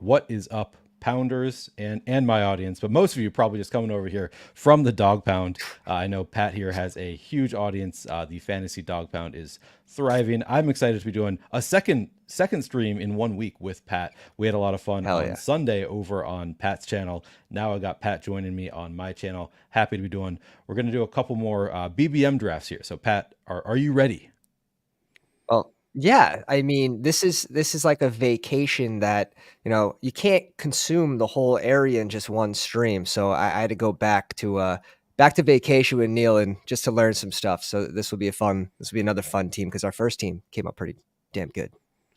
What is up, Pounders and my audience? But most of you probably just coming over here from the Dog Pound. I know Pat here has a huge audience. The Fantasy Dog Pound is thriving. I'm excited to be doing a second stream in 1 week with Pat. We had a lot of fun Hell on yeah. Sunday over on Pat's channel. Now I got Pat joining me on my channel. Happy to be doing. We're going to do a couple more BBM drafts here. So Pat, are you ready? Well, yeah. I mean, this is like a vacation that, you can't consume the whole area in just one stream. So I had to go back to vacation with Neil and just to learn some stuff. So this will be another fun team because our first team came up pretty damn good.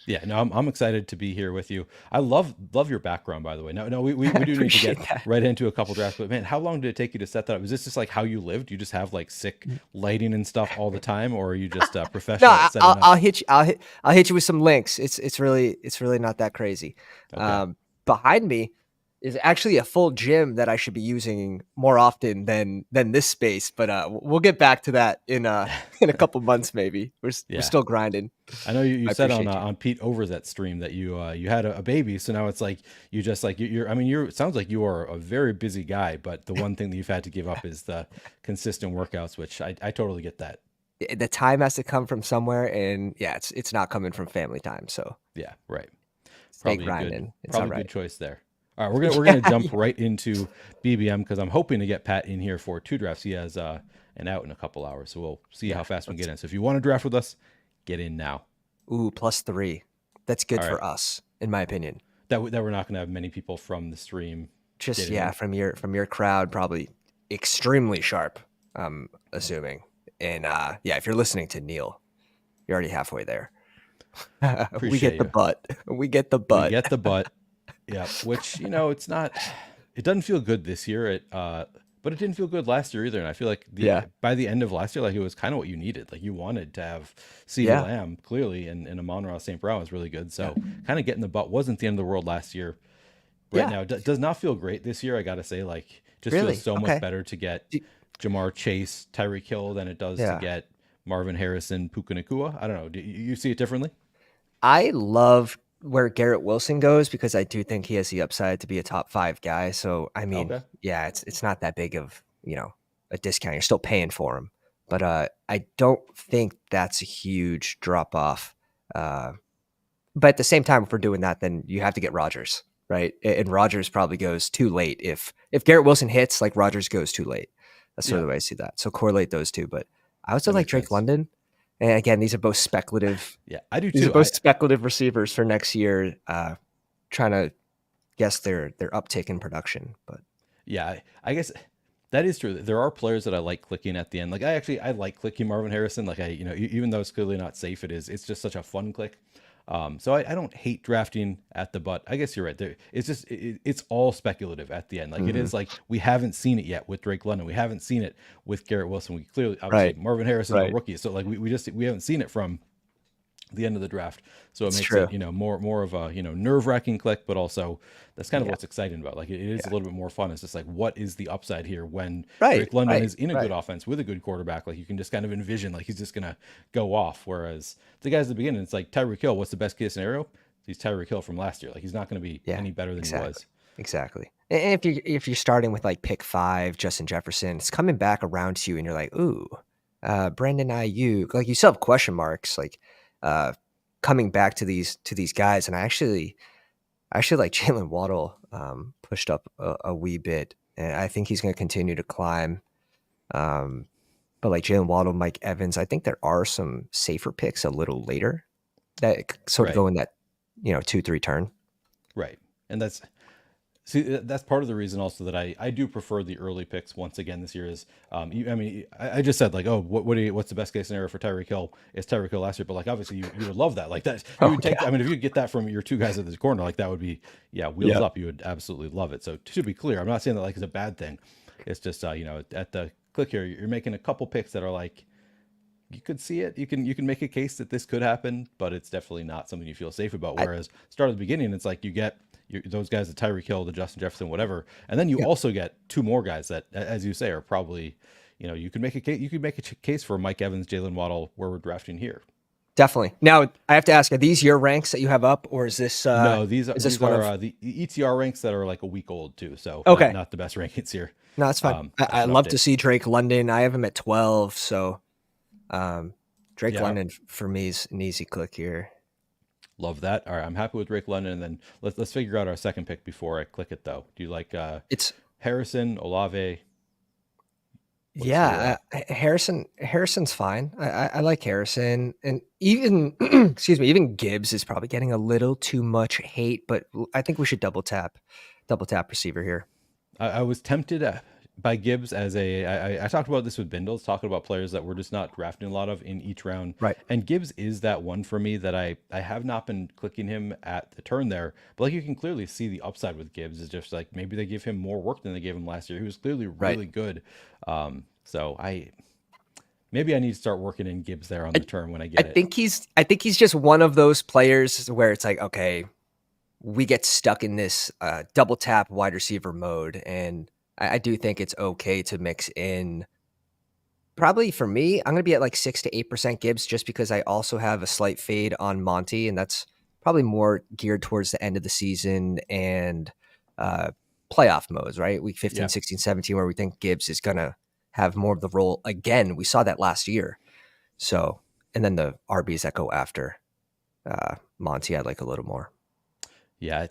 Yeah, no, I'm excited to be here with you. I love your background, by the way. No, we I do need to appreciate get that. right into a couple drafts, but man, how long did it take you to set that up? Is this just like how you lived? You just have like sick lighting and stuff all the time, or are you just No, professional at setting up? I'll hit you with some links. It's really not that crazy. Okay. Behind me is actually a full gym that I should be using more often than this space. But we'll get back to that in in a couple months maybe. We're Yeah. still grinding. I know you I said on appreciate you. Pete Overzet's stream that you had a baby, so now it's like you just like you're. I mean, it sounds like you are a very busy guy, but the one thing that you've had to give up is the consistent workouts, which I totally get that. The time has to come from somewhere, and yeah, it's not coming from family time. So Yeah, right. stay grinding. It's all Probably a good right. choice there. All right, we're gonna jump right into BBM because I'm hoping to get Pat in here for two drafts. He has an out in a couple hours, so we'll see Yeah. how fast we can get in. So if you want to draft with us, get in now. Ooh, +3. That's good All right, for us, in my opinion. that we're not gonna have many people from the stream Just getting yeah, in. from your crowd, probably extremely sharp. I'm assuming, and yeah, if you're listening to Neil, you're already halfway there. We Appreciate get the you. butt. We get the We butt. get the butt. Yeah, which it's not. It doesn't feel good this year. But it didn't feel good last year either. And I feel like Yeah, by the end of last year, like it was kind of what you needed. Like you wanted to have CeeDee yeah, Lamb clearly, and Amon-Ra St. Brown was really good. yeah, So kind of getting the butt wasn't the end of the world last year. Right yeah. now, it does not feel great this year. I gotta say, like, just feels Really? so much Okay. better to get Do- Jamar Chase, Tyreek Hill than it does to Yeah. get Marvin Harrison, Puka Nacua. I don't know. Do you see it differently? I love where Garrett Wilson goes because I do think he has the upside to be a top 5 guy. So I mean, Okay. yeah, it's not that big of a discount. You're still paying for him, but I don't think that's a huge drop off. Uh, but at the same time, if we're doing that, then you have to get Rodgers, right? And Rodgers probably goes too late. If Garrett Wilson hits, like Rodgers goes too late. That's sort Yeah, of the way I see that. So correlate those two. But I also that like makes Drake sense. London. And again, these are both speculative. Yeah, I do These are too. both speculative receivers for next year. Trying to guess their uptick in production. But Yeah, I guess that is true. There are players that I like clicking at the end. Like I like clicking Marvin Harrison. Like even though it's clearly not safe, it's just such a fun click. So I don't hate drafting at the butt. I guess you're right. There, it's just it's all speculative at the end. Like it mhm, is like we haven't seen it yet with Drake London. We haven't seen it with Garrett Wilson. We clearly, obviously, right, Marvin Harrison's a right. rookie. So like we haven't seen it from the end of the draft. So it It's makes it, true. more of a, nerve-wracking click, but also that's kind of Yeah, what's exciting about. Like it is a yeah. little bit more fun. It's just like, what is the upside here when Right, Drake London right, is in a good right. offense with a good quarterback? Like you can just kind of envision like he's just gonna go off. Whereas the guys at the beginning, it's like Tyreek Hill. What's the best case scenario? He's Tyreek Hill from last year. Like he's not going to be Yeah, any better than he exactly, was. exactly. And if you're starting with like pick 5, Justin Jefferson, it's coming back around to you, and you're like, ooh, Brandon Ayuk. Like you still have question marks, like uh, coming back to these guys. And I actually like Jalen Waddle pushed up a wee bit, and I think he's going to continue to climb. Um, but like Jalen Waddle, Mike Evans, I think there are some safer picks a little later that sort of Right. go in that 2-3 turn. Right. And that's part of the reason also that I do prefer the early picks once again this year is I mean I just said like, oh, what's the best case scenario for Tyreek Hill? It's Tyreek Hill last year, but like obviously you would love that, like that you Oh would take, yeah, I mean, if you could get that from your two guys at the corner, like that would be, yeah, wheels yeah, up. You would absolutely love it. So to be clear, I'm not saying that like it's a bad thing. It's just at the click here you're making a couple picks that are like you could see it. You can make a case that this could happen, but it's definitely not something you feel safe about. I, Whereas start at the beginning, it's like you get those guys, the Tyreek Hill, the Justin Jefferson, whatever, and then you yeah, also get two more guys that, as you say, are probably, you can make a case. You could make a case for Mike Evans, Jalen Waddle, where we're drafting here. Definitely. Now I have to ask: are these your ranks that you have up, or No, these are is this one of? the ETR ranks that are like a week old too, so Okay, not the best rankings here. no, that's fine. That's I an love update. to see Drake London. I have him at 12, so um, Drake Yeah, London for me is an easy click here. love that. All right, I'm happy with Drake London, and then let's figure out our second pick before I click it though. Do you like It's Harrison, Olave? What's your Yeah, Harrison's fine. I like Harrison, and even excuse me, even Gibbs is probably getting a little too much hate, but I think we should double tap receiver here. I was tempted by Gibbs as I talked about this with Bindles, talking about players that we're just not drafting a lot of in each round. Right. And Gibbs is that one for me that I have not been clicking him at the turn there. But like you can clearly see the upside with Gibbs is just like maybe they give him more work than they gave him last year. He was clearly Right. really good. So maybe I need to start working in Gibbs there on I, the turn when I get it. I think he's just one of those players where it's like, okay, we get stuck in this double tap wide receiver mode, and I do think it's okay to mix in. Probably for me, I'm gonna be at like 6 to 8% Gibbs just because I also have a slight fade on Monty, and that's probably more geared towards the end of the season and uh, playoff modes, right? Week 15, Yeah. 16, 17, where we think Gibbs is gonna have more of the role again. We saw that last year. So, and then the RBs that go after Monty, I'd like a little more. Yeah,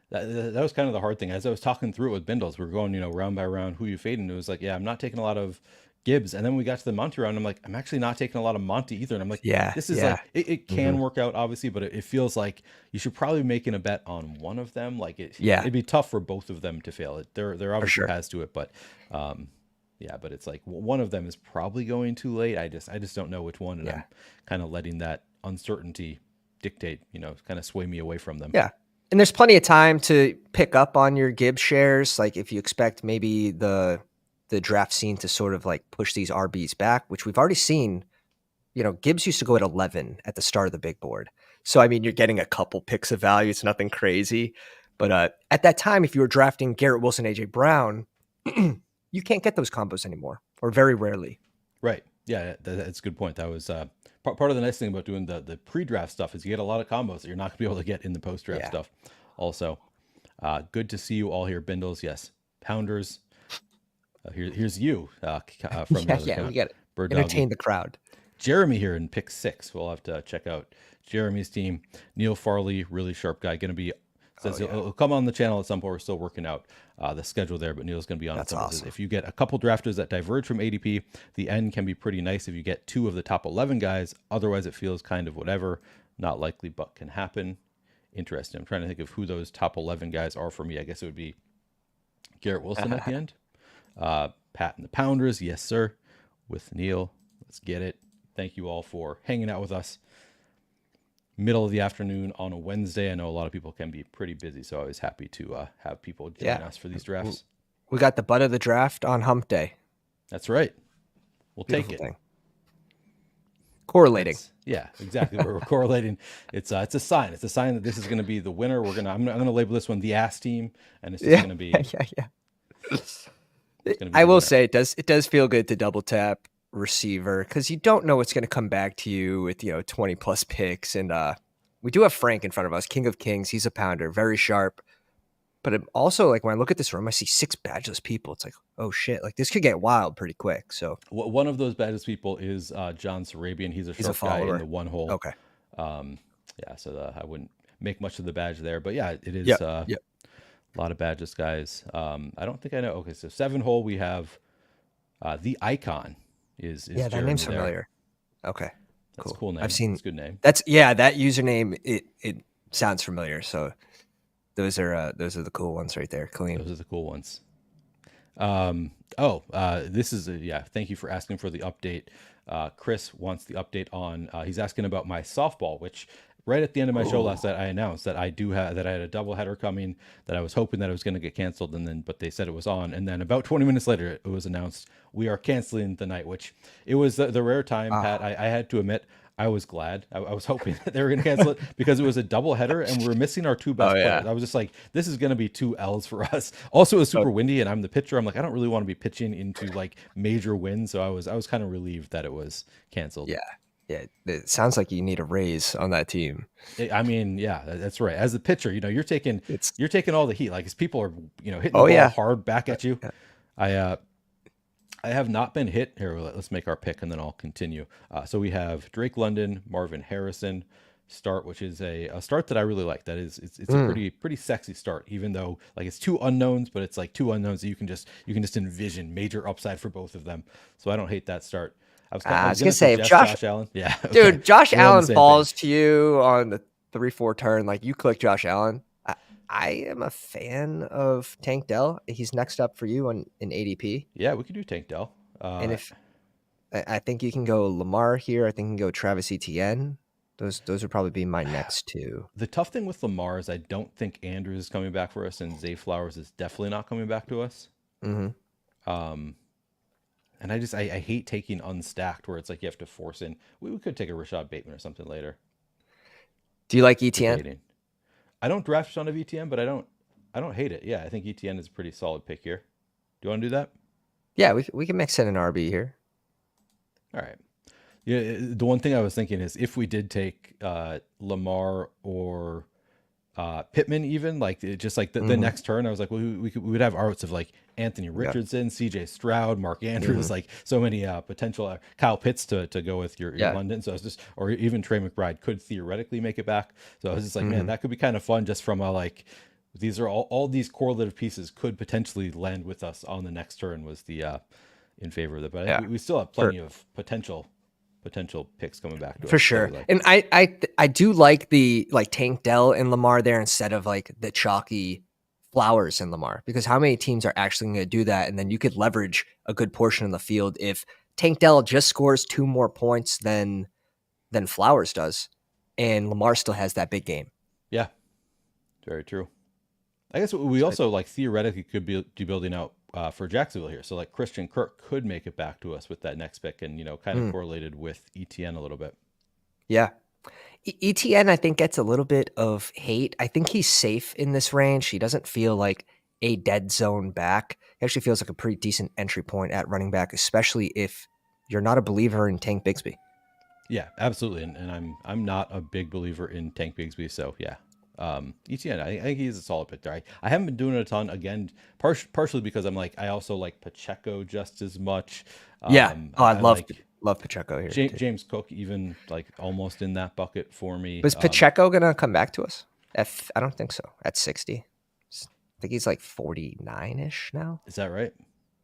that was kind of the hard thing. As I was talking through it with Bindles, we were going, round by round, who you fading. It was like, yeah, I'm not taking a lot of Gibbs. And then we got to the Monty round. I'm like, I'm actually not taking a lot of Monty either. And I'm like, Yeah, this is yeah, like, it hmm can work out, obviously, but it feels like you should probably be making a bet on one of them. Like yeah, it'd be tough for both of them to fail. There for obviously sure. has to it, but yeah, but it's like one of them is probably going too late. I just don't know which one, and Yeah, I'm kind of letting that uncertainty dictate, kind of sway me away from them. yeah. And there's plenty of time to pick up on your Gibbs shares. Like if you expect maybe the draft scene to sort of like push these RBs back, which we've already seen. Gibbs used to go at 11 at the start of the big board. So I mean, you're getting a couple picks of value. It's nothing crazy, but at that time, if you were drafting Garrett Wilson, AJ Brown, you can't get those combos anymore, or very rarely. Right. Yeah, that's a good point. That was part of the nice thing about doing the pre-draft stuff is you get a lot of combos that you're not going to be able to get in the post-draft Yeah, stuff. Also, good to see you all here, Bindles. Yes, Pounders. Here's you from the yeah, other yeah. We account, get it. Bird Doggy. Entertain the crowd. Jeremy here in pick 6. We'll have to check out Jeremy's team. Neil Farley, really sharp guy. Going to be says Oh yeah, he'll come on the channel at some point. We're still working out the schedule there, but Neil's going to be on at that's some point. Says awesome. if you get a couple drafters that diverge from ADP, the end can be pretty nice if you get 2 of the top 11 guys. Otherwise, it feels kind of whatever. Not likely, but can happen. Interesting. I'm trying to think of who those top 11 guys are for me. I guess it would be Garrett Wilson at the end. Pat and the Pounders, yes sir. With Neil, let's get it. Thank you all for hanging out with us. Middle of the afternoon on a Wednesday. I know a lot of people can be pretty busy, so I was happy to have people join Yeah, us for these drafts. we got the butt of the draft on Hump Day. That's right. We'll take Beautiful it. thing. Correlating. Yeah, exactly. We're correlating. It's a sign. It's a sign that this is going to be the winner. I'm gonna label this one the ass team, and it's just Yeah, going to be yeah. it's going to be I the will winner. say it does feel good to double tap receiver because you don't know what's going to come back to you with 20 plus picks, and we do have Frank in front of us, King of Kings. He's a pounder, very sharp. But I'm also like when I look at this room, I see 6 badgeless people. It's like, oh shit, like this could get wild pretty quick. So One of those baddest people is John Sarabian. He's a he's a sharp guy in follower. the one hole. Okay. Yeah, so I wouldn't make much of the badge there, but yeah, it is Yep. a Yep. lot of badges guys. I don't think I know. Okay, so 7 hole we have the icon is Yeah, that Jeremy name's there. familiar. Okay. That's a Cool. cool name. I've seen That's a good name. that username. It sounds familiar. So those are the cool ones right there. Clean. Those are the cool ones. This is yeah. Thank you for asking for the update. Chris wants the update on. He's asking about my softball, which right at the end of my show last night, I announced that I had a double header coming. That I was hoping that it was going to get canceled, but they said it was on. And then about 20 minutes later, it was announced we are canceling the night. Which it was the rare time, Pat. I had to admit. I was glad. I was hoping that they were going to cancel it because it was a double header and we were missing our 2 best players. I was just like, this is going to be 2 L's for us. Also, it was super windy and I'm the pitcher. I'm like, I don't really want to be pitching into like major winds. So I was kind of relieved that it was canceled. Yeah. Yeah, it sounds like you need a raise on that team. I mean, yeah, that's right. As a pitcher, It's you're taking all the heat. Like as people are, hitting the oh ball yeah. hard back at you. Yeah. I I have not been hit. Here, let's make our pick and then I'll continue. So we have Drake London, Marvin Harrison start, which is a start that I really like. That is, it's a Mm. pretty sexy start, even though like it's two unknowns, but it's like two unknowns that you can just envision major upside for both of them. So I don't hate that start. I I was was gonna gonna say if suggest Josh, Josh Allen. Yeah, okay, dude, Josh we're on the Allen same falls page. to you on the 3-4 turn, like you click Josh Allen. I am a fan of Tank Dell. He's next up for you on in ADP, Yeah, we could do Tank Dell. and if I think you can go Lamar here, I think you can go Travis Etienne. Those would probably be my next two. The tough thing with Lamar is I don't think Andrews is coming back for us, and Zay Flowers is definitely not coming back to us. Hmm. Um, and I hate taking unstacked where it's like you have to force in. We could take a Rashad Bateman or something later. Do you like Etienne? Debating. I don't draft a ton of ETN, but I don't hate it. Yeah, I think ETN is a pretty solid pick here. Do you want to do that? Yeah, we can mix in an RB here. All right. Yeah, the one thing I was thinking is if we did take Lamar or Pittman, even like just like the Hmm. next turn, I was like, well, we would have arts of like Anthony Yeah. Richardson, C.J. Stroud, Mark Hmm. Andrews, like so many potential Kyle Pitts to go with your Yeah. London. So I was just, or even Trey McBride could theoretically make it back. So I was just like, man, Hmm. that could be kind of fun just from a like. These are all these correlative pieces could potentially land with us on the next turn was the in favor of it. But I think Yeah. we still have For plenty of potential picks coming back to For us that we sure. like. And I do like the like Tank Dell and Lamar there instead of like the chalky Flowers and Lamar, because how many teams are actually going to do that? And then you could leverage a good portion of the field if Tank Dell just scores 2 more points than Flowers does, and Lamar still has that big game. Yeah, very true. I guess we So also like theoretically could be building out for Jacksonville here. So like Christian Kirk could make it back to us with that next pick, and kind of mm, correlated with ETN a little bit. yeah. ETN, I think, gets a little bit of hate. I think he's safe in this range. He doesn't feel like a dead zone back. He actually feels like a pretty decent entry point at running back, especially if you're not a believer in Tank Bigsby. Yeah, absolutely. And I'm not a big believer in Tank Bigsby, so yeah. ETN, I think he's a solid pick there. I haven't been doing it a ton again, partially because I'm like I also like Pacheco just as much. Yeah. Oh, I I like love Pacheco here too. James Cook even like almost in that bucket for me. Was Pacheco gonna come back to us? I don't think so. At 60, I think he's like 49-ish now. Is that right?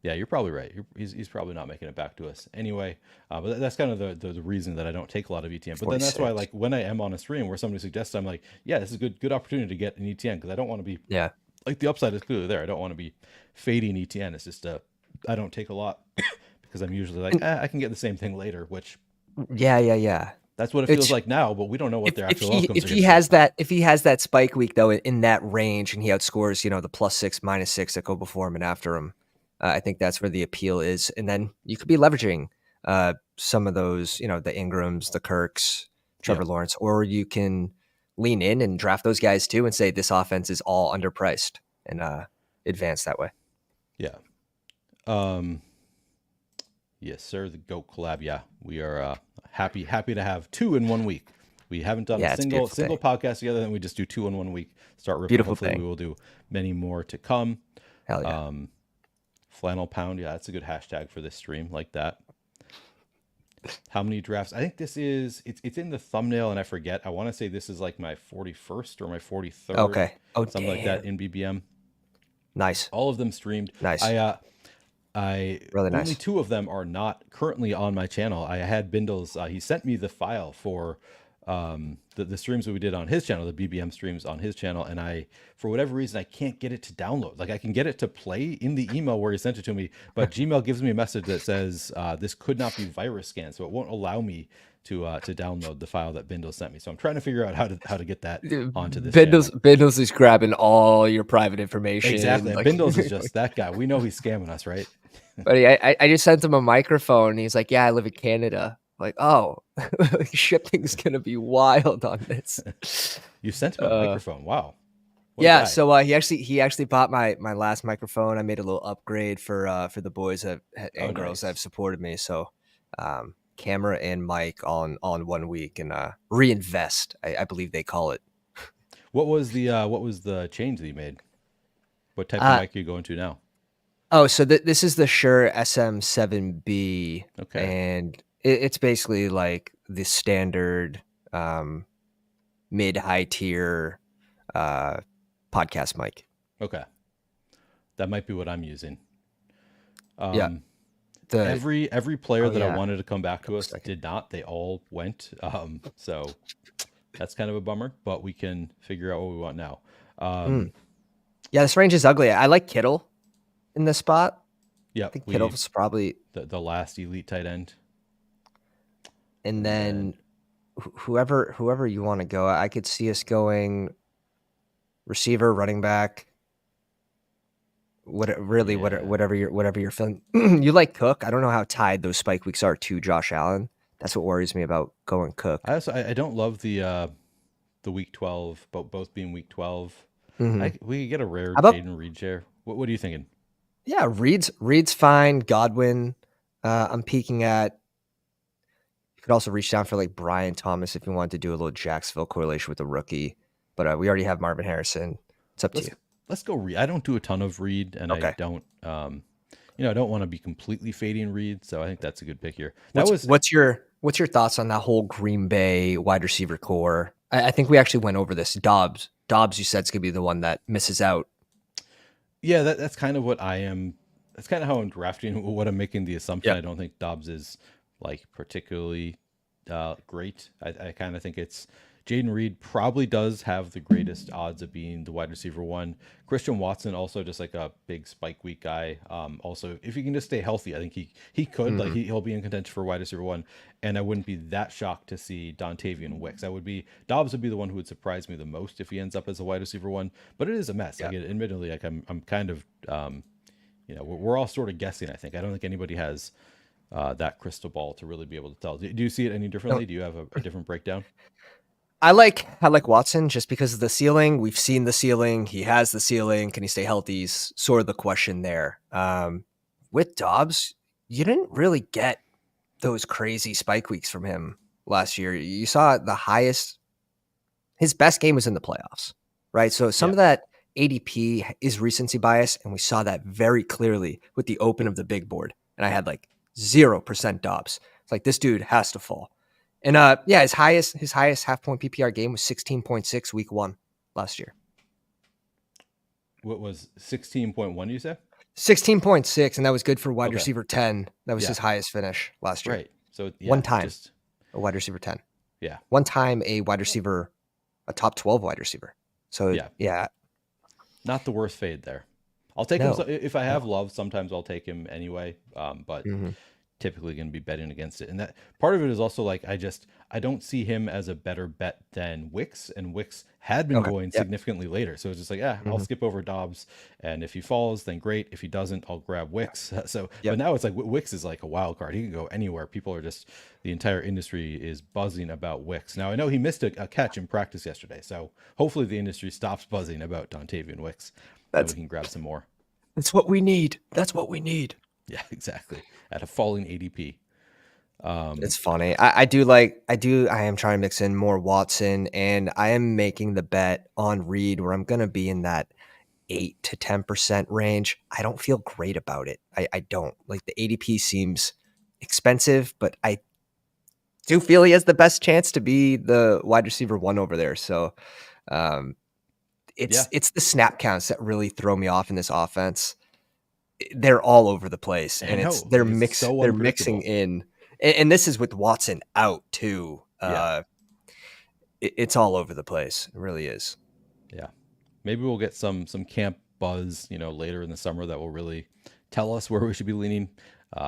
Yeah, you're probably right. He's probably not making it back to us anyway. But that's kind of the reason that I don't take a lot of ETN. But then that's why 46. like when I am on a stream where somebody suggests, I'm like, yeah, this is a good opportunity to get an ETN because I don't want to be Yeah. like the upside is clearly there. I don't want to be fading ETN. It's just I don't take a lot because I'm usually like And I can get the same thing later, which yeah. that's what it feels It's like now. But we don't know what their actual outcomes if are he going to be. has that spike week though in that range and he outscores the +6 -6 that go before him and after him, I think that's where the appeal is. And then you could be leveraging some of those, the Ingrams, the Kirks, Yeah, Trevor Lawrence, or you can lean in and draft those guys too and say this offense is all underpriced and advance that way. yeah. Um, Yes, sir. The Goat collab. Yeah, we are happy to have two in 1 week. We haven't done a Yeah, it's a beautiful single thing. podcast together, and we just do two in 1 week. Start ripping. Beautiful Hopefully, we thing. will do many more to come. Hell yeah. Flannel pound. Yeah, that's a good hashtag for this stream. Like that. How many drafts? I think this is. It's in the thumbnail, and I forget. I want to say this is like my 41st or my 43rd. Okay. Oh, something like that damn. in BBM. Nice. All of them streamed. Nice. I Really only nice. two of them are not currently on my channel. I had Bindle's. He sent me the file for the streams that we did on his channel, the BBM streams on his channel, and I, for whatever reason, I can't get it to download. Like I can get it to play in the email where he sent it to me, but Gmail gives me a message that says this could not be virus scanned, so it won't allow me to download the file that Bindle sent me. So I'm trying to figure out how to get that onto this channel. Bindles is grabbing all your private information. Exactly. Like, Bindles is just that guy. We know he's scamming us, right? buddy, I just sent him a microphone. And he's like, "Yeah, I live in Canada." Like, oh, shipping's gonna be wild on this. You sent him a microphone. Wow. What a Yeah, guy. so he actually bought my last microphone. I made a little upgrade for the boys and Oh, girls that nice. have supported me. So camera and mic on 1 week and reinvest. I believe they call it. What was the change that you made? What type of Uh, mic are you going to now? oh, so this is the Shure SM7B, Okay. and it's basically like the standard um, mid high tier uh, podcast mic. Okay. That might be what I'm using. Yeah. Um, The every player oh that I yeah, wanted to come back to couple us seconds. did not. They all went. So that's kind of a bummer, but we can figure out what we want now. Mm. Yeah, this range is ugly. I like Kittle in this spot. I Yep, think we Kittle's probably, the last elite tight end, and and then then whoever you want to go. I could see us going receiver, running back, yeah, whatever you're feeling. You like Cook. I don't know how tied those spike weeks are to Josh Allen. That's what worries me about going Cook. I don't love the week 12, but both being week 12. Hmm. We could get a rare How about Jaden Reed share. What are you thinking? yeah, Reed's fine. Godwin, I'm peeking at. You could also reach down for like Brian Thomas if you wanted to do a little Jacksonville correlation with the rookie, but we already have Marvin Harrison. It's up to Let's you. let's go Reed. I don't do a ton of Reed, and I Okay. don't I don't want to be completely fading Reed, so I think that's a good pick here. That What's was what's your what's your thoughts on that whole Green Bay wide receiver core? I think we actually went over this. Dobbs, you said is gonna be the one that misses out. yeah, that's kind of what I am. That's kind of how I'm drafting. What I'm making the assumption. Yep. I don't think Dobbs is like particularly great. I kind of think it's Jaden Reed probably does have the greatest odds of being the wide receiver one. Christian Watson also just like a big spike week guy. Also, if he can just stay healthy, I think he could like Hmm. he'll be in contention for wide receiver one. And I wouldn't be that shocked to see Dontavian Wicks. I would be Dobbs would be the one who would surprise me the most if he ends up as a wide receiver one. But it is a mess. Yeah. Like admittedly, like I'm kind of we're all sort of guessing. I think I don't think anybody has that crystal ball to really be able to tell. Do you see it any No, differently? Do you have a different breakdown? I like Watson just because of the ceiling. We've seen the ceiling. He has the ceiling. Can he stay healthy? Is sort of the question there. With Dobbs, you didn't really get those crazy spike weeks from him last year. You saw the highest. His best game was in the playoffs, right? So some Yeah. of that ADP is recency bias, and we saw that very clearly with the open of the big board. And I had like 0% Dobbs. It's like this dude has to fall. And yeah, his highest half point PPR game was 16.6 week 1 last year. What was 16.1? You say? 16.6, and that was good for wide Okay. receiver 10. That was Yeah. his highest finish last year. Right. So One yeah, time, just a wide receiver 10. yeah, One time a wide receiver, a top 12 wide receiver. So yeah. yeah, Not the worst fade there. I'll take him no, if I have no. love. Sometimes I'll take him anyway. But Mhm. typically going to be betting against it. And that part of it is also like I don't see him as a better bet than Wicks, and Wicks had been Okay. going Yep. significantly later. So it's just like, yeah, I'll Mhm. skip over Dobbs, and if he falls, then great. If he doesn't, I'll grab Wicks. So, but Yep. now it's like Wicks is like a wild card. He can go anywhere. People are just the entire industry is buzzing about Wicks. Now I know he missed a catch in practice yesterday, so hopefully the industry stops buzzing about Dontavian Wicks, and we That's can grab some more. that's what we need. That's what we need. Yeah, exactly. At a falling ADP. It's funny. I am trying to mix in more Watson, and I am making the bet on Reed where I'm gonna be in that 8 to 10% range. I don't feel great about it. I don't. Like the ADP seems expensive, but I do feel he has the best chance to be the wide receiver 1 over there. So um Yeah, it's the snap counts that really throw me off in this offense. They're all over the place, I and know. Like it's so they're mixing unpredictable. in, and this is with Watson out too. Yeah, It's all over the place. It really is. yeah. Maybe we'll get some camp buzz, later in the summer that will really tell us where we should be leaning.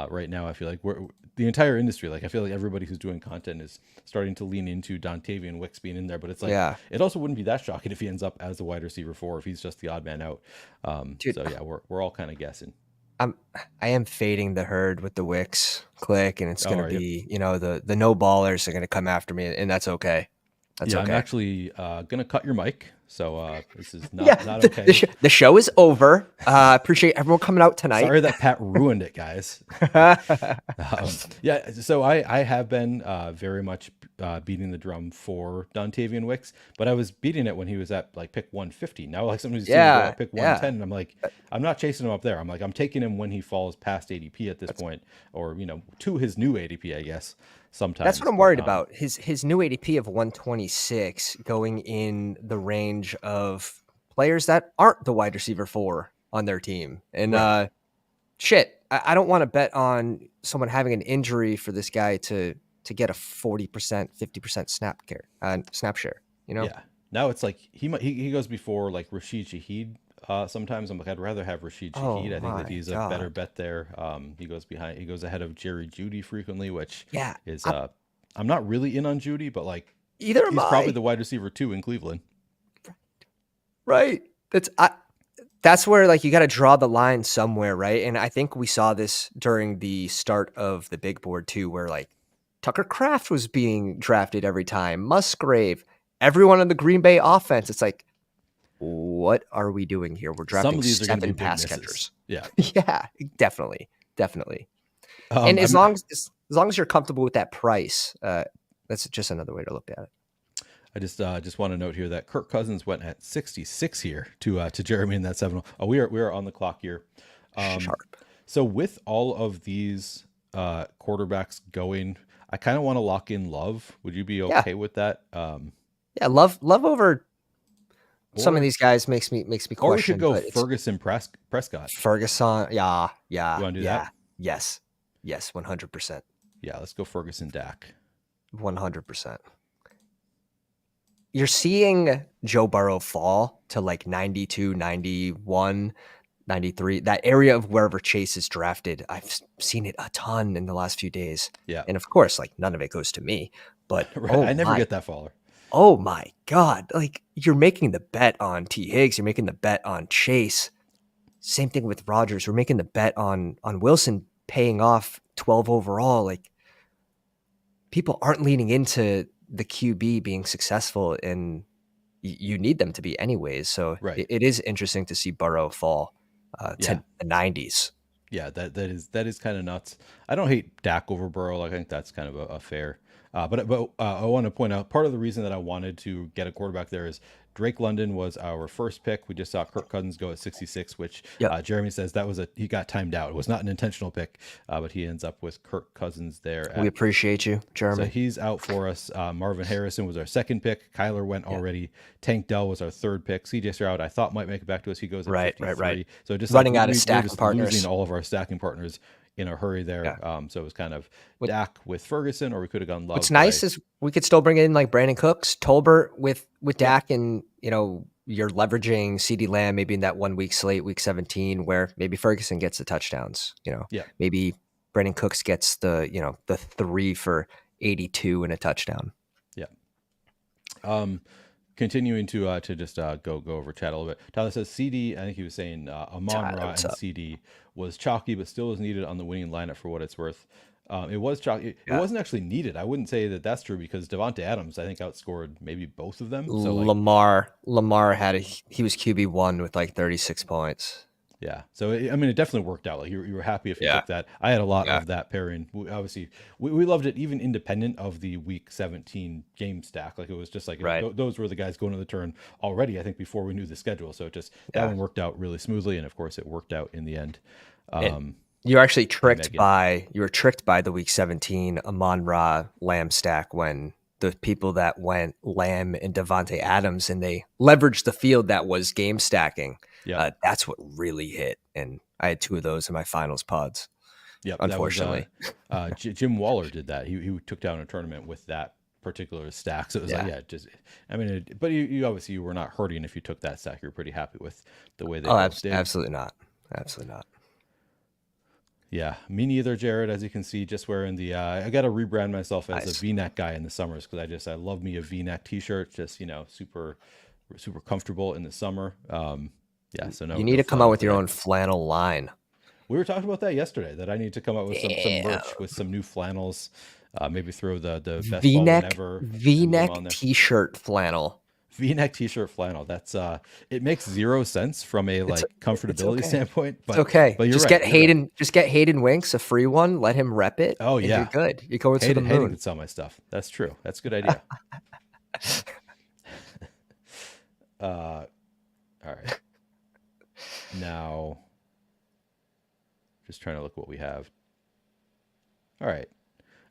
Right now, I feel like we're the entire industry. Like I feel like everybody who's doing content is starting to lean into Dontavian Wicks being in there. But it's like Yeah, it also wouldn't be that shocking if he ends up as the wide receiver four if he's just the odd man out. dude, So yeah, we're all kind of guessing. I'm I am fading the herd with the Wicks click, and it's Oh, gonna are you? be the no ballers are gonna come after me, and that's okay. That's Yeah, I'm okay. actually gonna cut your mic. So this is Yeah, not okay. the show is over. Appreciate everyone coming out tonight. Sorry that Pat ruined it, guys. Yeah, so I have been very much beating the drum for Dontavian Wicks, but I was beating it when he was at like pick 150. Now like somebody's seeing him go Yeah, at pick yeah. 110, and I'm like, I'm not chasing him up there. I'm like, I'm taking him when he falls past ADP at this point, or to his new ADP, I guess That's what sometimes. I'm But worried about. His new ADP of 126 going in the range of players that aren't the wide receiver 4 on their team. And right, shit, I don't want to bet on someone having an injury for this guy to get a 40%, 50% snap share, you know? yeah. Now it's like he goes before like Rashid Shaheed. Sometimes I'm like I'd rather have Rashid Oh Shaheed. I think that my he's a better god. bet there. He goes ahead of Jerry Judy frequently, which Yeah. is I, I'm not really in on Judy, but like either am he's probably I. the wide receiver 2 in Cleveland. Right. That's where like you got to draw the line somewhere, right? And I think we saw this during the start of the big board too, where like Tucker Kraft was being drafted every time, Musgrave, everyone on the Green Bay offense. It's like, what are we doing here? We're Some drafting of these are going to be 7 big pass misses. catchers. Yeah. Yeah, definitely, definitely. And I'm as long as you're comfortable with that price, that's just another way to look at it. I just want to note here that Kirk Cousins went at 66 here to Jeremy in that 7. Oh, we are on the clock here. Sharp. So with all of these quarterbacks going, I kind of want to lock in Love. Would you be Yeah, okay with that? yeah. Love over some of Or these guys makes me or we could question, go but it's Ferguson Prescott. Ferguson. Yeah, You yeah, want to do that? yeah. Yes, yes. 100%. Yeah, let's go Ferguson Dak. 100%. You're seeing Joe Burrow fall to like 92, 91, 93, that area of wherever Chase is drafted. I've seen it a ton in the last few days. Yeah, And of course, like none of it goes to me, but right. I never get that faller. oh my God. Like you're making the bet on T. Higgs, you're making the bet on Chase. Same thing with Rodgers. We're making the bet on Wilson paying off 12 overall. Like people aren't leaning into the QB being successful, and you need them to be anyways. So Right. it is interesting to see Burrow fall Yeah. to the 90s. Yeah, that is kind of nuts. I don't hate Dak over Burrow. I think that's kind of a fair. But I want to point out part of the reason that I wanted to get a quarterback there is Drake London was our first pick. We just saw Kirk Cousins go at 66, which Yep. Jeremy says that was he got timed out. It was not an intentional pick, but he ends up with Kirk Cousins there We at. appreciate you, So Jeremy. he's out for us. Marvin Harrison was our second pick. Kyler went Yeah. already. Tank Dell was our third pick. CJ Stroud, I thought might make it back to us. He goes at Right. 53. So just like Running out of we're stacking just losing partners. all of our stacking partners in a hurry Yeah. there. So it was kind of What, Dak with Ferguson, or we could have gone what's Love. nice is we could still bring in like Brandon Cooks, Tolbert with Yeah, Dak, and you're leveraging CD Lamb maybe in that 1 week slate, week 17, where maybe Ferguson gets the touchdowns. yeah. Maybe Brandon Cooks gets the 3 for 82 and a touchdown. Yeah. Continuing to just go over chat a little bit. Tyler says CD. I think he was saying Amon Tyler, Ra what's and up? CD was chalky, but still was needed on the winning lineup for what it's worth. It was chalky. It Yeah. wasn't actually needed. I wouldn't say that that's true because Devonte Adams, I think, outscored maybe both of them. So like, Lamar he was QB1 with like 36 points. yeah. So I mean, it definitely worked out. Like you were happy if you Yeah. took that. I had a lot Yeah. of that pairing. Obviously, we loved it even independent of the week 17 game stack. Like it was just like Right. those were the guys going to the turn already. I think before we knew the schedule. So it just that Yeah. one worked out really smoothly, and of course, it worked out in the end. It, you're actually Megan. you were tricked by the week 17 Amon Ra Lamb stack when the people that went Lamb and Devonte Adams and they leveraged the field that was game stacking. Yeah. That's what really hit. And I had 2 of those in my finals pods. Yep. Unfortunately. That was Jim Waller did that. He took down a tournament with that particular stack. So it was like, yeah, just I mean, but you obviously you were not hurting if you took that stack. You're pretty happy with the way they both did. Absolutely not. Absolutely not. Yeah, me neither, Jared. As you can see, just wearing the I got to rebrand myself as Nice. a V-neck guy in the summers because I love me a V-neck T-shirt. Just super comfortable in the summer. Yeah, so no. You need no to come flannel out with your today. own flannel line. We were talking about that yesterday. That I need to come out with some Damn. merch with some new flannels. Maybe throw the best ball V-neck whenever emblem V-neck on there. t-shirt flannel. V-neck t-shirt flannel. That's it makes zero sense from a It's like it's comfortability okay. standpoint, It's okay. but you're Just right. get You're right. Hayden Winks a free one, let him rep it, Oh and you're yeah. good. You're going to the Hayden moon. could sell my stuff. That's true. That's a good idea. Uh, all right. Now, just trying to look what we have. All right.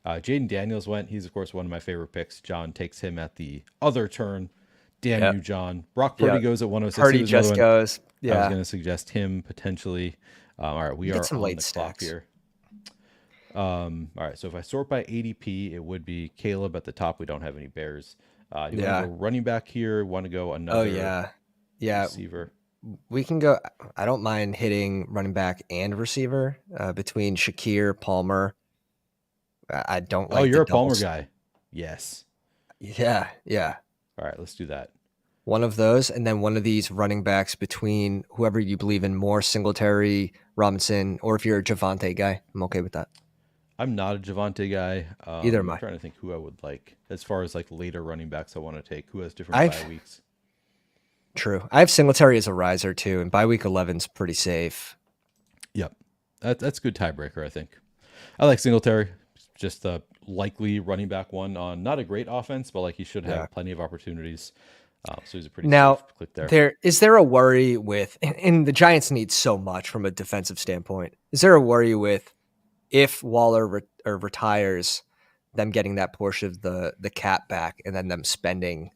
Jaden Daniels went. He's, of course, one of my favorite picks. John takes him at the other turn. Damn Yep. you, John. Brock Purdy Yep. goes at 106. He Purdy was another just one goes. I was Yeah. going to suggest him potentially. All right. We You get are some on late the clock stacks. here. All right. So if I sort by ADP, it would be Caleb at the top. We don't have any Bears. Do you want to Yeah. go running back here? Want to go Oh another yeah. Yeah. receiver? We can go. I don't mind hitting running back and receiver between Shakir, Palmer. I don't Oh, like the you're a Palmer doubles. guy. Yes. Yeah. Yeah. All right. Let's do that. One of those, and then one of these running backs between whoever you believe in more, Singletary, Robinson, or if you're a Javante guy, I'm okay with that. I'm not a Javante guy. Either am I'm I. trying to think who I would like as far as like later running backs I want to take. Who has different bye I've weeks? true. I have Singletary as a riser too, and by week 11's pretty safe. Yep, that's a good tiebreaker. I think I like Singletary. Just the likely running back one on not a great offense, but like he should Yeah. have plenty of opportunities. So he's a pretty Now, safe click there. there a worry with, and the Giants need so much from a defensive standpoint. Is there a worry with if Waller retires, them getting that portion of the cap back, and then them spending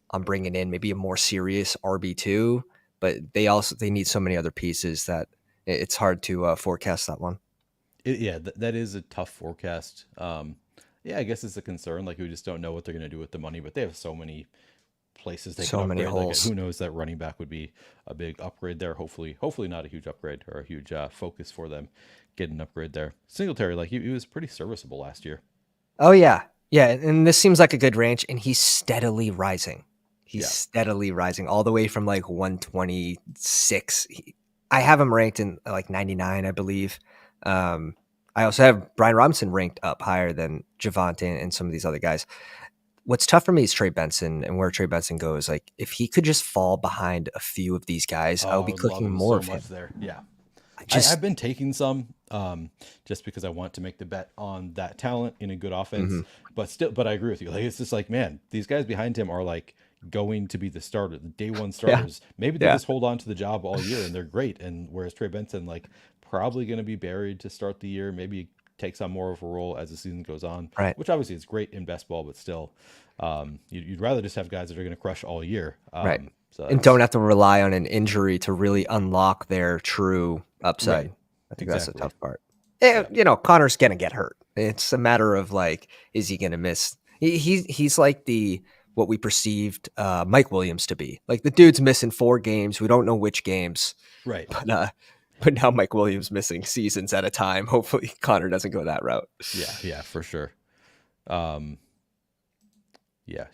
on bringing in maybe a more serious RB2, but they need so many other pieces that it's hard to forecast that one. Yeah, that is a tough forecast. Yeah, I guess it's a concern. Like we just don't know what they're going to do with the money, but they have so many places they can So many upgrade. Like holes. who knows, that running back would be a big upgrade there. Hopefully not a huge upgrade or a huge focus for them. Get an upgrade there. Singletary, like he was pretty serviceable last year. Oh yeah, yeah, and this seems like a good range, and he's steadily rising. He's Yeah. steadily rising all the way from like 126. I have him ranked in like 99, I believe. Um, I also have Brian Robinson ranked up higher than Javante and some of these other guys. What's tough for me is Trey Benson and where Trey Benson goes. Like, if he could just fall behind a few of these guys, I Oh, would I be would love clicking him more so of much him. there. Yeah. I I've just, been taking some just because I want to make the bet on that talent in a good offense. mhm. But I agree with you. Like it's just like, man, these guys behind him are like going to be the starter, the day one Yeah, starters. Maybe they yeah, just hold on to the job all year and they're great. And whereas Trey Benson, like probably going to be buried to start the year, maybe takes on more of a role as the season goes on, right, which obviously is great in best ball, but still, you'd rather just have guys that are going to crush all year. right. So And that's don't have to rely on an injury to really unlock their true right. upside. I think that's the Exactly. tough part. Yeah. Connor's gonna get hurt. It's a matter of like, is he gonna miss? He's like the what we perceived Mike Williams to be. Like the dude's missing 4 games. We don't know which games, Right. but now Mike Williams missing seasons at a time. Hopefully Connor doesn't go that route. Yeah. Yeah. For sure. Um, yeah,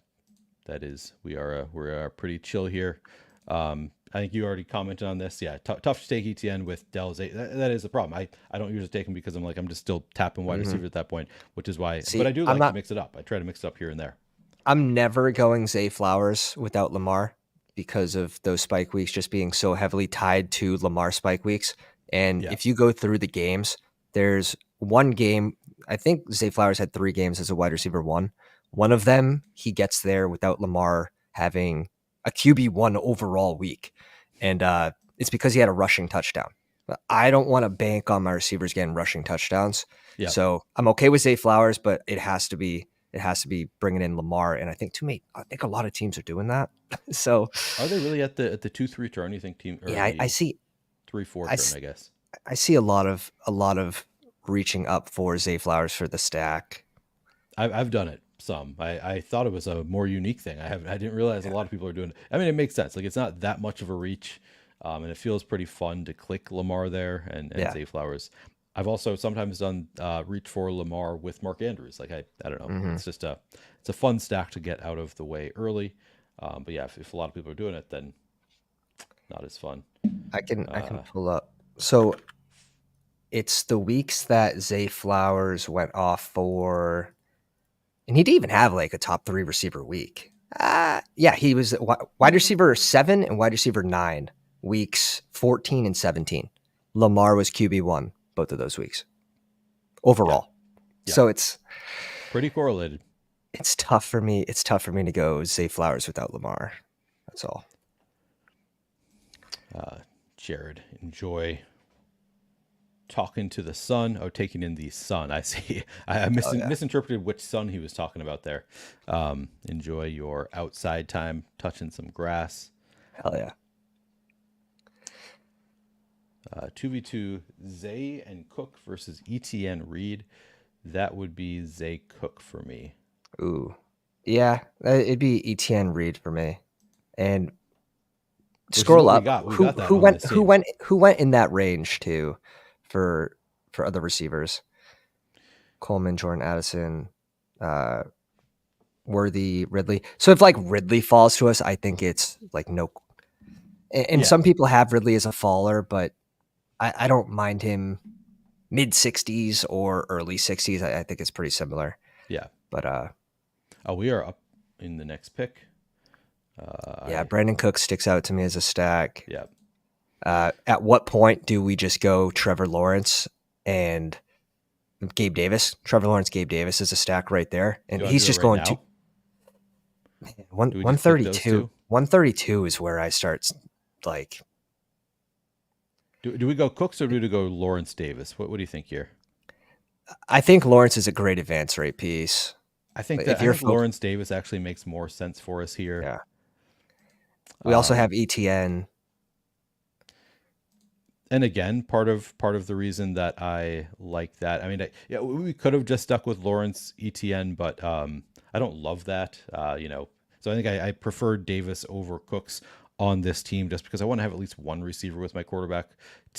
that is. We're pretty chill here. I think you already commented on this. Yeah, tough to take ETN with Dell's. That is the problem. I don't usually take him because I'm just still tapping wide Mhm. receiver at that point, which is why. But See, I do I'm like to not. mix it up. I try to mix it up here and there. I'm never going Zay Flowers without Lamar because of those spike weeks just being so heavily tied to Lamar spike weeks. And Yeah. if you go through the games, there's one game. I think Zay Flowers had 3 games as a wide receiver one. One of them, he gets there without Lamar having a QB1 overall week. And it's because he had a rushing touchdown. I don't want to bank on my receivers getting rushing touchdowns. Yeah. So I'm okay with Zay Flowers, but it has to be bringing in Lamar, and I think a lot of teams are doing that. So Are they really at the 2-3 turn? You think team or yeah, I the see 3-4 I, turn? s- I guess. I see a lot of reaching up for Zay Flowers for the stack. I've done it some. I thought it was a more unique thing. I didn't realize a Yeah, lot of people are doing it. I mean, it makes sense. Like it's not that much of a reach, and it feels pretty fun to click Lamar there and yeah. say Flowers. I've also sometimes done reach for Lamar with Mark Andrews. Like I don't know. hmm It's a fun stack to get out of the way early. But yeah, if a lot of people are doing it, then not as fun. I can Uh, pull up. So it's the weeks that Zay Flowers went off for, and he didn't even have like a top 3 receiver week. Yeah, he was wide receiver 7 and wide receiver 9, weeks 14 and 17. Lamar was QB1 both of those weeks Yeah, overall. yeah, So pretty correlated. it's tough for me. It's tough for me to go Zay Flowers without Lamar. That's all. Jared, enjoy talking to the sun. Oh, taking in the sun. I see. I Oh yeah, misinterpreted which sun he was talking about there. Enjoy your outside time, touching some grass. hell yeah. 2v2 Zay and Cook versus ETN Reed. That would be Zay Cook for me. Ooh, yeah. It'd be ETN Reed for me. And Which is scroll what we up. got. We Who got that who on went this who team. went who went in that range too, for other receivers? Coleman, Jordan Addison, uh, Worthy, Ridley. So if like Ridley falls to us, I think it's like no. And Yeah, some people have Ridley as a faller, but I don't mind him mid 60s or early 60s. I think it's pretty similar. yeah. But Oh, we are up in the next pick. yeah, I Brandon Cook sticks out to me as a stack. Yeah. At what point do we just go Trevor Lawrence and Gabe Davis? Trevor Lawrence, Gabe Davis is a stack right there, Do and you want to he's do it just right going to now? one Do we one just pick thirty those two. two? 132 is where I start like. Do we go Cooks or do we go Lawrence Davis? What do you think here? I think Lawrence is a great advance rate piece. If I you're think Lawrence Davis actually makes more sense for us here. yeah. We also Um, have ETN. and again, part of the reason that I like that. I mean, yeah, we could have just stuck with Lawrence ETN, but I don't love that. So I think I prefer Davis over Cooks on this team just because I want to have at least one receiver with my quarterback.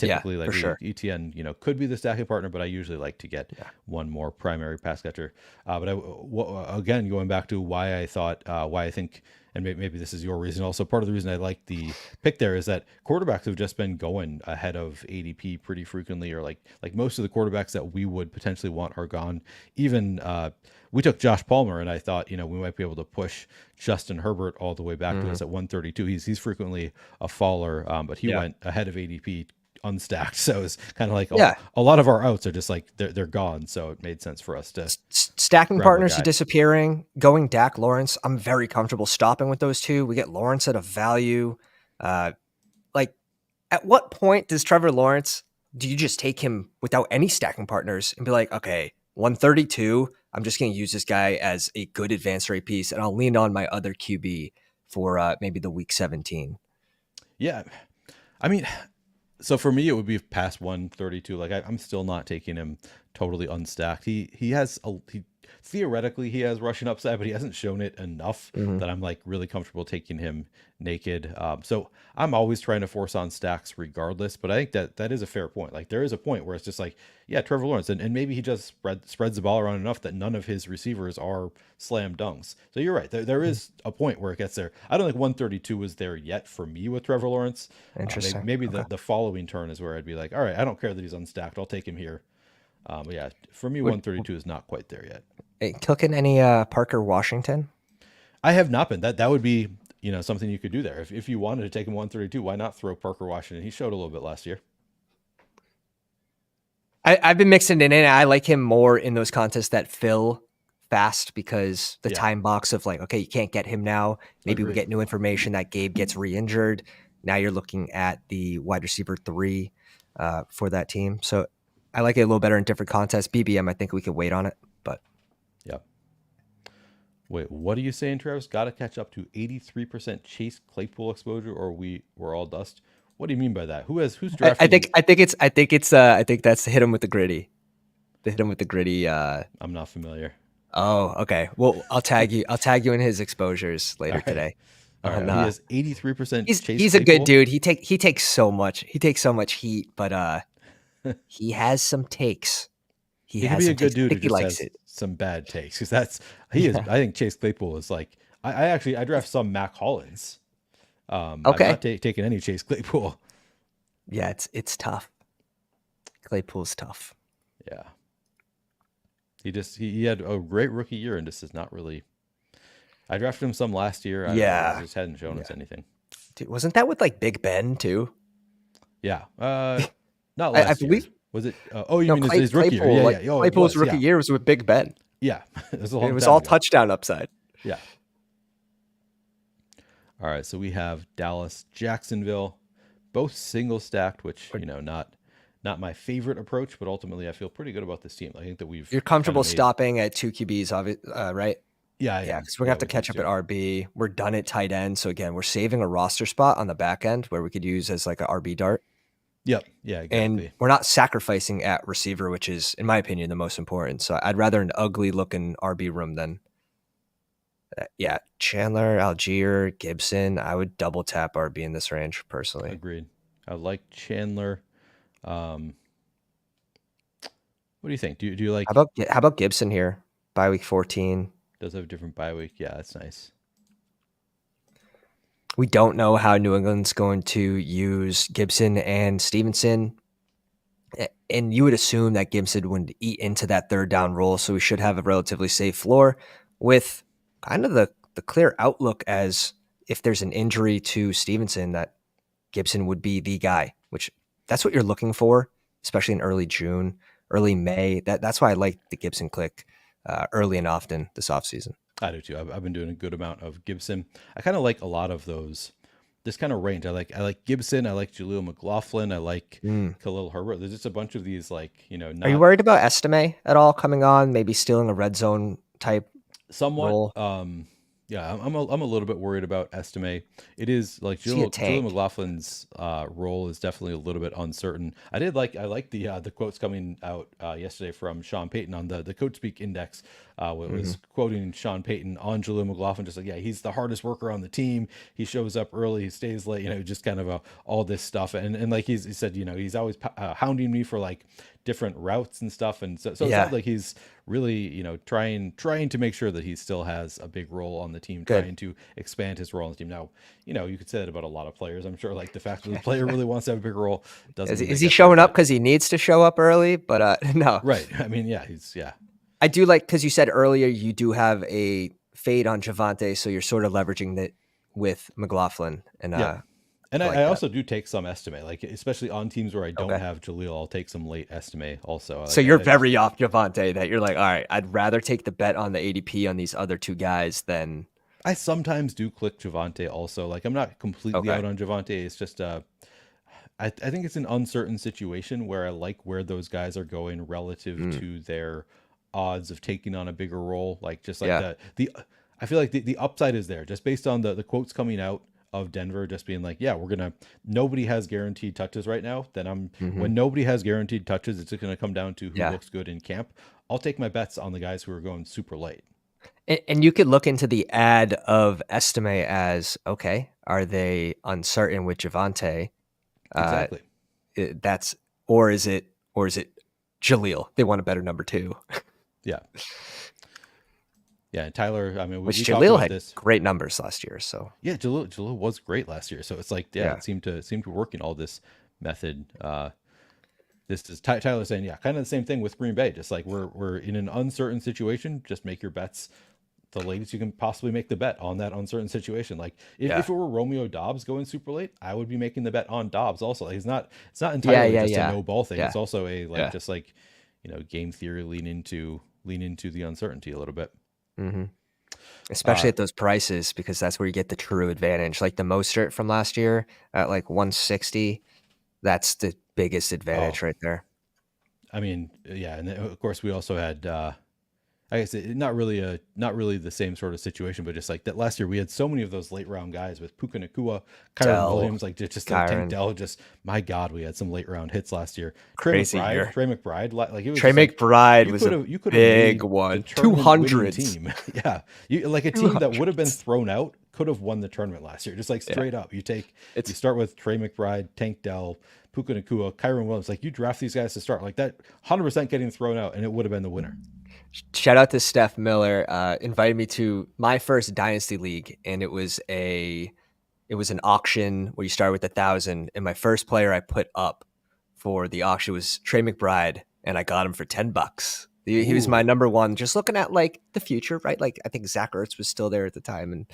Yeah, Typically, like for sure. ETN, could be the stacking partner, but I usually like to get Yeah. one more primary pass catcher. Again, going back to why I thought, why I think, and maybe this is your reason. Also, part of the reason I like the pick there is that quarterbacks have just been going ahead of ADP pretty frequently, or like most of the quarterbacks that we would potentially want are gone. Even we took Josh Palmer, and I thought we might be able to push Justin Herbert all the way back to Hmm. us at 132. He's frequently a faller, but he Yeah. went ahead of ADP unstacked. So it's kind of like Yeah. a lot of our outs are just like they're gone. So it made sense for us to Stacking grab a partners are guy. disappearing. Going Dak Lawrence, I'm very comfortable stopping with those two. We get Lawrence at a value. Uh, like, at what point does Trevor Lawrence? Do you just take him without any stacking partners and be like, okay, 132? I'm just going to use this guy as a good advance rate piece, and I'll lean on my other QB for maybe the week 17. Yeah, I mean, so for me, it would be past 132. Like I'm still not taking him totally unstacked. He theoretically he has rushing upside, but he hasn't shown it enough Hmm. that I'm like really comfortable taking him naked. So I'm always trying to force on stacks regardless. But I think that is a fair point. Like there is a point where it's just like, yeah, Trevor Lawrence, and maybe he just spreads the ball around enough that none of his receivers are slam dunks. So you're right. There is a point where it gets there. I don't think 132 was there yet for me with Trevor Lawrence. Interesting. Maybe Okay. the following turn is where I'd be like, all right, I don't care that he's unstacked. I'll take him here. But yeah, for me, Would 132 is not quite there yet. cooking any Parker Washington? I have not been. That would be something you could do there. If you wanted to take him 132, why not throw Parker Washington? He showed a little bit last year. I've been mixing it in. I like him more in those contests that fill fast because the Yeah, time box of like, okay, you can't get him now. Maybe we agreed. get new information that Gabe gets re-injured. Now you're looking at the wide receiver 3 for that team. So I like it a little better in different contests. BBM, I think we could wait on it, but Yeah. Wait, what are you saying, Travis? Got to catch up to 83% Chase Claypool exposure, or we're all dust. What do you mean by that? Who's I drafting? think that's hit him with the gritty. The hit him with the gritty. I'm not familiar. Oh, okay. Well, I'll tag you. I'll tag you in his exposures All later right, today. all right. On He has 83% Chase he's a good Claypool. dude. He takes so much. He takes so much heat, but he has some takes. He He could has be a some good takes. I dude who think he just likes has it. some bad takes because he is. Yeah. I think Chase Claypool is like. I draft some Mac Hollins. I'm Okay. not taking any Chase Claypool. Yeah, it's tough. Claypool's tough. Yeah, he had a great rookie year and just is not really. I drafted him some last year. I Yeah. just hadn't shown Yeah. us anything. Dude, wasn't that with like Big Ben too? Yeah. Not I last year. believe Was it? Oh, you no mean his rookie year? Claypool. Yeah, Like yeah. Oh, it Claypool's was. rookie Yeah, year was with Big Ben. yeah. It was a It long was time all ago. touchdown upside. Yeah. All right. So we have Dallas, Jacksonville, both single stacked, which not my favorite approach, but ultimately I feel pretty good about this team. I think that we've You're kind of comfortable made. stopping at two QBs, right? Yeah, I Yeah, am. because we're gonna Yeah, have to with these catch up at two. RB. We're done at tight end. So again, we're saving a roster spot on the back end where we could use as like a RB dart. Yep. Yeah, And exactly. we're not sacrificing at receiver, which is, in my opinion, the most important. So I'd rather an ugly looking RB room than yeah, Chandler, Algier, Gibson. I would double tap RB in this range personally. Agreed. I like Chandler. Um, what do you think? Do you like? How about Gibson here? By week 14. Does have a different bye week? Yeah, that's nice. We don't know how New England's going to use Gibson and Stevenson. And you would assume that Gibson would eat into that third down role. So we should have a relatively safe floor with kind of the clear outlook as if there's an injury to Stevenson, that Gibson would be the guy, which that's what you're looking for, especially in early June, early May. That's why I like the Gibson click early and often this offseason. I do too. I've been doing a good amount of Gibson. I kind of like a lot of those. This kind of range. I like Gibson. I like Jaleel McLaughlin. I like Mm. Khalil Herbert. There's just a bunch of these Are you not worried about Estime at all coming on, maybe stealing a red zone type somewhat. role? Yeah, I'm a little bit worried about Estime. It is like Is he a Jaleel tank? McLaughlin's role is definitely a little bit uncertain. I like the quotes coming out yesterday from Sean Payton on the Coach Speak Index. What Mm-hmm. was quoting Sean Payton on Jaleel McLaughlin, just like, yeah, he's the hardest worker on the team. He shows up early, he stays late, just kind of all this stuff. And like he said, he's always hounding me for like different routes and stuff. And so it sounds Yeah, like he's really, trying to make sure that he still has a big role on the team, good. trying to expand his role on the team. Now, you could say that about a lot of players. I'm sure like the fact that the player really wants to have a big role doesn't mean they Is he get there. showing up But because he needs to show up early? But no, right. I mean, yeah, yeah. I do like, because you said earlier you do have a fade on Javante, so you're sort of leveraging that with McLaughlin, and Yep. And I I like that. also do take some estimate, like especially on teams where I don't Okay. have Jaleel, I'll take some late estimate also. So Like you're I just very off Javante that you're like, all right, I'd rather take the bet on the ADP on these other two guys than I sometimes do click Javante also. Like I'm not completely okay. out on Javante. It's just I think it's an uncertain situation where I like where those guys are going relative Mm, to their odds of taking on a bigger role. Like just like yeah. the I feel like the upside is there just based on the quotes coming out of Denver, just being like, yeah, nobody has guaranteed touches right now. Then Hmm. when nobody has guaranteed touches, it's just gonna come down to who Yeah. looks good in camp. I'll take my bets on the guys who are going super late. And you could look into the ad of Estime as, okay, are they uncertain with Javante? Uh, Exactly. that's or is it Jaleel? They want a better number two, Yeah. Yeah. And Tyler, I mean, which we talked Jaleel about had this. great numbers last year. So Yeah, Jalil was great last year. So it's like, yeah, yeah, it seemed to work in all this method. This is Tyler saying, yeah, kind of the same thing with Green Bay. Just like we're in an uncertain situation, just make your bets the latest you can possibly make the bet on that uncertain situation. Like yeah, if it were Romeo Dobbs going super late, I would be making the bet on Dobbs also. Like it's not yeah, entirely yeah, just a yeah, no ball thing. yeah, It's also a like yeah. just like, game theory lean into the uncertainty a little bit. Hmm. Especially Uh at those prices, because that's where you get the true advantage. Like the Mostert from last year at like 160, that's the biggest oh, advantage right there. I mean, yeah, and then, of course we also had I guess not really the same sort of situation, but just like that last year we had so many of those late round guys with Puka Nakua, Kyron Dell, Williams, like just like Tank Kyron, Dell. Just my God, we had some late round hits last year. crazy year. Trey McBride, like it was Trey just like McBride was a you could have big made the one. Two tournament winning hundreds. team. Yeah, you like a team that would have been 200s. thrown out could have won the tournament last year. Just like Yeah. straight up, you It's start with Trey McBride, Tank Dell, Puka Nakua, Kyron Williams. Like you draft these guys to start like that, 100% getting thrown out, and it would have been the winner. shout out to Steph Miller. Invited me to my first dynasty league, and it was an auction where you start with 1,000. And my first player I put up for the auction was Trey McBride, and I got him for $10. He was my Ooh, number one. Just looking at like the future, right? Like I think Zach Ertz was still there at the time, and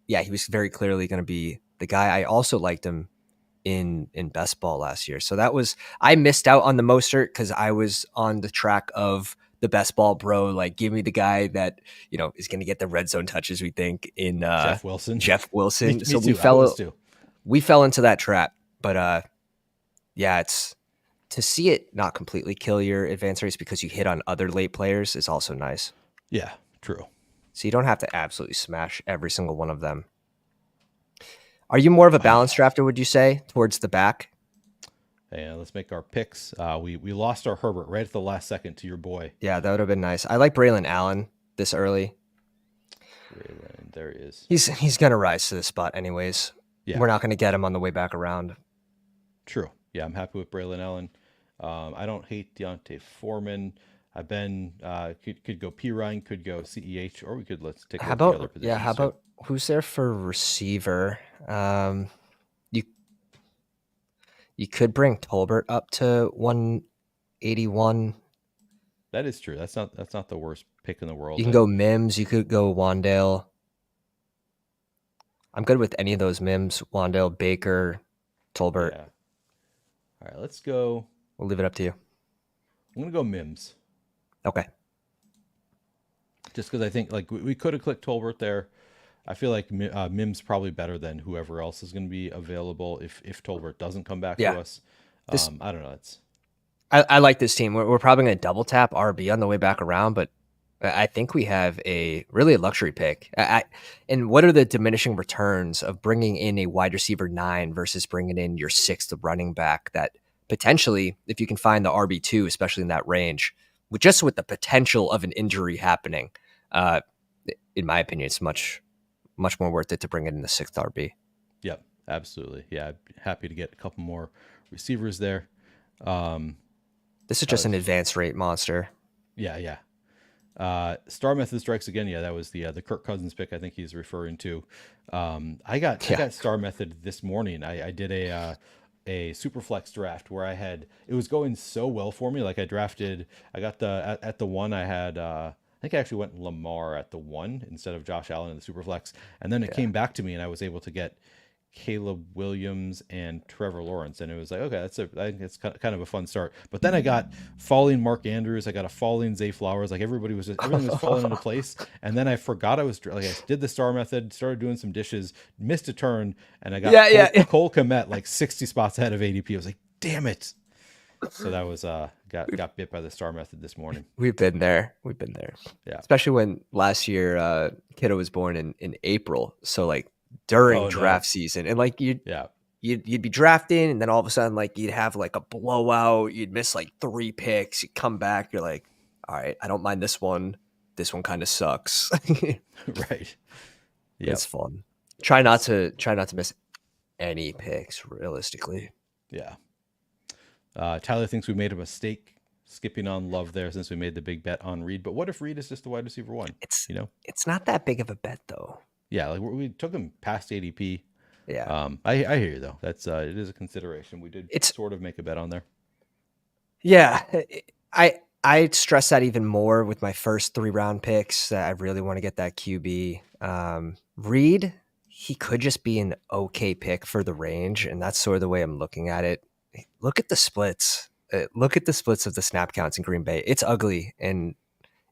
yeah, he was very clearly going to be the guy. I also liked him in best ball last year. So that was I missed out on the Mostert because I was on the track of the best ball bro. Like, give me the guy that is going to get the red zone touches. We think in Jeff Wilson. Jeff Wilson. Me So too. I was too. we fell into that trap. But yeah, it's to see it not completely kill your advance race because you hit on other late players is also nice. Yeah, true. So you don't have to absolutely smash every single one of them. Are you more of a balanced drafter, would you say, towards the back? And let's make our picks. We lost our Herbert right at the last second to your boy. Yeah, that would have been nice. I like Braylon Allen this early. Braylon, there he is. He's gonna rise to the spot anyways. Yeah, We're not gonna get him on the way back around. true. Yeah, I'm happy with Braylon Allen. I don't hate Deontay Foreman. I've been could go P Ryan, could go CEH, or let's take a How look at the other about positions. how about who's there for receiver? You you could bring Tolbert up to 181. That is true. That's not the worst pick in the world. You can go Mims. You could go Wandale. I'm good with any of those Mims, Wandale, Baker, Tolbert. Yeah. All right, let's go. We'll leave it up to you. I'm gonna go Mims. Okay. Just because I think like we could have clicked Tolbert there. I feel like Mims probably better than whoever else is going to be available if Tolbert doesn't come back Yeah. to us. This I don't know. It's I like this team. We're probably going to double tap RB on the way back around, but I think we have a luxury pick. And what are the diminishing returns of bringing in a wide receiver 9 versus bringing in your 6th running back that potentially, if you can find the RB2, especially in that range, with the potential of an injury happening, in my opinion, it's much more worth it to bring it in the 6th RB. Yep, absolutely. Yeah, I'd be happy to get a couple more receivers there. This is just an advanced rate monster. Yeah. Star Method Strikes again. Yeah, that was the Kirk Cousins pick. I think he's referring to. I got Star Method this morning. I did a Superflex draft where it was going so well for me. Like I got at the one I had. I think I actually went Lamar at the 1 instead of Josh Allen in the Superflex, and then it came back to me, and I was able to get Caleb Williams and Trevor Lawrence, and it was like, okay, I think it's kind of a fun start. But then I got falling Mark Andrews, I got a falling Zay Flowers, like everything was falling into place. And then I forgot I did the Star Method, started doing some dishes, missed a turn, and I got Cole Kmet like 60 spots ahead of ADP. I was like, damn it. So that was got bit by the Star Method this morning. We've been there. Yeah, especially when last year Kiddo was born in April, so like during draft season, and like you'd be drafting, and then all of a sudden like you'd have like a blowout, you'd miss like 3 picks, you come back, you're like, all right, I don't mind this one kind of sucks. Right. Yeah, it's fun. Try not to miss any picks realistically. Yeah. Tyler thinks we made a mistake skipping on Love there since we made the big bet on Reed. But what if Reed is just the wide receiver 1? It's not that big of a bet though. Yeah, like we took him past ADP. Yeah. I hear you though. That's it is a consideration. We did sort of make a bet on there. Yeah, I stress that even more with my first 3 round picks. That I really want to get that QB. Reed, he could just be an okay pick for the range, and that's sort of the way I'm looking at it. Look at the splits. Look at the splits of the snap counts in Green Bay. It's ugly, and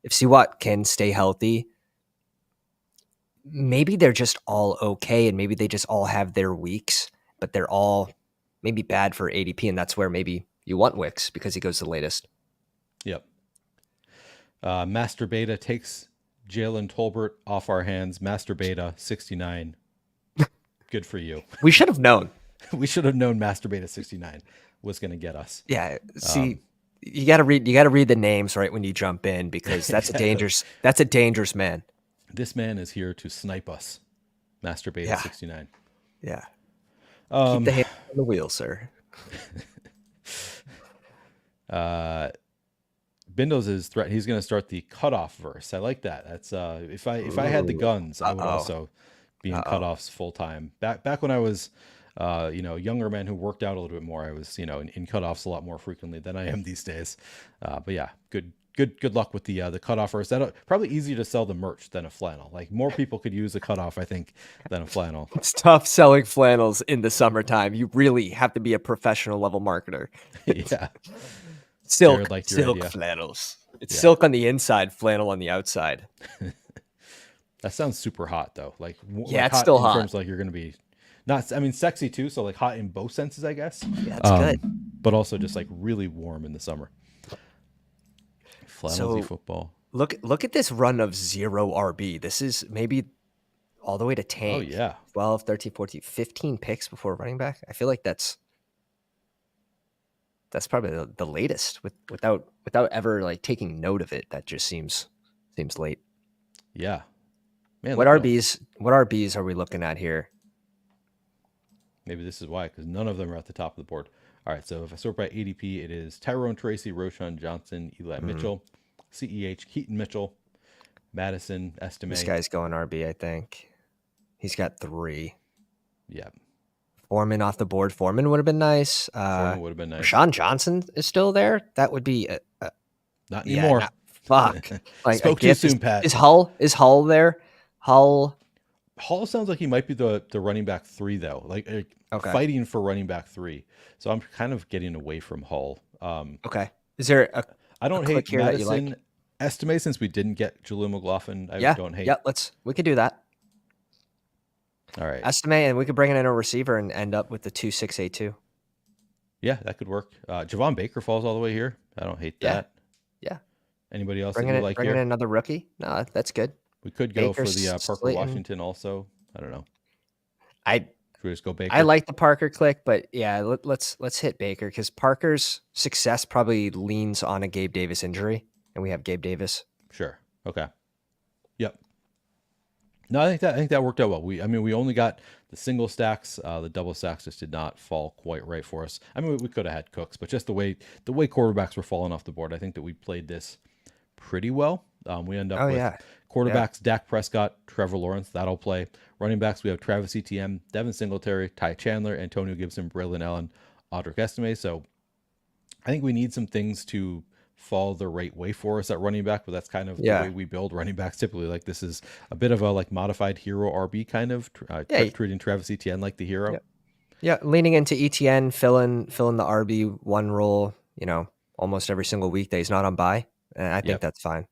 if Siwat can stay healthy, maybe they're just all okay, and maybe they just all have their weeks, but they're all maybe bad for ADP, and that's where maybe you want Wicks because he goes the latest. Yep. Master Beta takes Jalen Tolbert off our hands. Master Beta 69. Good for you. We should have known. We should have known Master Beta 69 was going to get us. Yeah. See, you got to read the names right when you jump in, because that's a dangerous man. This man is here to snipe us. Master Beta 69. Yeah. Keep the hand on the wheel, sir. Bindos is threat. He's going to start the cutoff verse. I like that. That's if I had the guns, I would also be in cutoffs full time. Back when I was a younger man who worked out a little bit more, I was in cutoffs a lot more frequently than I am these days. But yeah, good good luck with the cutoff first. That probably easier to sell the merch than a flannel. Like more people could use a cutoff, I think, than a flannel. It's tough selling flannels in the summertime. You really have to be a professional level marketer. Yeah, Jared Silk, liked your silk idea. flannels. It's Yeah, silk on the inside, flannel on the outside. that sounds super hot though. Like Yeah, like it's hot still in hot. terms of like you're gonna be not. I mean, sexy too. So like hot in both senses, I guess. Yeah, it's good. But also just like really warm in the summer. Flannelsy So football. look at this run of 0 RB. This is maybe all the way to Oh tank. yeah, 12, 13, 14, 15 picks before running back. I feel like that's probably the latest without ever like taking note of it. That just seems late. yeah. Man, What look at them. RBs are we looking at here? Maybe this is why, because none of them are at the top of the board. All right, so if I sort by ADP, it is Tyrone Tracy, Roshan Johnson, Eli Mm, Mitchell, CEH, Keaton Mitchell, Madison, this Estime. guy's going RB, I think. He's got 3. Yeah, Foreman off the board. Foreman would have been nice. Foreman would have been nice. Rashawn Johnson is still there. That would be Not yeah. anymore. Fuck. Like I Spoke too guess soon, Pat. is Hull there? Hull. Hall sounds like he might be the running back 3 though, like Okay. fighting for running back 3. So I'm kind of getting away from Hall. Okay. Is there I don't click hate here that you like? Madison. Estime, since we didn't get Jaleel McLaughlin, I Yeah. don't hate. Yeah. We could do that. All right. Estimate, and we could bring in a receiver and end up with the 2.682. Yeah, that could work. Javon Baker falls all the way here. I don't hate Yeah. that. Yeah. Anybody else Bringing that you in like bringing in here? another rookie. No, that's good. We could go Baker, for the Parker Slayton. Washington also. I don't know. I Should we just go Baker? I like the Parker click, but yeah, let's hit Baker because Parker's success probably leans on a Gabe Davis injury, and we have Gabe Davis. Sure. Okay. Yep. No, I think that worked out well. We only got the single stacks. The double stacks just did not fall quite right for us. I mean, we could have had Cooks, but just the way quarterbacks were falling off the board, I think that we played this pretty well. We end up with quarterbacks: Dak Prescott, Trevor Lawrence. That'll play. Running backs, we have Travis Etienne, Devin Singletary, Ty Chandler, Antonio Gibson, Braylon Allen, Audric Estime. So I think we need some things to fall the right way for us at running back, but that's kind of the way we build running backs typically. Like this is a bit of a like modified hero RB kind of treating Travis Etienne like the hero. Yeah, leaning into ETN, filling the RB1 role, almost every single week that he's not on bye. And I think that's fine.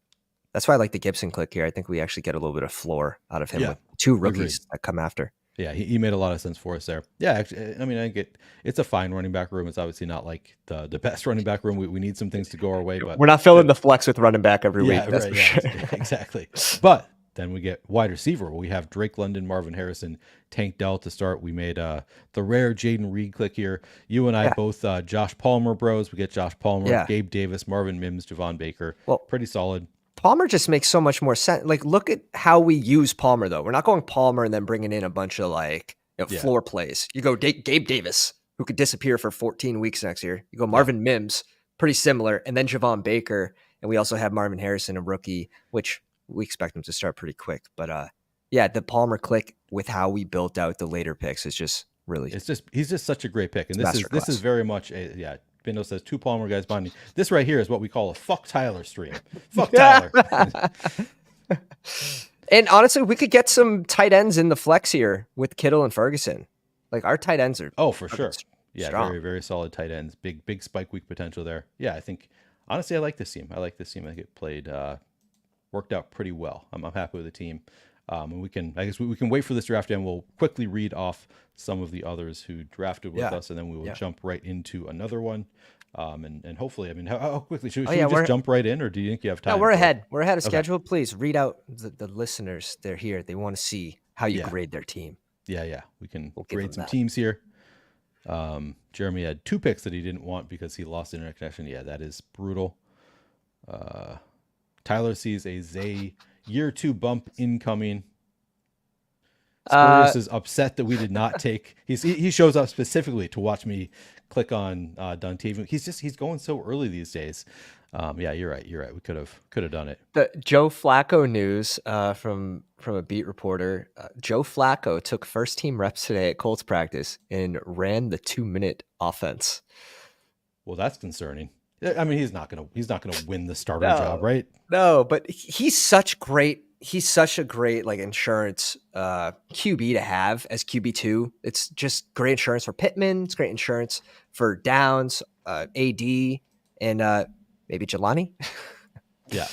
That's why I like the Gibson click here. I think we actually get a little bit of floor out of him with 2 rookies that come after. Yeah, he made a lot of sense for us there. Yeah, actually, I mean, I get it's a fine running back room. It's obviously not like the best running back room. We need some things to go our way, but we're not filling the flex with running back every week. That's for sure. Exactly. But then we get wide receiver. We have Drake London, Marvin Harrison, Tank Dell to start. We made the rare Jaden Reed click here. You and I both Josh Palmer bros. We get Josh Palmer, Gabe Davis, Marvin Mims, Javon Baker. Well, pretty solid. Palmer just makes so much more sense. Like, look at how we use Palmer, though. We're not going Palmer and then bringing in a bunch of floor plays. You go Gabe Davis, who could disappear for 14 weeks next year. You go Marvin Mims, pretty similar, and then Javon Baker. And we also have Marvin Harrison, a rookie, which we expect him to start pretty quick. But the Palmer click with how we built out the later picks is just really. He's just such a great pick, and this is very much a Bindo says 2 Palmer guys bonding. This right here is what we call a fuck Tyler stream. Fuck Tyler. And honestly, we could get some tight ends in the flex here with Kittle and Ferguson. Like our tight ends are for sure. Yeah, strong. Very, very solid tight ends. Big spike week potential there. Yeah, I think honestly I like this team. I think it played worked out pretty well. I'm happy with the team. And we can wait for this draft and we'll quickly read off some of the others who drafted with us, and then we will jump right into another one. And hopefully, I mean, how quickly should we just jump right in, or do you think you have time? No, we're ahead. We're ahead of schedule. Please read out the listeners. They're here. They want to see how you grade their team. Yeah. We'll grade some teams here. Jeremy had 2 picks that he didn't want because he lost internet connection. Yeah, that is brutal. Tyler sees a Zay year 2 bump incoming. Spurious is upset that we did not take. He shows up specifically to watch me click on Duntavian. He's going so early these days. Yeah, you're right. We could have done it. The Joe Flacco news from a beat reporter. Joe Flacco took first team reps today at Colts practice and ran the 2-minute offense. Well, that's concerning. I mean, he's not gonna win the starter job, No, right? no, but he's such a great like insurance QB to have as QB2. It's just great insurance for Pittman. It's great insurance for Downs, AD, and maybe Jelani, Yeah,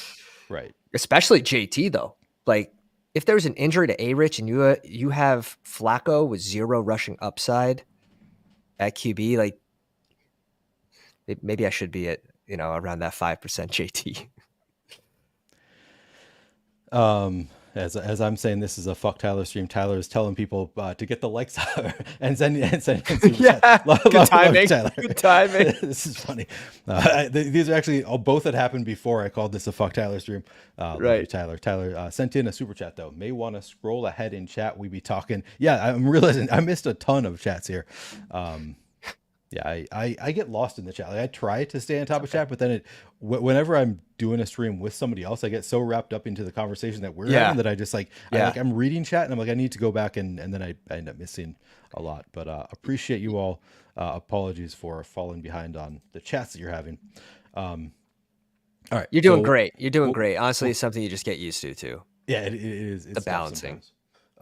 right. especially JT though. Like if there's an injury to A Rich and you have Flacco with zero rushing upside at QB, like maybe I should be at around that 5% JT. As I'm saying, this is a fuck Tyler stream. Tyler is telling people to get the likes and send super chat. Yeah, good Love you, timing. Tyler. Good timing. This is funny. These are actually both that happened before I called this a fuck Tyler stream. Love you, Right. Tyler. Tyler sent in a super chat though. May want to scroll ahead in chat. We be talking. Yeah, I'm realizing I missed a ton of chats here. Yeah, I get lost in the chat. Like I try to stay on top of chat, but then whenever I'm doing a stream with somebody else, I get so wrapped up into the conversation that we're having that I just I'm reading chat and I'm like, I need to go back and then I end up missing a lot. But appreciate you all. Apologies for falling behind on the chats that you're having. All right, You're doing great. You're doing great. Honestly, it's something you just get used to too. Yeah, it is. It's The balancing. sometimes.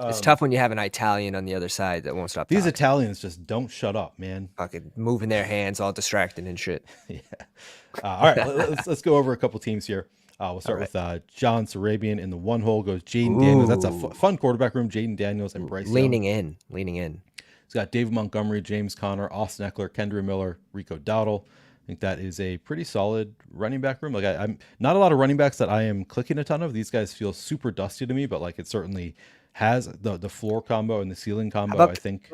It's tough when you have an Italian on the other side that won't stop These talking. Italians just don't shut up, man. Fucking moving their hands, all distracted and shit. Yeah. All right, let's go over a couple teams here. We'll start with John Sarabian in the one hole goes Jaden Daniels. That's a fun quarterback room. Jaden Daniels and Bryce leaning Young. in. He's got David Montgomery, James Conner, Austin Eckler, Kendra Miller, Rico Dowdle. I think that is a pretty solid running back room. Like I'm not a lot of running backs that I am clicking a ton of. These guys feel super dusty to me, but like it certainly has the floor combo and the ceiling combo. I think.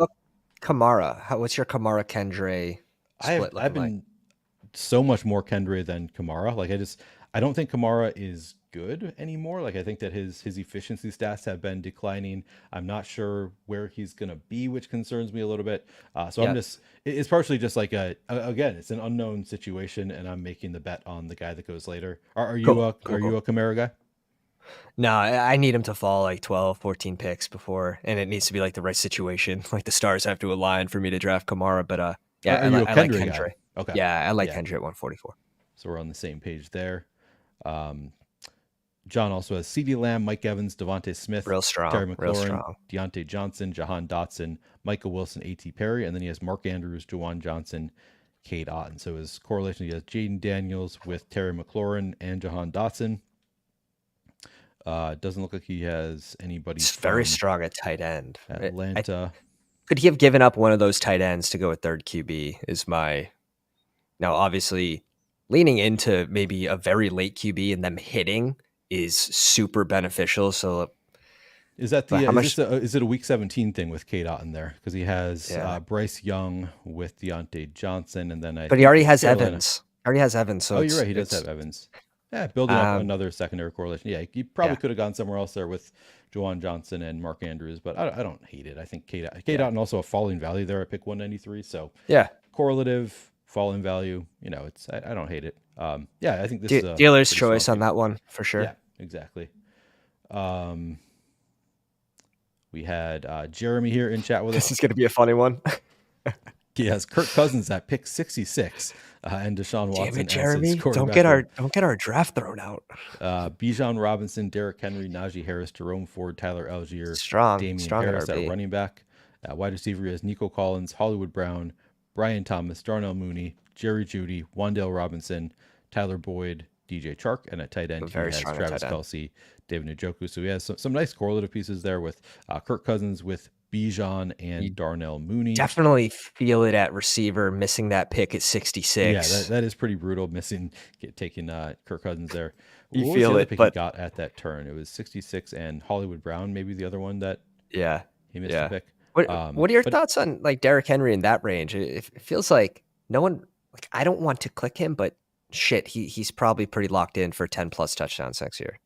Kamara, what's your Kamara Kendre split I've been like? so much more Kendre than Kamara. Like I don't think Kamara is good anymore. Like I think that his efficiency stats have been declining. I'm not sure where he's gonna be, which concerns me a little bit. So it's partially just like again, it's an unknown situation, and I'm making the bet on the guy that goes later. Are you a Kamara guy? No, I need him to fall like 12, 14 picks before, and it needs to be like the right situation. Like the stars have to align for me to draft Kamara. But I like Kendre. Okay. Yeah, I like Kendre at 144. So we're on the same page there. John also has CeeDee Lamb, Mike Evans, Devontae Smith, real strong, Terry McLaurin, Deontay Johnson, Jahan Dotson, Micah Wilson, A.T. Perry, and then he has Mark Andrews, Juwan Johnson, Cade Otton. So his correlation, he has Jaden Daniels with Terry McLaurin and Jahan Dotson. Doesn't look like he has anybody. It's very strong at tight end. Atlanta. Could he have given up one of those tight ends to go with third QB? Now obviously leaning into maybe a very late QB and them hitting is super beneficial. So is that is it a week 17 thing with Cade Otton there? Because he has Bryce Young with Deontay Johnson, and then but he already has Evans. So you're right. He does have Evans. Yeah, building up another secondary correlation. Yeah, you probably could have gone somewhere else there with Juwan Johnson and Mark Andrews, but I don't hate it. I think Cade Otton also a falling value there at pick 193. So correlative falling value. It's I don't hate it. I think this is a dealer's choice on that one for sure. Yeah, exactly. We had Jeremy here in chat with us. This is going to be a funny one. He has Kirk Cousins at pick 66 and Deshaun Watson. Damn it, Jeremy! As his don't get our draft thrown out. Bijan Robinson, Derrick Henry, Najee Harris, Jerome Ford, Tyler Algier, Damian Harris at running back. Wide receiver he has Nico Collins, Hollywood Brown, Brian Thomas, Darnell Mooney, Jerry Jeudy, Wan'Dale Robinson, Tyler Boyd, DJ Chark, and at tight end he has Travis Kelce, David Njoku. So he has some nice correlative pieces there with Kirk Cousins, with Bijan and Darnell Mooney. Definitely feel it at receiver, missing that pick at 66. Yeah, that is pretty brutal. Taking Kirk Cousins there. You feel it, but he got at that turn, it was 66 and Hollywood Brown, maybe the other one that he missed the pick. What are your thoughts on like Derrick Henry in that range? It feels like no one. Like I don't want to click him, but shit, he's probably pretty locked in for 10 plus touchdowns next year.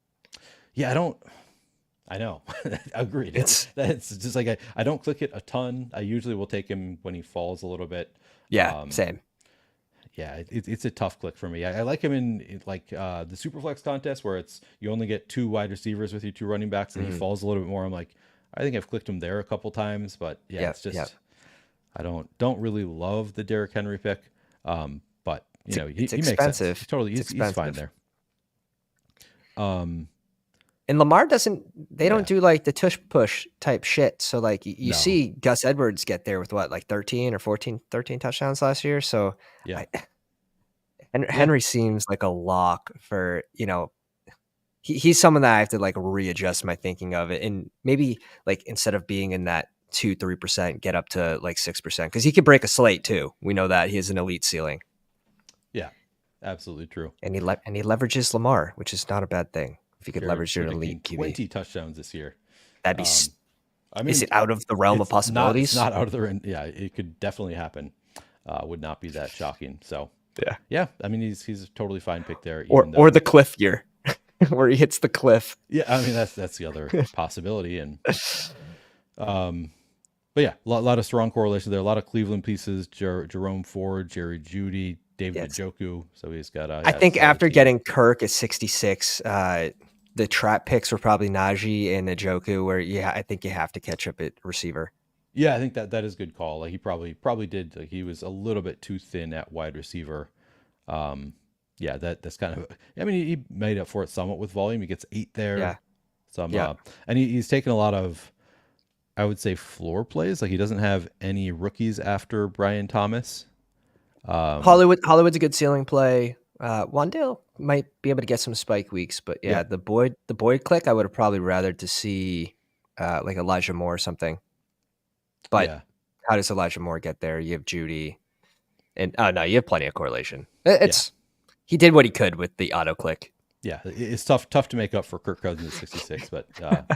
Yeah, I know. Agreed. It's just like I don't click it a ton. I usually will take him when he falls a little bit. Yeah, same. Yeah, it's a tough click for me. I like him in like the Superflex contest where you only get 2 wide receivers with your 2 running backs, and he falls a little bit more. I'm like, I think I've clicked him there a couple times, but it's just I don't really love the Derrick Henry pick. But you know, it's he makes sense. expensive. He's fine there. And Lamar doesn't. They don't Yeah. do like the tush push type shit. So like you No. see Gus Edwards get there with what, like 13 or 14, 13 touchdowns last year. So Yeah. Henry seems like a lock for, you know, he's someone that I have to like readjust my thinking of it, and maybe like instead of being in that 2-3%, get up to like 6%, because he could break a slate too. We know that he has an elite ceiling. Yeah, absolutely true. And he leverages Lamar, which is not a bad thing. If you could Jared's leverage your predicting elite QB, 20 touchdowns this year. that'd be. I Is mean, it out of the realm of it's possibilities? not out of the realm. Yeah, it could definitely happen. Would not be that shocking. So yeah. I mean, he's a totally fine pick there. Even Or the cliff year, where he hits the cliff. Yeah, I mean that's the other possibility. And but yeah, a lot of strong correlation there. A lot of Cleveland pieces: Jerome Ford, Jerry Jeudy, David Njoku. So he's got I think after team. getting Kirk at 66, the trap picks were probably Najee and Njoku, where I think you have to catch up at receiver. Yeah, I think that is a good call. Like he probably did. Like he was a little bit too thin at wide receiver. Yeah, that's kind of. I mean, he made up for it somewhat with volume. He gets 8 there. Yeah. And he's taken a lot of, I would say, floor plays. Like he doesn't have any rookies after Brian Thomas. Hollywood's a good ceiling play. Wandale might be able to get some spike weeks, but the Boyd click, I would have probably rather to see like Elijah Moore or something. But how does Elijah Moore get there? You have Jeudy, and no, you have plenty of correlation. He did what he could with the auto click. Yeah, it's tough to make up for Kirk Cousins at 66, but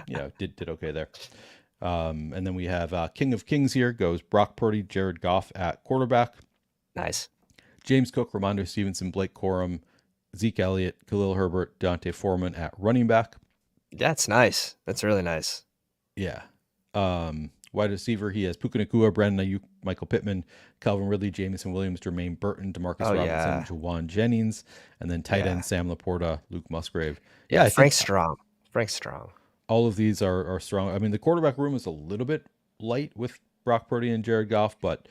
you know, did okay there. And then we have King of Kings here goes Brock Purdy, Jared Goff at quarterback. Nice. James Cook, Ramondre Stevenson, Blake Corum, Zeke Elliott, Khalil Herbert, Dante Foreman at running back. That's nice. That's really nice. Yeah. Wide receiver, he has Puka Nacua, Brandon Ayuk, Michael Pittman, Calvin Ridley, Jamison Williams, Jermaine Burton, Demarcus Robinson, Jawan Jennings, and then tight end Sam Laporta, Luke Musgrave. Yeah, I think Frank Strong. All of these are strong. I mean, the quarterback room is a little bit light with Brock Purdy and Jared Goff, but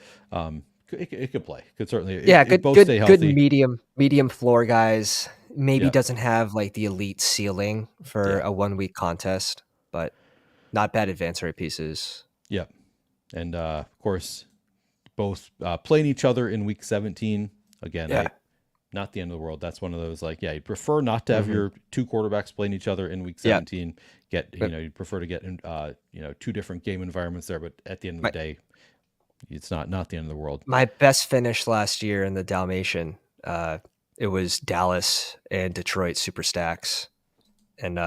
it could play. Could certainly. Good medium floor guys. Maybe doesn't have like the elite ceiling for a 1 week contest, but not bad advance rate pieces. Yep. And of course, both playing each other in week 17. Again, not the end of the world. That's one of those like, you'd prefer not to have your two quarterbacks playing each other in week 17. You'd prefer to get in, two different game environments there. But at the end of the day, it's not the end of the world. My best finish last year in the Dalmatian, it was Dallas and Detroit super stacks, and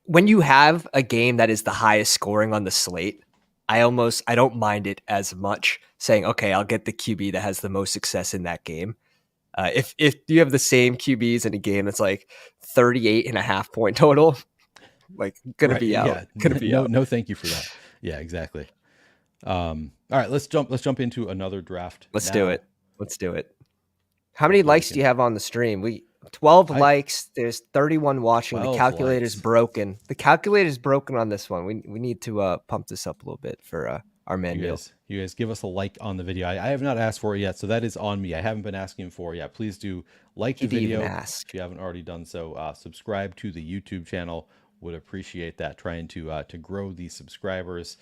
when you have a game that is the highest scoring on the slate, I don't mind it as much saying, okay, I'll get the QB that has the most success in that game. If you have the same QBs in a game that's like 38.5 point total, like gonna be out. Yeah. No, thank you for that. Yeah, exactly. All right, let's jump into another draft. Let's do it. How many likes do you have on the stream? 12 likes. There's 31 watching. The calculator's broken. The calculator's broken on this one. We need to pump this up a little bit for our man. You guys give us a like on the video. I have not asked for it yet, so that is on me. I haven't been asking for it yet. Please do like the video if you haven't already done so. Subscribe to the YouTube channel. Would appreciate that. Trying to grow the subscribers.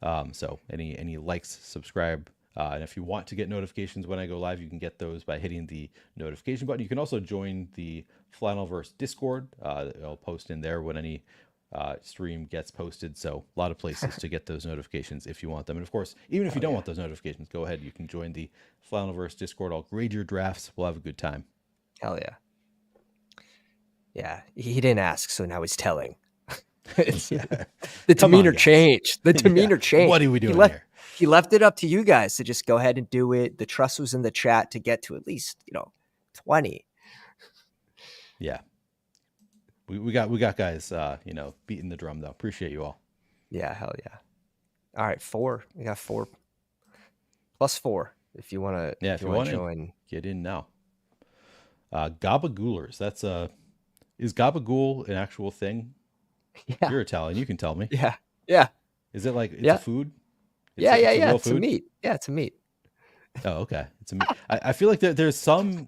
So any likes, subscribe. And if you want to get notifications when I go live, you can get those by hitting the notification button. You can also join the Flannelverse Discord. I'll post in there when any stream gets posted. So a lot of places to get those notifications if you want them. And of course, even if you don't want those notifications, go ahead. You can join the Flannelverse Discord. I'll grade your drafts. We'll have a good time. Hell yeah. Yeah, he didn't ask, so now he's telling. The demeanor changed. The demeanor changed. What are we doing here? He left it up to you guys to just go ahead and do it. The trust was in the chat to get to at least 20. Yeah, we got guys beating the drum though. Appreciate you all. Yeah, hell yeah. All right, 4. We got 4 plus 4 if you want to. Yeah, if you want to join, get in now. Gabagoolers. That's is gabagool an actual thing? Yeah. You're Italian. You can tell me. Yeah. Is it like it's a food? It's a meat. Yeah, it's a meat. Oh, okay. I feel like there's some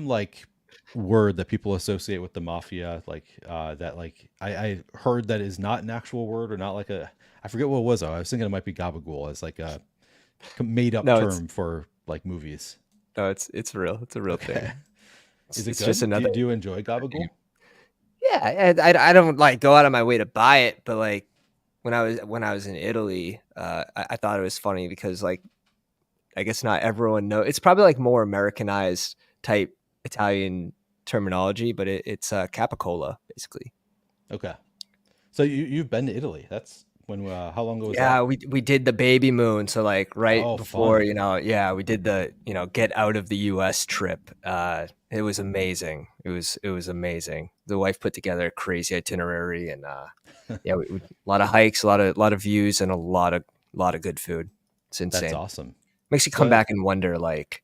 like word that people associate with the mafia, like that like I heard that is not an actual word or not like a I forget what it was though. I was thinking it might be gabagool as like a made up No, it's term for like movies. no, it's real. It's a real Okay. thing. It's Is it it's just good? another. Do you enjoy gabagool? Yeah, I don't like go out of my way to buy it, but like when I was in Italy, I thought it was funny because like I guess not everyone know. It's probably like more Americanized type Italian terminology, but it's capicola basically. Okay. So you've been to Italy. That's when how long ago was Yeah, that? we did the baby moon, so like right Oh, before, fun. yeah, we did the, get out of the US trip. It was amazing. It was amazing. The wife put together a crazy itinerary and yeah, a lot of hikes, a lot of views and a lot of good food. It's That's insane. awesome. Makes you come So back and wonder like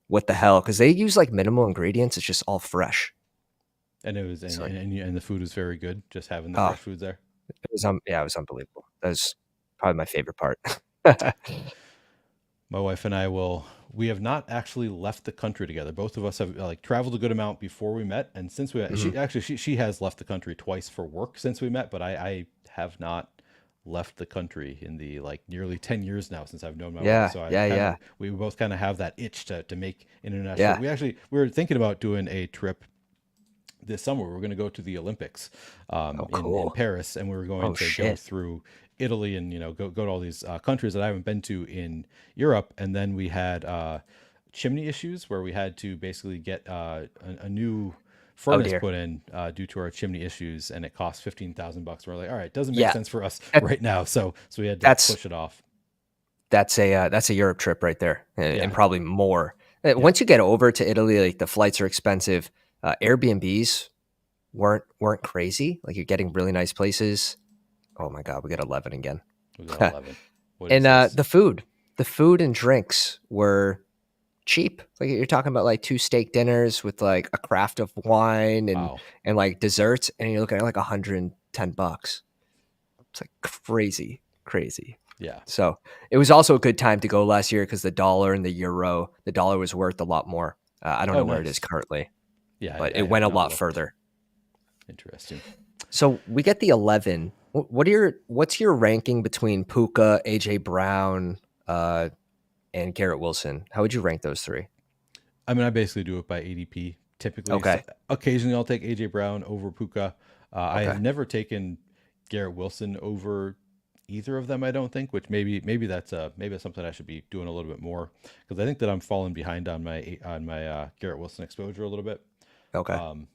what the hell cuz they use like minimal ingredients, it's just all fresh. and it was It's like and the food was very good just having the oh, fresh foods there. yeah, it was unbelievable. That was probably my favorite part. My wife and I will we have not actually left the country together. Both of us have like traveled a good amount before we met, and since we Mhm. she has left the country twice for work since we met, but I have not left the country in the like nearly 10 years now since I've known my wife. Yeah, So I yeah, kind yeah. of we both kind of have that itch to make an international trip. Yeah. We were thinking about doing a trip this summer. We're going to go to the Olympics Oh, in cool. Paris, and we were going Oh, to go shit. through Italy and go to all these countries that I haven't been to in Europe. And then we had chimney issues where we had to basically get a new Oh, furnace dear. put in due to our chimney issues, and it cost $15,000. We're like, all right, it doesn't make Yeah. sense for us That right now, so we had to that's push it off. that's a Europe trip right there, and Yeah, probably more. yeah, Once you get over to Italy, like, the flights are expensive. Airbnbs weren't crazy. Like, you're getting really nice places. Oh my god, we got 11 again. we got 11. What And, is this? the food and drinks were cheap. Like, you're talking about, like, 2 steak dinners with, like, a craft of wine and Wow. like, desserts, and you're looking at, like, $110. It's, like, crazy, crazy. Yeah. So, it was also a good time to go last year because the dollar and the dollar was worth a lot more. I don't Oh, know where it is nice. currently, Yeah, but I it have went a not lot looked. further. Interesting. So, we get the 11. What's your ranking between Puka, AJ Brown, and Garrett Wilson? How would you rank those 3? I mean, I basically do it by ADP typically. So Okay. occasionally, I'll take AJ Brown over Puka. I have Okay. never taken Garrett Wilson over either of them. I don't think, which maybe that's something I should be doing a little bit more because I think that I'm falling behind on my Garrett Wilson exposure a little bit. Okay. Um,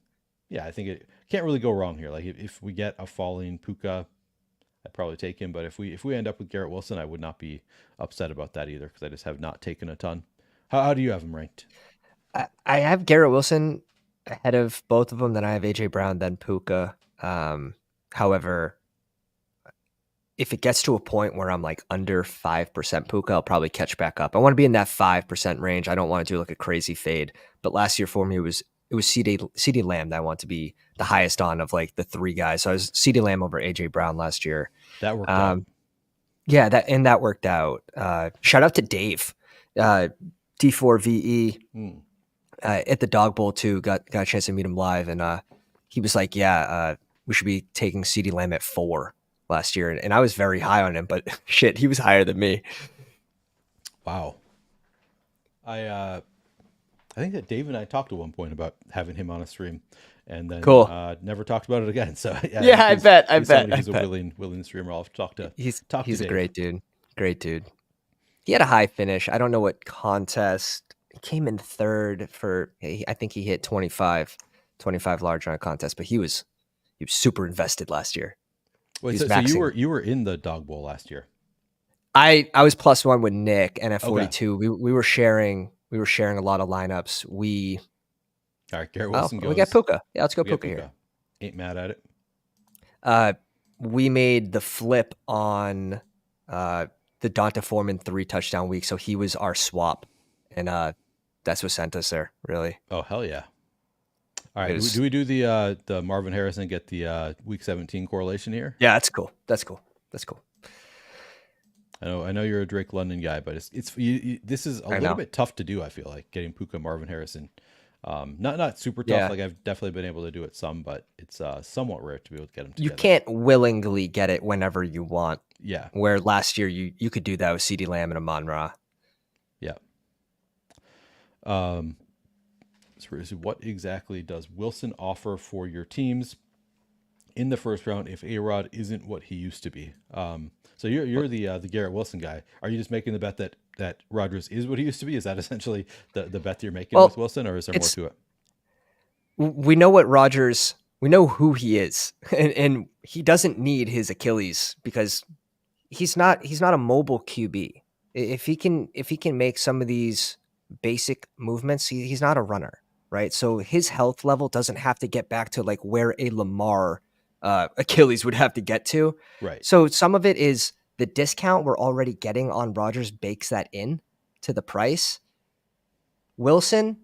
yeah, I think it can't really go wrong here. Like if we get a falling Puka, I'd probably take him. But if we end up with Garrett Wilson, I would not be upset about that either because I just have not taken a ton. How do you have him ranked? I have Garrett Wilson ahead of both of them, then I have AJ Brown, then Puka. However, if it gets to a point where I'm like under 5% Puka, I'll probably catch back up. I want to be in that 5% range. I don't want to do like a crazy fade. But last year for me it was CD Lamb that I want to be the highest on of like the 3 guys. So I was CD Lamb over AJ Brown last year. That worked out. Um, yeah, that worked out. Shout out to Dave, D4VE, Hmm. at the Dog Bowl too. Got a chance to meet him live, and he was like, "Yeah, we should be taking CD Lamb at 4 last year," and I was very high on him, but shit, he was higher than me. Wow. I think that Dave and I talked at one point about having him on a stream, and then Cool. never talked about it again. So yeah, I Yeah, think I bet. I he's bet. somebody I who's a bet. willing streamer. I'll have to He's talk to he's a Dave. great dude. Great dude. He had a high finish. I don't know what contest. He came in third for. I think he hit 25 large on a contest, but he was super invested last year. He Wait, was so maxing. you were in the Dog Bowl last year? I was +1 with Nick, and at Okay. 42, we were sharing a lot of lineups. All right. Garrett Wilson We got goes. Puka. Yeah, let's go We got Puka here. Puka. Ain't mad at it. Uh, we made the flip on the Donta Foreman 3 touchdown week, so he was our swap, and that's what sent us there. Really, Oh hell yeah! All it right. was. Do we do the Marvin Harrison get the week 17 correlation here? Yeah, that's cool. That's cool. That's cool. I know you're a Drake London guy, but this is a I little know. bit tough to do. I feel like getting Puka Marvin Harrison, not super tough. Yeah. Like I've definitely been able to do it some, but it's somewhat rare to be able to get them You together. can't willingly get it whenever you want. Yeah, Where last year you could do that with CD Lamb and Amon Ra. yeah. Um, so what exactly does Wilson offer for your teams in the first round if A Rod isn't what he used to be? So you're the Garrett Wilson guy. Are you just making the bet that Rodgers is what he used to be? Is that essentially the bet you're making with Well, Wilson, or is there more it's to it? we know what Rogers. We know who he is, and he doesn't need his Achilles because he's not a mobile QB. If he can make some of these basic movements, he's not a runner, right? So his health level doesn't have to get back to like where a Lamar Achilles would have to get to. Right. So some of it is the discount we're already getting on Rogers bakes that in to the price. Wilson,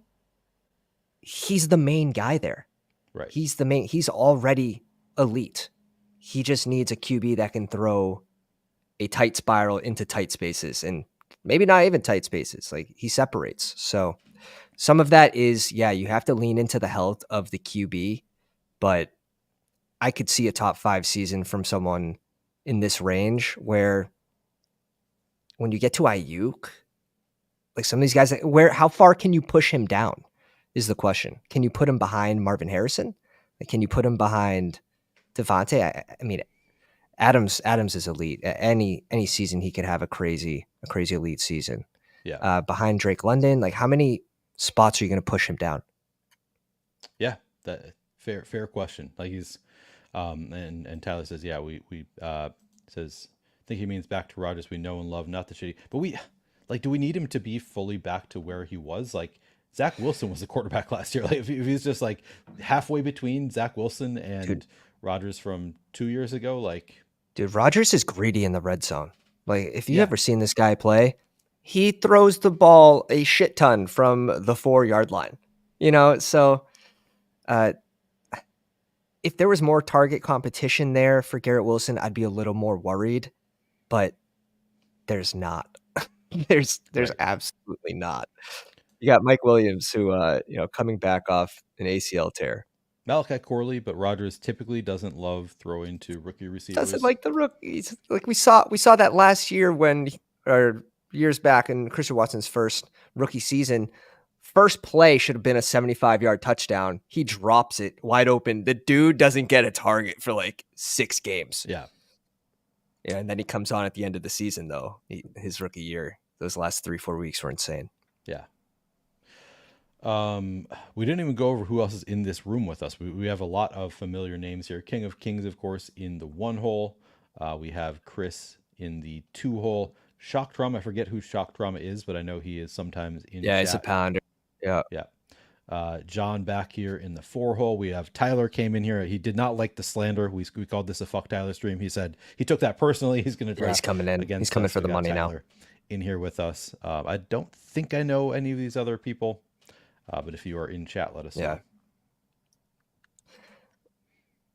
he's the main guy there. Right. He's the main. He's already elite. He just needs a QB that can throw a tight spiral into tight spaces and maybe not even tight spaces. Like he separates. So some of that is, yeah, you have to lean into the health of the QB, but I could see a top 5 season from someone in this range where when you get to Ayuk, like some of these guys, how far can you push him down is the question. Can you put him behind Marvin Harrison? Like, can you put him behind Devontae? I mean, Adams is elite. Any season he could have a crazy elite season. Yeah. Behind Drake London, like how many spots are you going to push him down? Yeah. That fair question. Like he's and Tyler says, yeah, we says I think he means back to Rogers we know and love, not the shitty. But we like, do we need him to be fully back to where he was? Like Zach Wilson was the quarterback last year. Like if he's just like halfway between Zach Wilson Dude, and Rogers from 2 years ago, like dude, Rogers is greedy in the red zone. Like if you yeah, ever seen this guy play, he throws the ball a shit ton from the 4-yard line. So uh, if there was more target competition there for Garrett Wilson, I'd be a little more worried, but there's not. There's right. absolutely not. You got Mike Williams who coming back off an ACL tear. Malachi Corley, but Rogers typically doesn't love throwing to rookie Doesn't receivers. like the rookies. Like we saw that last year or years back in Christian Watson's first rookie season. First play should have been a 75-yard touchdown. He drops it wide open. The dude doesn't get a target for like 6 games. Yeah, Yeah, and then he comes on at the end of the season, though. His rookie year, those last 3-4 weeks were insane. yeah. We didn't even go over who else is in this room with us. We have a lot of familiar names here. King of Kings, of course, in the 1 hole. We have Chris in the 2 hole. Shock Trauma, I forget who Shock Trauma is, but I know he is sometimes in Yeah, he's a chat. pounder. Yeah, Yeah. John back here in the 4 hole. We have Tyler came in here. He did not like the slander. We called this a fuck Tyler stream. He said he took that personally. He's going to yeah, he's draft coming in. He's against coming us. for So the we got money now. Tyler in here with us. I don't think I know any of these other people, but if you are in chat, let us Yeah. know.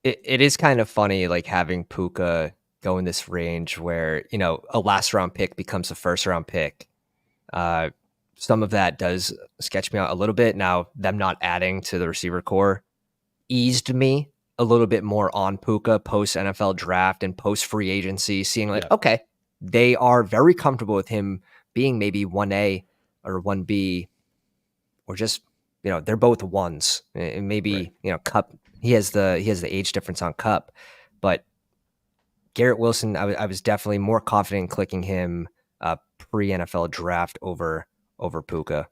It is kind of funny, like having Puka go in this range where a last round pick becomes a first round pick. Some of that does sketch me out a little bit. Now, them not adding to the receiver core eased me a little bit more on Puka post NFL draft and post free agency, seeing like, Yeah. okay, they are very comfortable with him being maybe 1A or 1B, or just, they're both ones. And maybe, Right. Cup, he has the age difference on Cup, but Garrett Wilson, I was definitely more confident in clicking him pre NFL draft over Puka.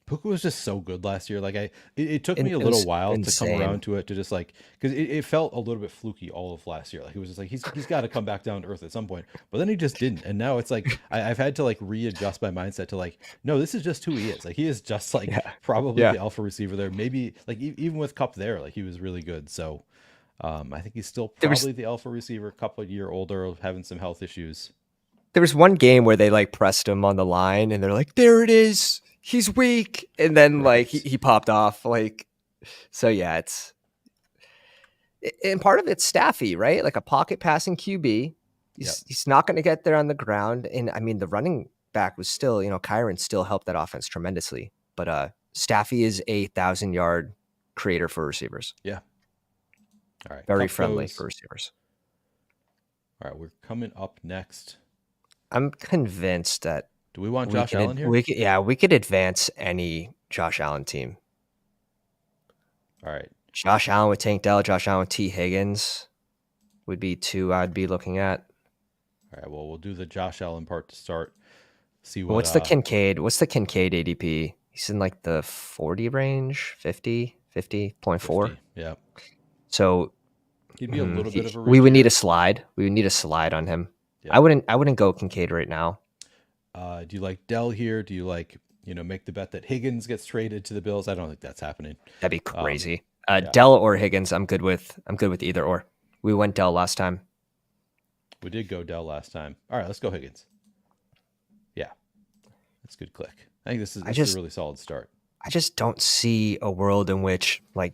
Puka was just so good last year. Like it took me a It little was while to come insane. around to it, to just like, because it felt a little bit fluky all of last year. Like it was just like he's got to come back down to earth at some point, but then he just didn't. And now it's like I've had to like readjust my mindset to like, no, this is just who he is. Like he is just like Yeah. probably Yeah. the alpha receiver there. Maybe like even with Cup there, like he was really good. So I think he's still There was probably the alpha receiver. Cup a year older, having some health issues. there was one game where they like pressed him on the line and they're like, there it is. He's weak. And then like Right. he popped off. Like, so yeah, and part of it's Staffy, right? Like a pocket passing QB. Yep. He's not going to get there on the ground. And I mean, the running back was still, Kyron still helped that offense tremendously. But Staffy is a 1,000-yard creator for receivers. Yeah. All right. Very Cup friendly goes. for receivers. All right. We're coming up next. I'm convinced that Do we want Josh Allen here? we could advance any Josh Allen team. All right. Josh Allen with Tank Dell, Josh Allen with T. Higgins would be two I'd be looking at. All right. Well, we'll do the Josh Allen part to start. See what. What's the Kincaid? What's the Kincaid ADP? He's in like the 40 range, 50, 50.4. 50. Yeah. So He'd be a little bit of a reach we would need here. a slide. We would need a slide on him. Yeah. I wouldn't go Kincaid right now. Do you like Dell here? Do you like, make the bet that Higgins gets traded to the Bills? I don't think that's happening. That'd be crazy. Yeah. Dell or Higgins, I'm good with either or. We went Dell last time. We did go Dell last time. All right, let's go Higgins. Yeah. That's a good click. I think this is a really solid start. I just don't see a world in which like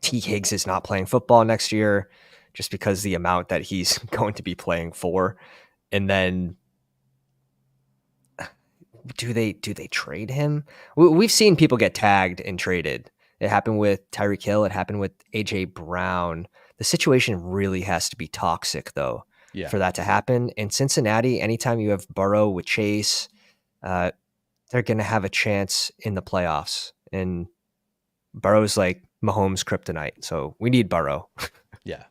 T. Higgs is not playing football next year just because the amount that he's going to be playing for. And then do they trade him? We've seen people get tagged and traded. It happened with Tyreek Hill. It happened with AJ Brown. The situation really has to be toxic though for that to happen. In Cincinnati, anytime you have Burrow with Chase, they're going to have a chance in the playoffs. And Burrow's like Mahomes' kryptonite. So we need Burrow. Yeah.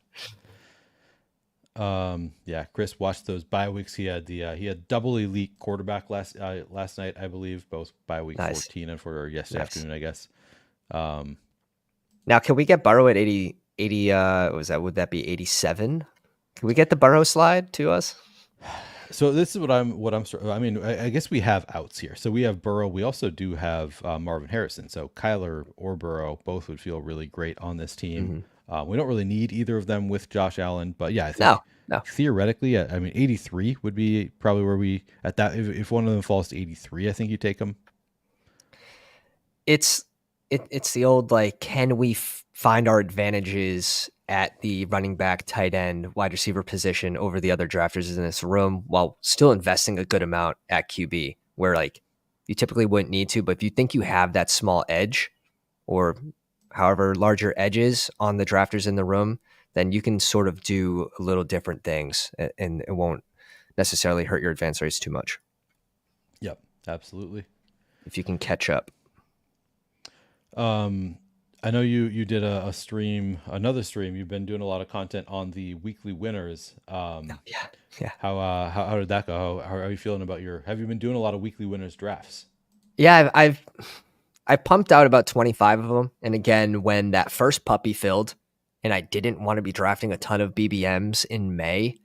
Chris watched those bye weeks. He had he had double elite quarterback last night, I believe, both bye week 14 and for yesterday afternoon, I guess. Now, can we get Burrow at 80? Would that be 87? Can we get the Burrow slide to us? So this is I mean, I guess we have outs here. So we have Burrow. We also do have Marvin Harrison. So Kyler or Burrow both would feel really great on this team. We don't really need either of them with Josh Allen, but yeah, I think theoretically, I mean, 83 would be probably where we at that. If one of them falls to 83, I think you take them. It's the old like, can we find our advantages at the running back, tight end, wide receiver position over the other drafters in this room while still investing a good amount at QB, where like you typically wouldn't need to, but if you think you have that small edge or however larger edges on the drafters in the room, then you can sort of do a little different things and it won't necessarily hurt your advance rates too much. Yep, absolutely. If you can catch up. I know you did another stream. You've been doing a lot of content on the weekly winners. Yeah. How did that go? How are you feeling about have you been doing a lot of weekly winners drafts? Yeah, I pumped out about 25 of them. And again, when that first puppy filled and I didn't want to be drafting a ton of BBMs in May,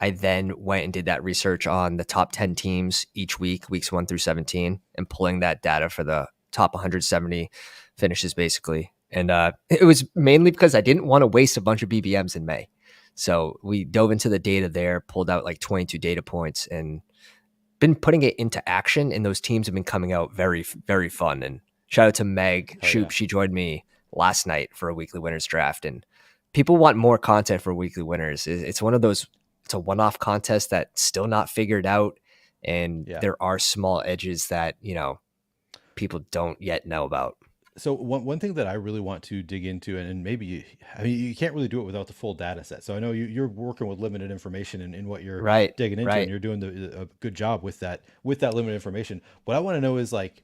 I then went and did that research on the top 10 teams each week, weeks 1 through 17, and pulling that data for the top 170 finishes basically. And it was mainly because I didn't want to waste a bunch of BBMs in May. So we dove into the data there, pulled out like 22 data points and been putting it into action. And those teams have been coming out very, very fun. And shout out to Meg Shoop. She joined me last night for a weekly winners draft. And people want more content for weekly winners. It's one of those, it's a one-off contest that's still not figured out. And there are small edges that, people don't yet know about. So one thing that I really want to dig into, and maybe you can't really do it without the full data set. So I know you're working with limited information in what you're digging into, and you're doing a good job with that limited information. What I want to know is like,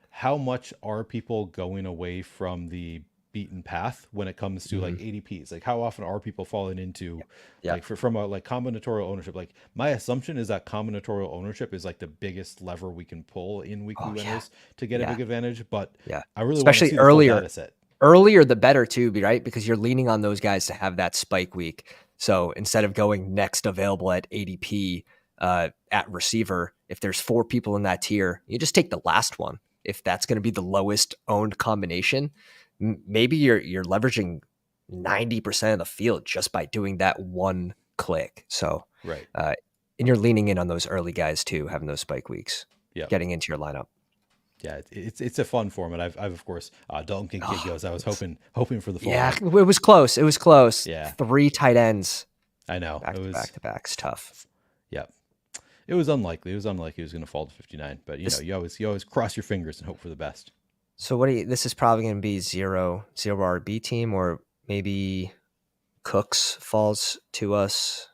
how much are people going away from the beaten path when it comes to like ADPs? Like how often are people falling into like from a like combinatorial ownership? Like my assumption is that combinatorial ownership is like the biggest lever we can pull in weekly winners to get a big advantage. But I really especially want to see earlier the full data set. Earlier the better too, right? Because you're leaning on those guys to have that spike week. So instead of going next available at ADP at receiver, if there's 4 people in that tier, you just take the last one. If that's going to be the lowest owned combination, maybe you're leveraging 90% of the field just by doing that one click. So, and you're leaning in on those early guys too, having those spike weeks, getting into your lineup. Yeah, it's a fun format. I've of course Dalton Kincaid goes. I was hoping for the fall. Yeah, it was close. Yeah, 3 tight ends. I know Back to back. It's tough. It was unlikely. It was unlikely he was going to fall to 59. But This, you always cross your fingers and hope for the best. so what do you? This is probably going to be zero RB team, or maybe Cooks falls to us.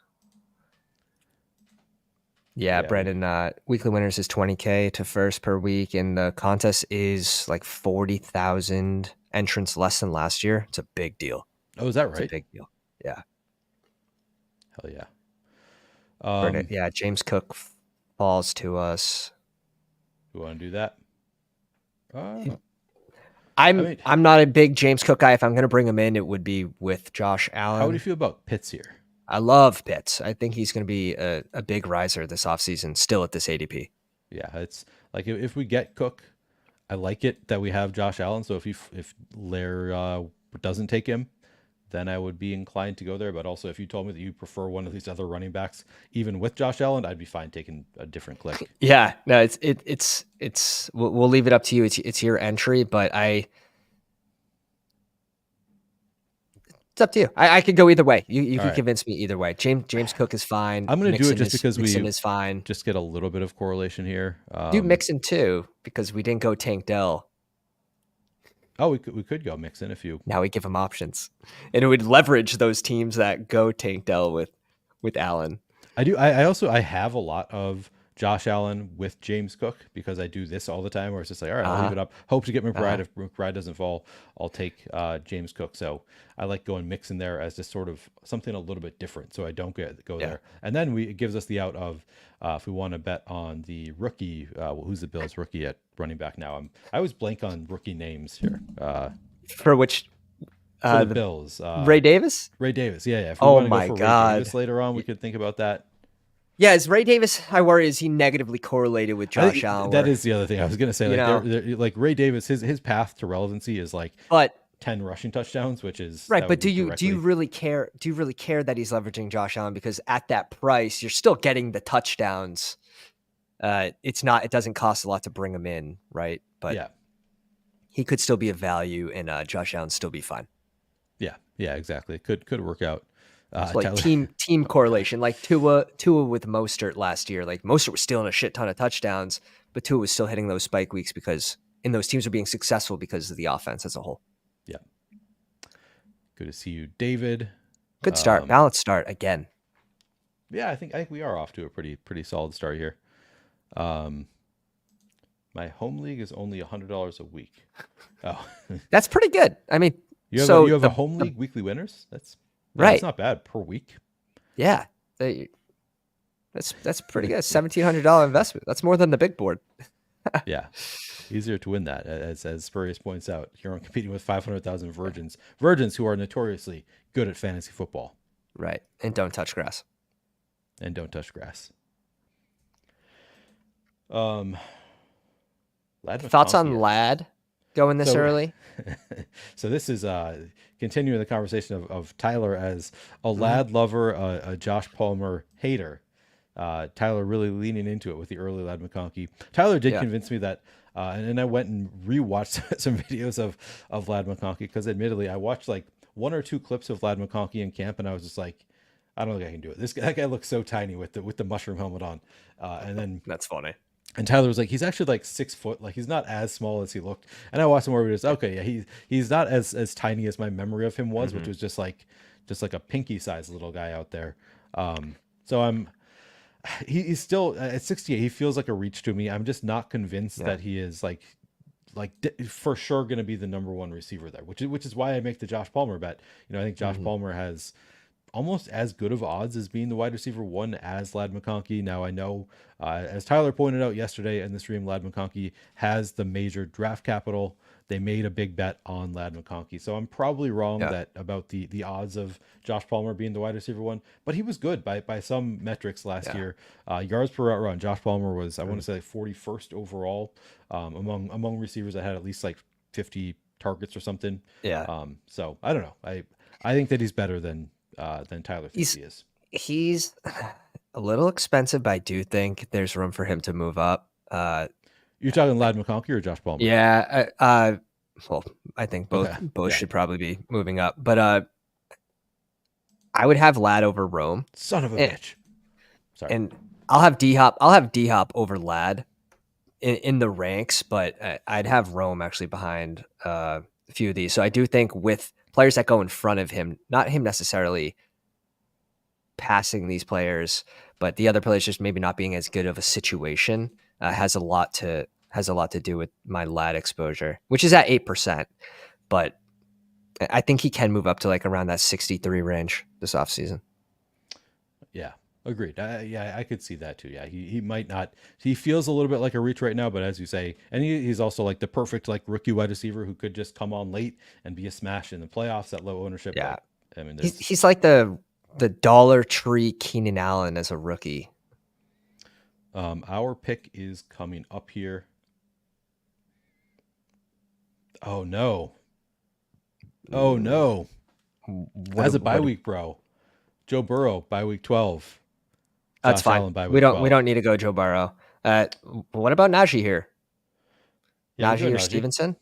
Yeah, Yeah, Brandon. Weekly winners is 20K to first per week, and the contest is like 40,000 entrants less than last year. It's a big deal. oh, is that It's a right? big deal. Yeah, Hell yeah. Brandon. Yeah, James Cook falls to us. We want to do that. Uh, I I'm mean, I'm not a big James Cook guy. If I'm going to bring him in, it would be with Josh how do you Allen. feel about Pitts here? I love Pitts. I think he's going to be a big riser this offseason, still at this ADP. Yeah, it's like if we get Cook, I like it that we have Josh Allen. So if Lair doesn't take him, then I would be inclined to go there. But also, if you told me that you prefer one of these other running backs, even with Josh Allen, I'd be fine taking a different click. Yeah, no, it's we'll leave it up to you. It's your entry, but it's up to you. I could go either way. You All could right, convince me either way. James Cook is fine. I'm going to do it just because Mixon we is fine. just get a little bit of correlation here. Do Mixon too, because we didn't go Tank Dell. Oh, we could go Mixon if you. Now we give him options, and it would leverage those teams that go Tank Dell with Allen. I do. I have a lot of Josh Allen with James Cook because I do this all the time where it's just like, all right, I'll leave it up. Hope to get McBride. If McBride doesn't fall, I'll take James Cook. So I like going Mixon there as just sort of something a little bit different. So I don't go there. And then it gives us the out of if we want to bet on the rookie, who's the Bills rookie at running back now? I always blank on rookie names here. For which For the Bills. Ray Davis? Ray Davis. Yeah. If we Oh want to my go for God. Ray Davis later on, we could think about that. Yeah, is Ray Davis, I worry, is he negatively correlated with Josh Allen? That is the other thing I was going to say. Like, like Ray Davis, his path to relevancy is like 10 rushing touchdowns, which is right. But do you really care? Do you really care that he's leveraging Josh Allen? Because at that price, you're still getting the touchdowns. It doesn't cost a lot to bring him in, right? But yeah, he could still be a value, and Josh Allen still be fine. Yeah, exactly. Could work out. It's like team correlation, like Tua with Mostert last year. Like Mostert was stealing a shit ton of touchdowns, but Tua was still hitting those spike weeks because those teams were being successful because of the offense as a whole. Yeah. Good to see you, David. Good start. Balanced start again. Yeah, I think we are off to a pretty solid start here. My home league is only $100 a week. Oh, that's pretty good. I mean, you have a home league weekly winners. That's right. That's not bad per week. Yeah, that's pretty good. $1,700 investment. That's more than the big board. Yeah, easier to win that, as Spurious points out. You're competing with 500,000 virgins who are notoriously good at fantasy football. Right, and don't touch grass. Thoughts on Ladd going this early? So this is continuing the conversation of Tyler as a Ladd lover, a Josh Palmer hater. Tyler really leaning into it with the early Ladd McConkey. Tyler did convince me that, and I went and rewatched some videos of Ladd McConkey because admittedly I watched like one or two clips of Ladd McConkey in camp and I was just like, I don't think I can do it. That guy looks so tiny with the mushroom helmet on, and then that's funny. And Tyler was like, he's actually like 6 foot, like he's not as small as he looked. And I watched him where we just okay, yeah, he's not as tiny as my memory of him was, which was just like a pinky sized little guy out there. So he's still at 68. He feels like a reach to me. I'm just not convinced that he is like for sure going to be the number one receiver there, which is why I make the Josh Palmer bet. I think Josh Palmer has almost as good of odds as being the wide receiver one as Ladd McConkey. Now I know, as Tyler pointed out yesterday in the stream, Ladd McConkey has the major draft capital. They made a big bet on Ladd McConkey. So I'm probably wrong about the odds of Josh Palmer being the wide receiver one, but he was good by some metrics last year. Yards per route run, Josh Palmer was, I want to say like 41st overall among receivers that had at least like 50 targets or something. Yeah. So I don't know. I think that he's better than Tyler thinks he is. He's a little expensive, but I do think there's room for him to move up. You're talking Ladd McConkey or Josh Palmer? Yeah. Well, I think both should probably be moving up, but I would have Ladd over Rome. Son of a bitch. Sorry. And I'll have D Hop. I'll have D Hop over Lad in the ranks, but I'd have Rome actually behind a few of these. So I do think with players that go in front of him, not him necessarily passing these players, but the other players just maybe not being as good of a situation has a lot to do with my Lad exposure, which is at 8%. But I think he can move up to like around that 63 range this offseason. Yeah, agreed. Yeah, I could see that too. Yeah, he might not. He feels a little bit like a reach right now, but as you say, and he's also like the perfect like rookie wide receiver who could just come on late and be a smash in the playoffs at low ownership. Yeah. But I mean, He's there's he's like the Dollar Tree Keenan Allen as a rookie. our pick is coming up here. Oh no! Oh Mm, no! What As a bye what week, bro. Joe Burrow bye week 12. That's Josh fine. Allen bye We week don't we 12. don't need to go Joe Burrow. Uh, what about Najee here? Yeah, we can Najee go or Najee. Stevenson?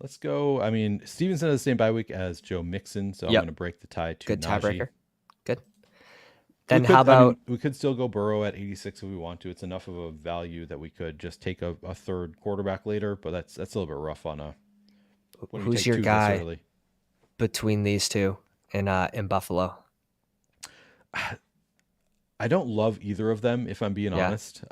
Let's go. I mean, Stevenson has the same bye week as Joe Mixon, so I'm going Yep. to break the tie to Good Najee. tiebreaker. Good. We Then how could, I mean, about we could still go Burrow at 86 if we want to. It's enough of a value that we could just take a third quarterback later, but that's a little bit rough on a when you who's take your two this guy early. between these two in Buffalo? I don't love either of them, if I'm being Yeah. honest.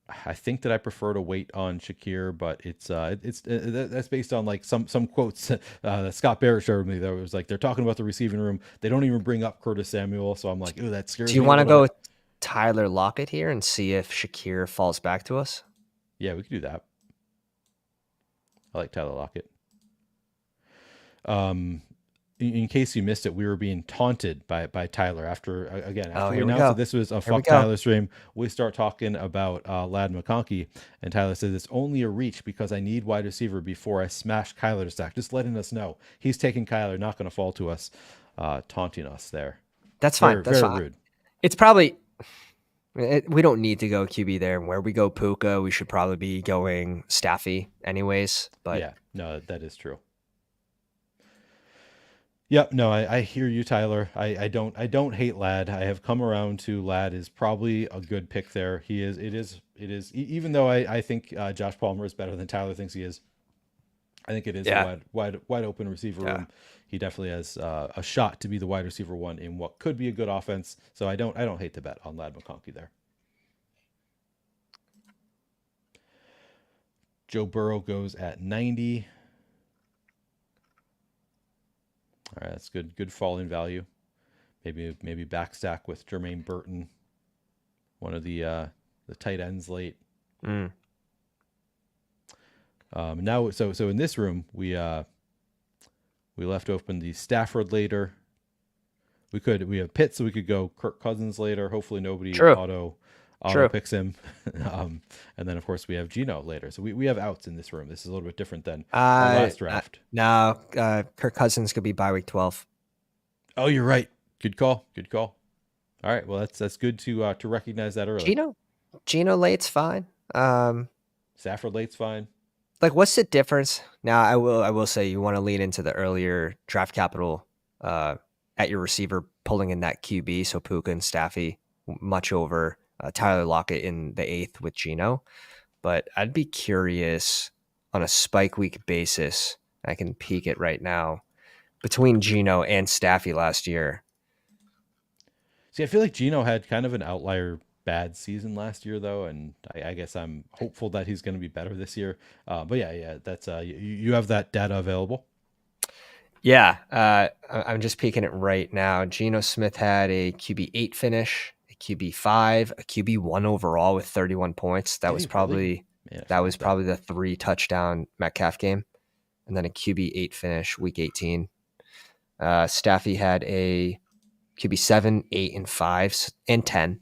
I think that I prefer to wait on Shakir, but that's based on like some quotes that Scott Barrett showed me. That was like they're talking about the receiving room. They don't even bring up Curtis Samuel, so I'm like, ooh, that Do scares you me a want to little go bit. with Tyler Lockett here and see if Shakir falls back to us? Yeah, we could do that. I like Tyler Lockett. Um, in case you missed it, we were being taunted by Tyler Oh, after we here we announced that go. this was a Here we fuck go. Tyler stream. We start talking about Lad McConkey, and Tyler says it's only a reach because I need wide receiver before I smash Kyler to stack. Just letting us know he's taking Kyler, not going to fall to us, taunting us there. That's fine. Very That's very fine. rude. It's probably we don't need to go QB there. Where we go Puka, we should probably be going Staffy anyways. But Yeah, no, that is true. Yep, no, I hear you, Tyler. I don't hate Lad. I have come around to Lad is probably a good pick there. He is even though I think Josh Palmer is better than Tyler thinks he is. I think it is a yeah, wide open receiver yeah. room. He definitely has a shot to be the wide receiver one in what could be a good offense. So I don't hate the bet on Lad McConkey there. Joe Burrow goes at 90. All right, that's good falling value. Maybe backstack with Jermaine Burton, one of the tight ends late. Mm. Now, so in this room, we left open the Stafford later. We have Pitt, so we could go Kirk Cousins later. Hopefully, nobody True, auto true. picks him. And then of course we have Gino later. So we have outs in this room. This is a little bit different than our last draft. No, Kirk Cousins could be by week 12. Oh, you're right. Good call. Good call. All right. Well, that's good to recognize that early. Gino late's fine. Stafford late's fine. Like, what's the difference? Now, I will say you want to lean into the earlier draft capital at your receiver, pulling in that QB. So Puka and Staffy much over Tyler Lockett in the 8th with Gino. But I'd be curious on a spike week basis. I can peek it right now between Gino and Staffy last year. See, I feel like Gino had kind of an outlier bad season last year, though, and I guess I'm hopeful that he's going to be better this year. But yeah, that's you have that data available. Yeah, I'm just peeking it right now. Geno Smith had a QB8 finish, a QB5, a QB1 overall with 31 points. That Did was he really? probably Man, I that forgot was that. probably the 3 touchdown Metcalf game, and then a QB8 finish week 18. Staffy had a QB7, 8, and 5 and 10.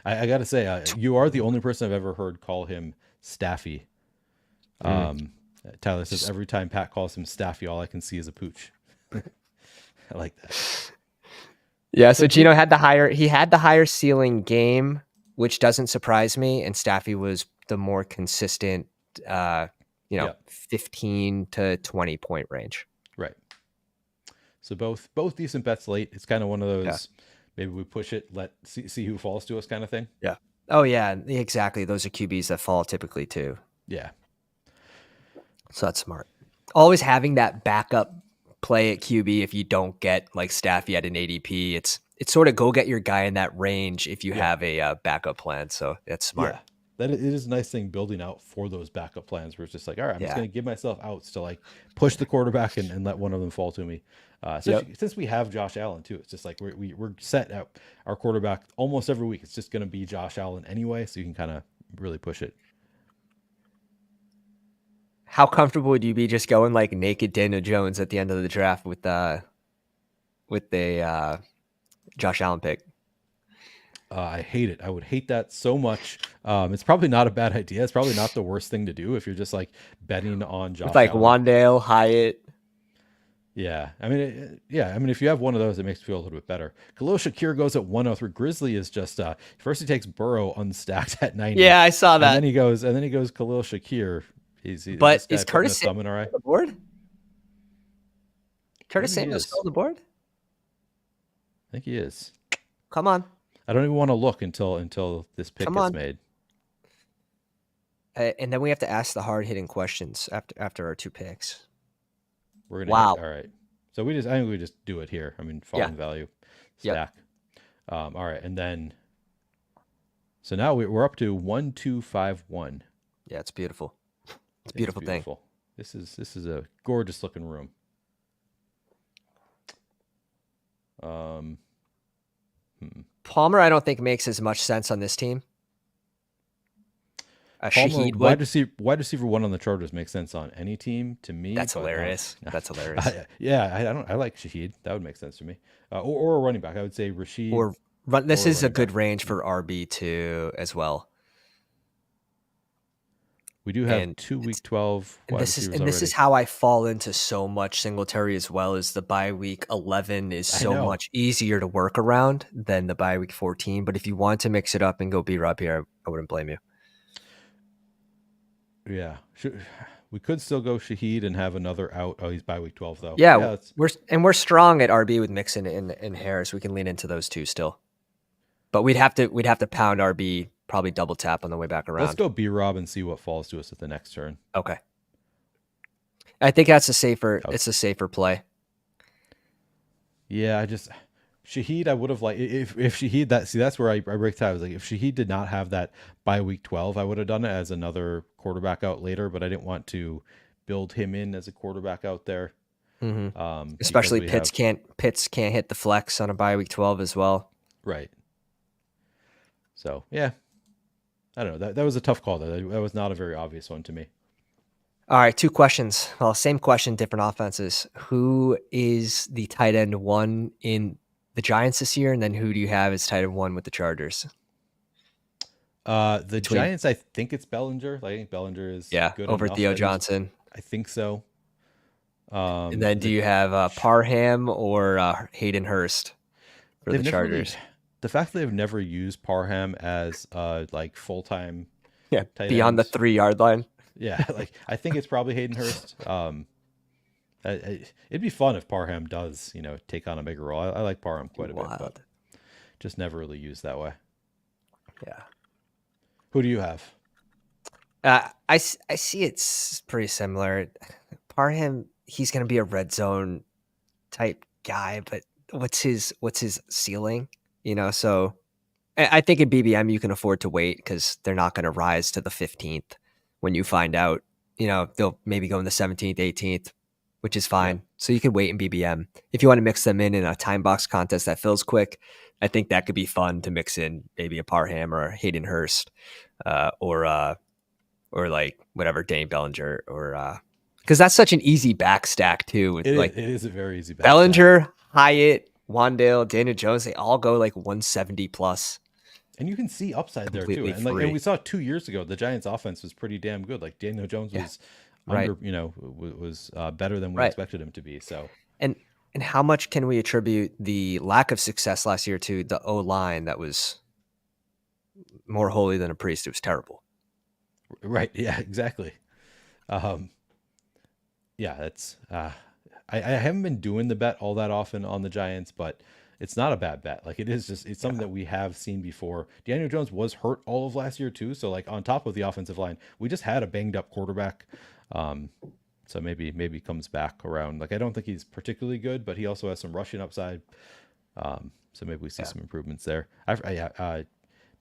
I got to say, you are the only person I've ever heard call him Staffy. Mm. Um, Tyler says every time Pat calls him Staffy, all I can see is a pooch. I like that. Yeah, So so Gino had the higher ceiling game, which doesn't surprise me, and Staffy was the more consistent yeah, 15 to 20 point range. right. So both decent bets late. It's kind of one of Yeah. those maybe we push it, let see who falls to us kind of thing. Yeah. Oh yeah, exactly. Those are QBs that fall typically too. Yeah. So that's smart. Always having that backup play at QB if you don't get like Staffy at an ADP. It's sort of go get your guy in that range if you Yeah. have a backup plan. So that's smart. Yeah. That it is a nice thing building out for those backup plans where it's just like, all right, I'm just Yeah. going to give myself outs to like push the quarterback and let one of them fall to me. Yep. Especially since we have Josh Allen too, it's just like we're set out our quarterback almost every week. It's just going to be Josh Allen anyway, so you can kind of really push it. How comfortable would you be just going like naked Daniel Jones at the end of the draft with the Josh Allen pick? I hate it. I would hate that so much. It's probably not a bad idea. It's probably not the worst thing to do if you're just like betting on With Josh like Allen. Wandale, Hyatt. Yeah, I mean, yeah, I mean, if you have one of those, it makes you feel a little bit better. Khalil Shakir goes at 103. Grizzly is just first he takes Burrow unstacked at 90, Yeah, I saw and that. then he goes Khalil Shakir. Is But this guy is putting a Curtis thumb in Samuel our eye? on the board? Curtis Maybe he Samuel still is. on the board? I think he is. Come on. I don't even want to look until this pick Come gets on. made. And then we have to ask the hard hitting questions after our two picks. We're gonna hit. Wow. All right. So I think we just do it here. I mean, Yeah. falling value Yep. stack. All right, and then so now we're up to 1251. Yeah, it's beautiful. It's a It's beautiful thing. beautiful. This is a gorgeous looking room. Um, Palmer, I don't think makes as much sense on this team. Palmer, Shaheed wide receiver one on the Chargers makes sense on any team to me. That's but hilarious. no. That's hilarious. I don't. I like Shaheed. That would make sense to me. Or a running back. I would say Rashid. Or run. This or is a running good back. range for RB too as well. We do have And two week 12 And wide this is receivers already. how I fall into so much Singletary as well. As the bye week 11 is I so know. much easier to work around than the bye week 14. But if you want to mix it up and go B-Rob here, I wouldn't blame you. Yeah. We could still go Shaheed and have another out. Oh, he's by week 12 though. Yeah, we're strong at RB with Mixon and Harris. We can lean into those two still, but we'd have to pound RB, probably double tap on the way back around. Let's go B-Rob and see what falls to us at the next turn. Okay, I think that's it's a safer play. Yeah, Shaheed, I would have liked if Shaheed that's where I break time. I was like, if Shaheed did not have that by week 12, I would have done it as another quarterback out later, but I didn't want to build him in as a quarterback out there. Mm-hmm. Especially Pitts can't hit the flex on a bye week 12 as well. Right. So yeah, I don't know. That was a tough call though. That was not a very obvious one to me. All right, two questions. Well, same question, different offenses. Who is the tight end one in the Giants this year, and then who do you have as tight end one with the Chargers? Giants, I think it's Bellinger. I think Bellinger is good over enough. Theo Johnson. I think so. And then do you have Parham or Hayden Hurst for the Chargers? The fact that they've never used Parham as like full-time tight beyond end, the 3-yard line. Yeah, like I think it's probably Hayden Hurst. It'd be fun if Parham does, take on a bigger role. I like Parham quite a bit, but just never really used that way. Yeah. Who do you have? I see it's pretty similar. Parham, he's going to be a red zone type guy, but what's his ceiling? So I think in BBM you can afford to wait because they're not going to rise to the 15th when you find out. They'll maybe go in the 17th, 18th, which is fine. Yeah. So you can wait in BBM. If you want to mix them in a time box contest that fills quick, I think that could be fun to mix in maybe a Parham or a Hayden Hurst or like whatever, Dane Bellinger or because that's such an easy back stack too. It is a very easy back Bellinger, stack. Hyatt, Wandale, Daniel Jones, they all go like 170 plus. And you can see upside there too. And and we saw 2 years ago, the Giants offense was pretty damn good. Like Daniel Jones was was better than we expected him to be. So and how much can we attribute the lack of success last year to the O-line that was more holy than a priest? It was terrible. Right. Yeah, exactly. Yeah, that's I haven't been doing the bet all that often on the Giants, but it's not a bad bet. Like it is just it's something Yeah. that we have seen before. Daniel Jones was hurt all of last year too, so like on top of the offensive line, we just had a banged up quarterback. Um, so maybe comes back around. Like I don't think he's particularly good, but he also has some rushing upside. So maybe we see Yeah. some improvements there. Yeah,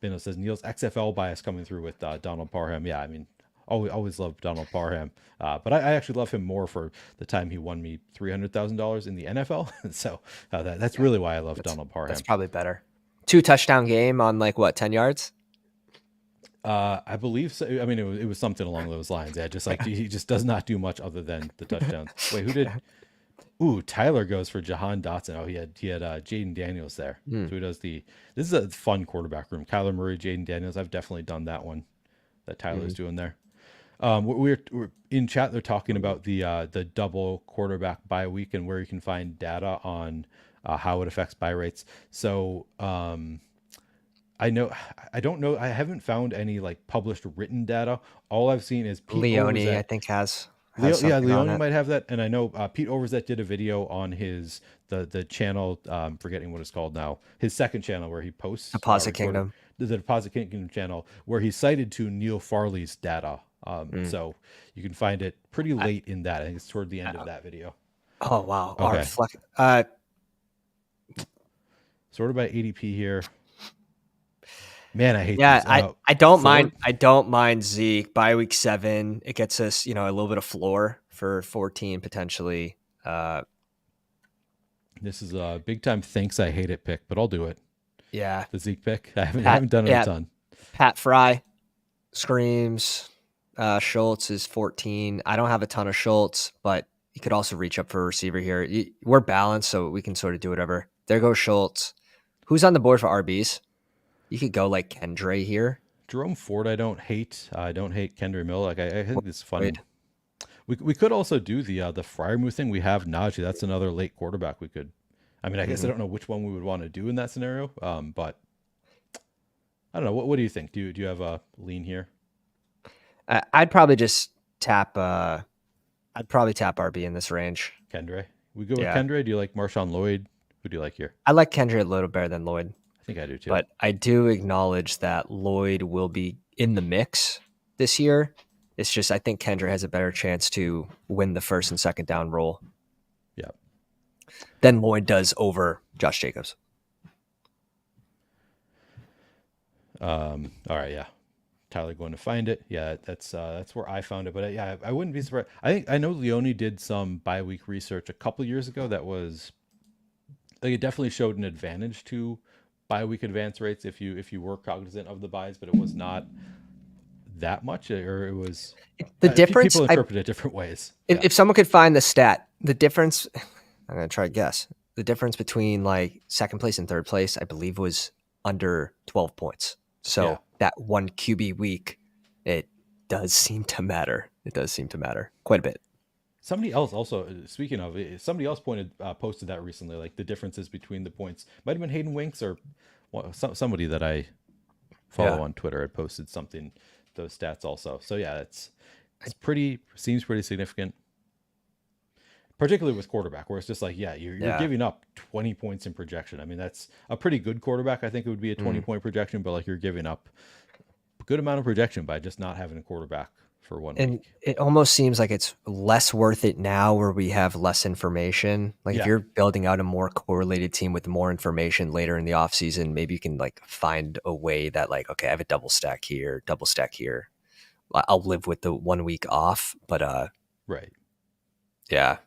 Bino says Neil's XFL bias coming through with Donald Parham. Yeah, I mean, always loved Donald Parham, but I actually love him more for the time he won me $300,000 in the NFL. So that's Yeah. really why I love That's Donald that's Parham. probably better. 2 touchdown game on like what, 10 yards? I believe so. I mean, it was something along those lines. Yeah, just like he just does not do much other than the touchdowns. Wait, who did? Ooh, Tyler goes for Jahan Dotson. Oh, he had Jaden Daniels there. Hmm. So he does the. This is a fun quarterback room. Kyler Murray, Jaden Daniels. I've definitely done that one that Tyler's Mhm. doing there. We're in chat. They're talking about the double quarterback bye week and where you can find data on how it affects buy rates. So I don't know. I haven't found any like published written data. All I've seen is Pete Leone, I Overzet. think, has Leo, yeah, something on Leone it. might have that, and I know Pete Overzet did a video on his the channel. Forgetting what it's called now. His second channel where he posts Deposit recorded Kingdom. the Deposit Kingdom channel where he cited to Neil Farley's data. Mm. So you can find it pretty I, late in that. I think it's toward the end of uh, that video. oh wow, Art Okay, Fleck. sorted by ADP here. Man, I hate Yeah, these. I don't Ford. mind. I don't mind Zeke by week 7. It gets us, a little bit of floor for 14 potentially. This is a big time thanks I hate it pick, but I'll do it. Yeah, The Zeke pick. I Pat. haven't done it a Yeah, ton. Pat Fry screams. Schultz is 14. I don't have a ton of Schultz, but you could also reach up for a receiver here. We're balanced, so we can sort of do whatever. There goes Schultz. Who's on the board for RBs? You could go like Kendre here. Jerome Ford, I don't hate. I don't hate Kendra Mill. Like I think it's fun. Wade. We could also do the Fryermuth thing. We have Najee. That's another late quarterback. We could. I mean, I guess I Mhm. don't know which one we would want to do in that scenario. But I don't know. What do you think? Do you have a lean here? I'd probably just tap. I'd probably tap RB in this range. Kendre. We go with Yeah, Kendre. Do you like Marshawn Lloyd? Who do you like here? I like Kendre a little better than Lloyd, I think I do too. but I do acknowledge that Lloyd will be in the mix this year. It's just I think Kendre has a better chance to win the first and second down role Yeah. than Lloyd does over Josh Jacobs. All right. Yeah. Tyler going to find it. Yeah, that's where I found it. But yeah, I wouldn't be surprised. I know Leone did some bye-week research a couple years ago that was like it definitely showed an advantage to bye-week advance rates if you were cognizant of the buys, but it was not that much, or it was The difference, people interpret it different ways. if someone could find the stat, the difference, I'm going to try to guess. The difference between like second place and third place, I believe, was under 12 points. Yeah. So that one QB week, it does seem to matter. It does seem to matter quite a bit. Somebody else also speaking of it, somebody else posted that recently, like the differences between the points. Might have been Hayden Winks or somebody that I follow Yeah. on Twitter had posted something those stats also. So yeah, it's pretty seems pretty significant, particularly with quarterback, where it's just like you're Yeah. giving up 20 points in projection. I mean that's a pretty good quarterback. I think it would be a 20-point projection, but like you're giving up a good amount of projection by just not having a quarterback for one And week. it almost seems like it's less worth it now where we have less information. Like if Yeah, you're building out a more correlated team with more information later in the offseason, maybe you can like find a way that like, okay, I have a double stack here, double stack here. I'll live with the 1 week off, but right. yeah,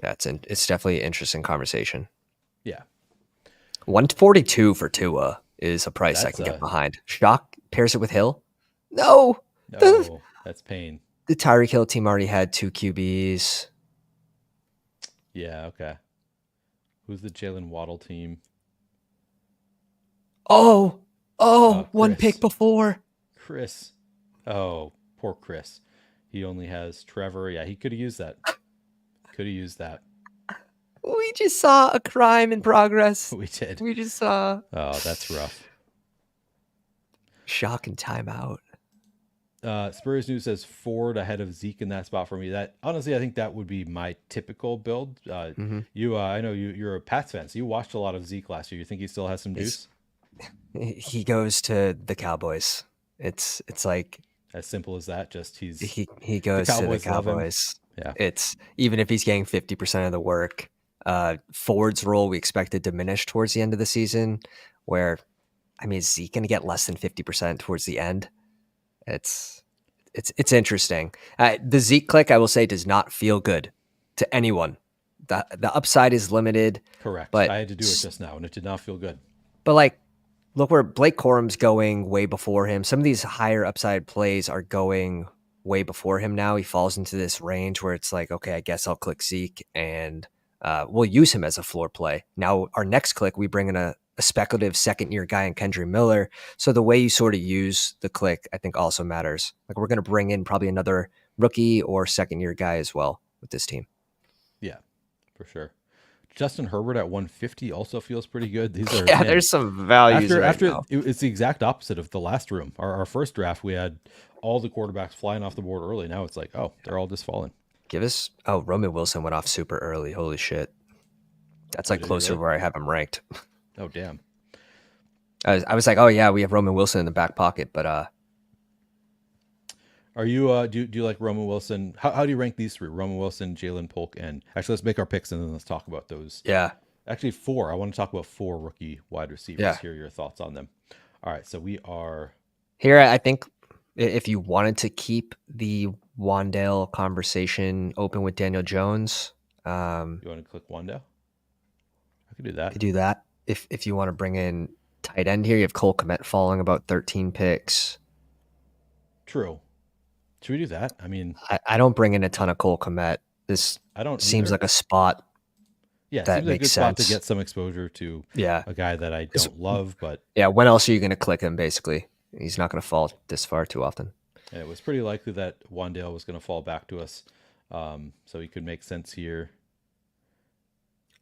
it's definitely an interesting conversation. Yeah, 142 for Tua is a price I that's can get behind. Shock pairs it with Hill. No, the no, that's pain. Tyreek Hill team already had 2 QBs. Yeah, okay. Who's the Jalen Waddle team? Oh, one Chris. pick before. Chris. Oh, poor Chris. He only has Trevor. Yeah, he could have used that. Could have used that. We just saw a crime in progress. We did. We just saw Oh, that's rough. shock and timeout. Spurs News says Ford ahead of Zeke in that spot for me. That honestly, I think that would be my typical build. Mm-hmm. I know you're a Pats fan, so you watched a lot of Zeke last year. You think he still has some He's juice? he goes to the Cowboys. It's like As simple as that. Just he the goes to the Cowboys love him. Cowboys. Yeah. It's even if he's getting 50% of the work. Ford's role we expect to diminish towards the end of the season. Where I mean, is Zeke going to get less than 50% towards the end? It's it's interesting. The Zeke click, I will say, does not feel good to anyone. The upside is limited, Correct. I but had to do it just now, and it did not feel good. like look where Blake Corum's going way before him. Some of these higher upside plays are going way before him now. He falls into this range where it's like, okay, I guess I'll click Zeke and we'll use him as a floor play. Now, our next click, we bring in a speculative second year guy in Kendry Miller. So the way you sort of use the click, I think also matters. Like we're going to bring in probably another rookie or second year guy as well with this team. Yeah, for sure. Justin Herbert at 150 also feels pretty good. These are Yeah, man. there's some values right After now. it's the exact opposite of the last room. Our first draft, we had all the quarterbacks flying off the board early. Now it's like, oh, they're all just falling. Give us, oh, Roman Wilson went off super early. Holy shit. That's Oh, like did he closer really? where I have him ranked. Oh, damn. I was like, oh yeah, we have Roman Wilson in the back pocket, but Are you do you like Roman Wilson? How do you rank these three? Roman Wilson, Jalen Polk, and actually let's make our picks and then let's talk about those. yeah, Actually, four. I want to talk about four rookie wide receivers. yeah. Hear your thoughts on them. All right, so we are. Here, I think if you wanted to keep the Wandale conversation open with Daniel Jones, You want to click Wanda? I could do that. could do that. If you want to bring in tight end here, you have Cole Kmet falling about 13 picks. True. Should we do that? I mean, I don't bring in a ton of Cole Kmet. This I don't seems either. like a spot Yeah, it that seems like a good makes spot to sense. get some exposure to Yeah. a guy that I don't love, but Yeah, when else are you going to click him, basically? He's not going to fall this far too often. it was pretty likely that Wandale was going to fall back to us. So he could make sense here.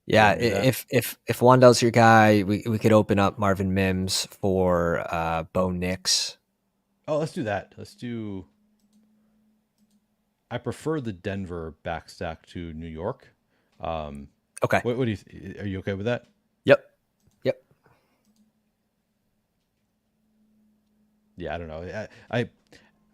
Yeah, Do that? if Wandale's your guy, we could open up Marvin Mims for Bo Nix. Oh, let's do that. Let's do. I prefer the Denver backstack to New York. Okay. What do you? Are you okay with that? Yep. Yep. Yeah, I don't know.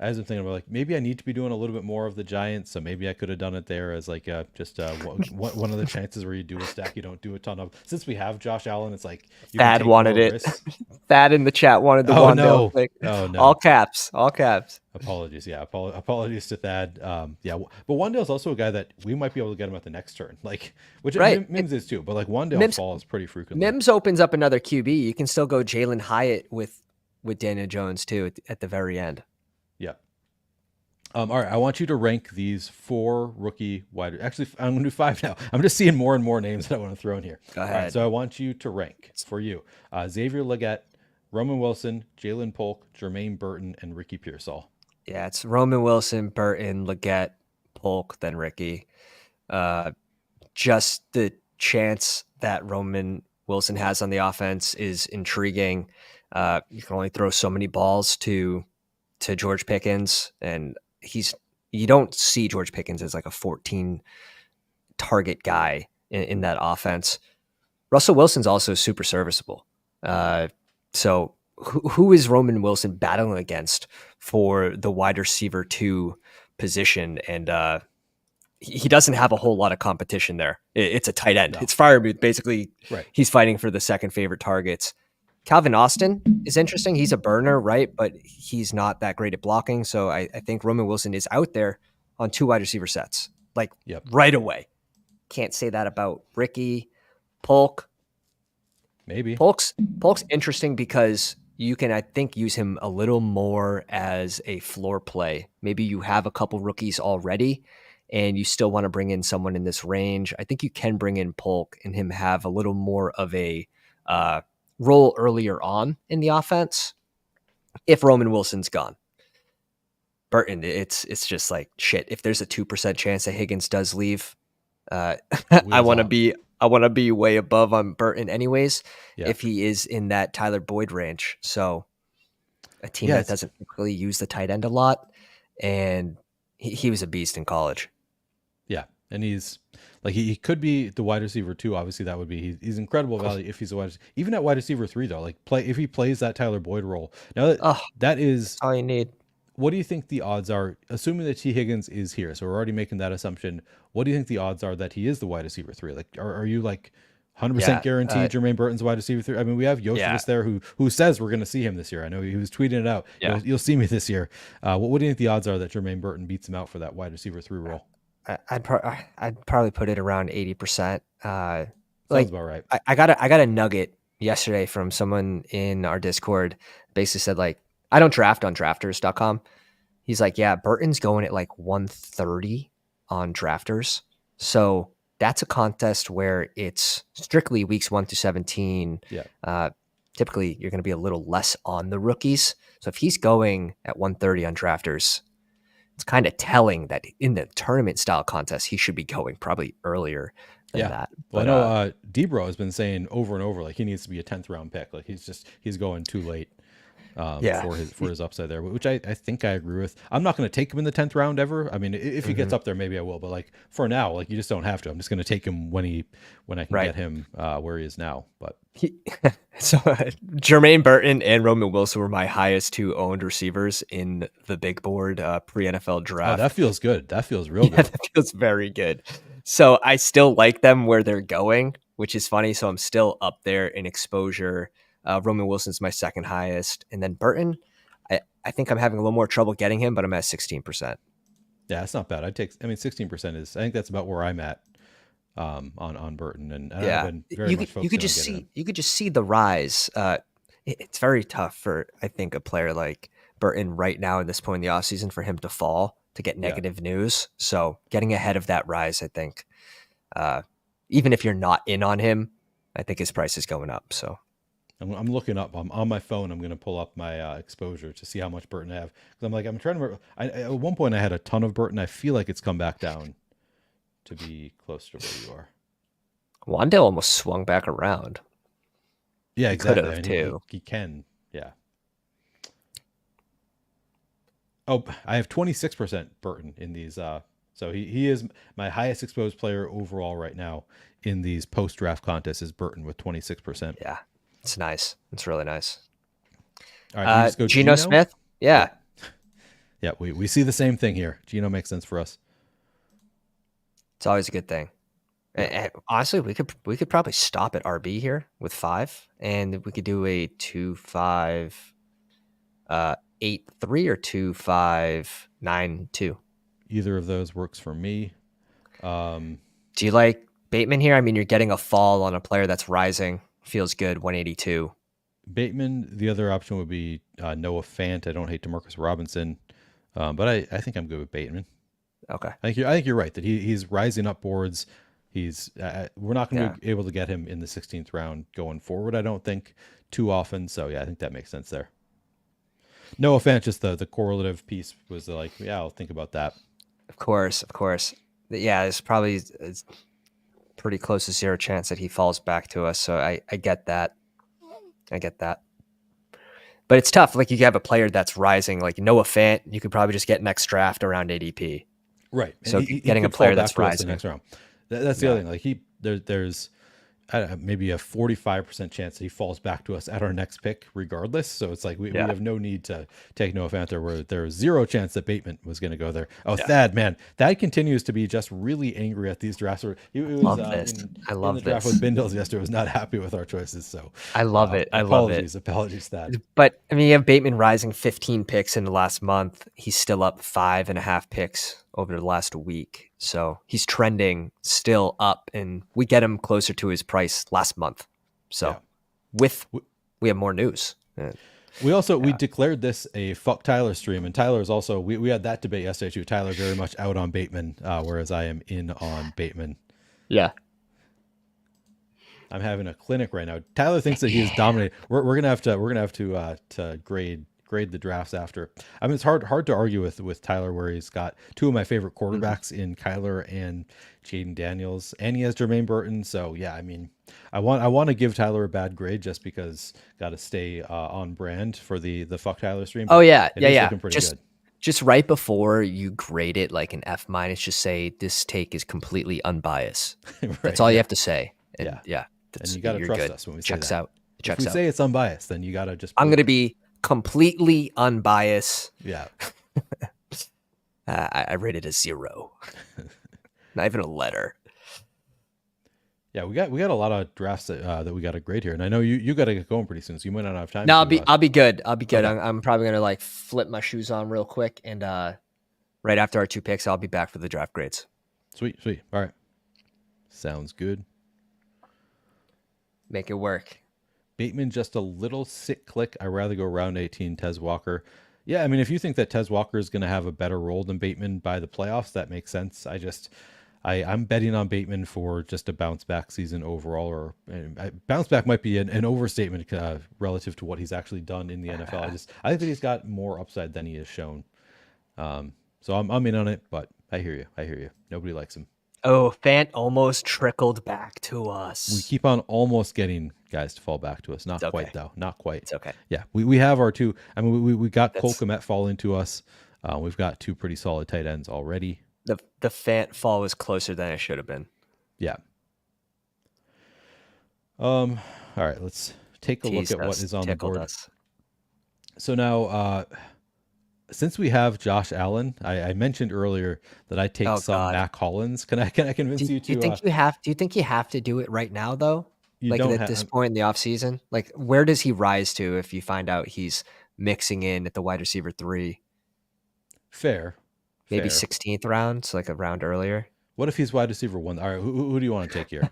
As I'm thinking about like maybe I need to be doing a little bit more of the Giants, so maybe I could have done it there as like just one of the chances where you do a stack you don't do a ton of. Since we have Josh Allen, it's like you can Thad take wanted more it. risks. Thad in the chat wanted the Oh Wandale no! pick. Oh no! All caps. All caps. Apologies. Yeah, apologies to Thad. Yeah, but Wandale's also a guy that we might be able to get him at the next turn, like which Right. Mims is too. But like Wandale Mims, falls pretty frequently. Mims opens up another QB. You can still go Jalen Hyatt with Daniel Jones too at the very end. Yeah. All right, I want you to rank these four rookie wide. Actually, I'm going to do five now. I'm just seeing more and more names that I want to throw in here. Go All right, ahead. so I want you to rank for you Xavier Legette, Roman Wilson, Jalen Polk, Jermaine Burton, and Ricky Pearsall. Yeah, it's Roman Wilson, Burton, Leggett, Polk, then Ricky. Just the chance that Roman Wilson has on the offense is intriguing. You can only throw so many balls to George Pickens, and you don't see George Pickens as like a 14 target guy in that offense. Russell Wilson's also super serviceable. So who is Roman Wilson battling against for the wide receiver 2 position? And he doesn't have a whole lot of competition there. It's a tight end. No. It's Freiermuth. Basically, Right. He's fighting for the second favorite targets. Calvin Austin is interesting. He's a burner, right? But he's not that great at blocking. So I think Roman Wilson is out there on 2 wide receiver sets, like right away. Can't say that about Ricky. Polk. Maybe. Polk's interesting because you can, I think, use him a little more as a floor play. Maybe you have a couple rookies already and you still want to bring in someone in this range. I think you can bring in Polk and him have a little more of a role earlier on in the offense if Roman Wilson's gone. Burton, it's just like shit. If there's a 2% chance that Higgins does leave, I want to be way above on Burton anyways. Yeah. If he is in that Tyler Boyd range. So a team that doesn't really use the tight end a lot. and he was a beast in college. Yeah, and he's like he could be the wide receiver too. Obviously, that would be he's incredible value if he's a wide even at wide receiver 3 though. Like play if he plays that Tyler Boyd role. Now Oh, that is that's all you need. what do you think the odds are? Assuming that T Higgins is here, so we're already making that assumption. What do you think the odds are that he is the wide receiver 3? Like, are you like 100% Yeah, guaranteed Jermaine Burton's wide receiver 3? I mean, we have yeah, Yoshivas there who says we're going to see him this year. I know he was tweeting it out. yeah. You'll see me this year. What do you think the odds are that Jermaine Burton beats him out for that wide receiver 3 role? I'd probably put it around 80%. Sounds about right. I got a nugget yesterday from someone in our Discord. Basically said like, I don't draft on drafters.com. He's like, yeah, Burton's going at like 130 on drafters. So that's a contest where it's strictly weeks 1 to 17. Yeah. Typically, you're going to be a little less on the rookies. So if he's going at 130 on drafters, it's kind of telling that in the tournament style contest, he should be going probably earlier than that. Well, I know Debro has been saying over and over like he needs to be a 10th round pick. Like he's going too late for his upside there, which I think I agree with. I'm not going to take him in the 10th round ever. I mean, if he gets up there, maybe I will. But like for now, like you just don't have to. I'm just going to take him when I can get him where he is now. But Jermaine Burton and Roman Wilson were my highest 2 owned receivers in the big board pre NFL draft. Oh, that feels good. That feels real good. That feels very good. So I still like them where they're going, which is funny. So I'm still up there in exposure. Roman Wilson's my second highest. And then Burton, I think I'm having a little more trouble getting him, but I'm at 16%. Yeah, that's not bad. 16% is, I think that's about where I'm at on Burton. And I've been very much focused you could just see the rise. It's very tough for, I think, a player like Burton right now at this point in the offseason for him to fall, to get negative news. So getting ahead of that rise, I think, even if you're not in on him, I think his price is going up. So I'm looking up. I'm on my phone. I'm going to pull up my exposure to see how much Burton I have. Because I'm trying to. At one point, I had a ton of Burton. I feel like it's come back down to be close to where you are. Wandale almost swung back around. Yeah, exactly. Could have too. He can. Yeah. Oh, I have 26% Burton in these. So he is my highest exposed player overall right now in these post draft contests. Is Burton with 26%. Yeah. It's nice. It's really nice. All right, just go Geno Smith. Yeah. Yeah, we see the same thing here. Geno makes sense for us. It's always a good thing. And honestly, we could probably stop at RB here with 5, and we could do a 2-5, 8-3 or 2-5-9-2. Either of those works for me. Do you like Bateman here? I mean, you're getting a fall on a player that's rising. Feels good, 182. Bateman, the other option would be Noah Fant. I don't hate DeMarcus Robinson, but I think I'm good with Bateman. Okay. I think you're right that he's rising up boards. We're not going to be able to get him in the 16th round going forward, I don't think, too often. So yeah, I think that makes sense there. Noah Fant, just the correlative piece was like, yeah, I'll think about that. Of course. Yeah, it's pretty close to 0 chance that he falls back to us. So I get that. But it's tough. Like you have a player that's rising, like Noah Fant, you could probably just get next draft around ADP. Right. So getting a player that's rising next round. That's the other thing. Like there's maybe a 45% chance that he falls back to us at our next pick regardless. So it's like we have no need to take Noah Fant there, where there's 0 chance that Bateman was going to go there. Oh, Thad, man, Thad continues to be just really angry at these drafts. He was, love this. I love in the draft with Bindles yesterday, was not happy with our choices. So I love it. Apologies, Thad. But I mean, you have Bateman rising 15 picks in the last month. He's still up 5.5 picks over the last week. So he's trending still up, and we get him closer to his price last month. So we have more news. We declared this a fuck Tyler stream, and Tyler is also, we had that debate yesterday too. Tyler very much out on Bateman, whereas I am in on Bateman. Yeah. I'm having a clinic right now. Tyler thinks that he is dominating. We're gonna have to grade the drafts after. I mean, it's hard to argue with Tyler, where he's got 2 of my favorite quarterbacks in Kyler and Jaden Daniels, and he has Jermaine Burton. So yeah, I mean, I want to give Tyler a bad grade just because got to stay on brand for the fuck Tyler stream. Oh yeah, Looking pretty good. just right before you grade it like an F minus, just say this take is completely unbiased. That's Right? all you Yeah, have to say, and yeah. yeah, And that's you got to you're trust good. us when we say Checks that. out. If we Checks out. say it's unbiased, then you got to just I'm believe gonna it. be completely unbiased. Yeah. I rated a 0, not even a letter. Yeah, we got a lot of drafts that we got to grade here, and I know you got to get going pretty soon, so you might not have time No, to. I'll be good. I'll be good. Okay, I'm probably gonna like flip my shoes on real quick, and right after our 2 picks, I'll be back for the draft grades. sweet, sweet. All right, sounds good. Make it work. Bateman just a little sick click. I rather go round 18. Tez Walker. Yeah, I mean, if you think that Tez Walker is going to have a better role than Bateman by the playoffs, that makes sense. I'm betting on Bateman for just a bounce back season overall, or bounce back might be an overstatement relative to what he's actually done in the NFL. I think that he's got more upside than he has shown. So I'm in on it, but I hear you. I hear you. Nobody likes him. Oh, Fant almost trickled back to We us. keep on almost getting guys to fall back to us. Not It's okay. quite though. Not quite. It's okay. Yeah, we have our two. I mean, we got Cole That's Kmet falling to us. We've got two pretty solid tight ends already. the Fant fall was closer than it should have been. Yeah. All right, let's take a look Teased at what us, is on the tickled board. us. So now, since we have Josh Allen, I mentioned earlier that I take Oh some God. Mac Hollins. Can I convince you Do you to? think you have? Do you think you have to do it right now though? You Like don't at this have point in the off season, like where does he rise to if you find out he's mixing in at the wide receiver 3, fair, maybe fair. 16th round, so like a round earlier? What if he's wide receiver 1? All right, who do you want to take here?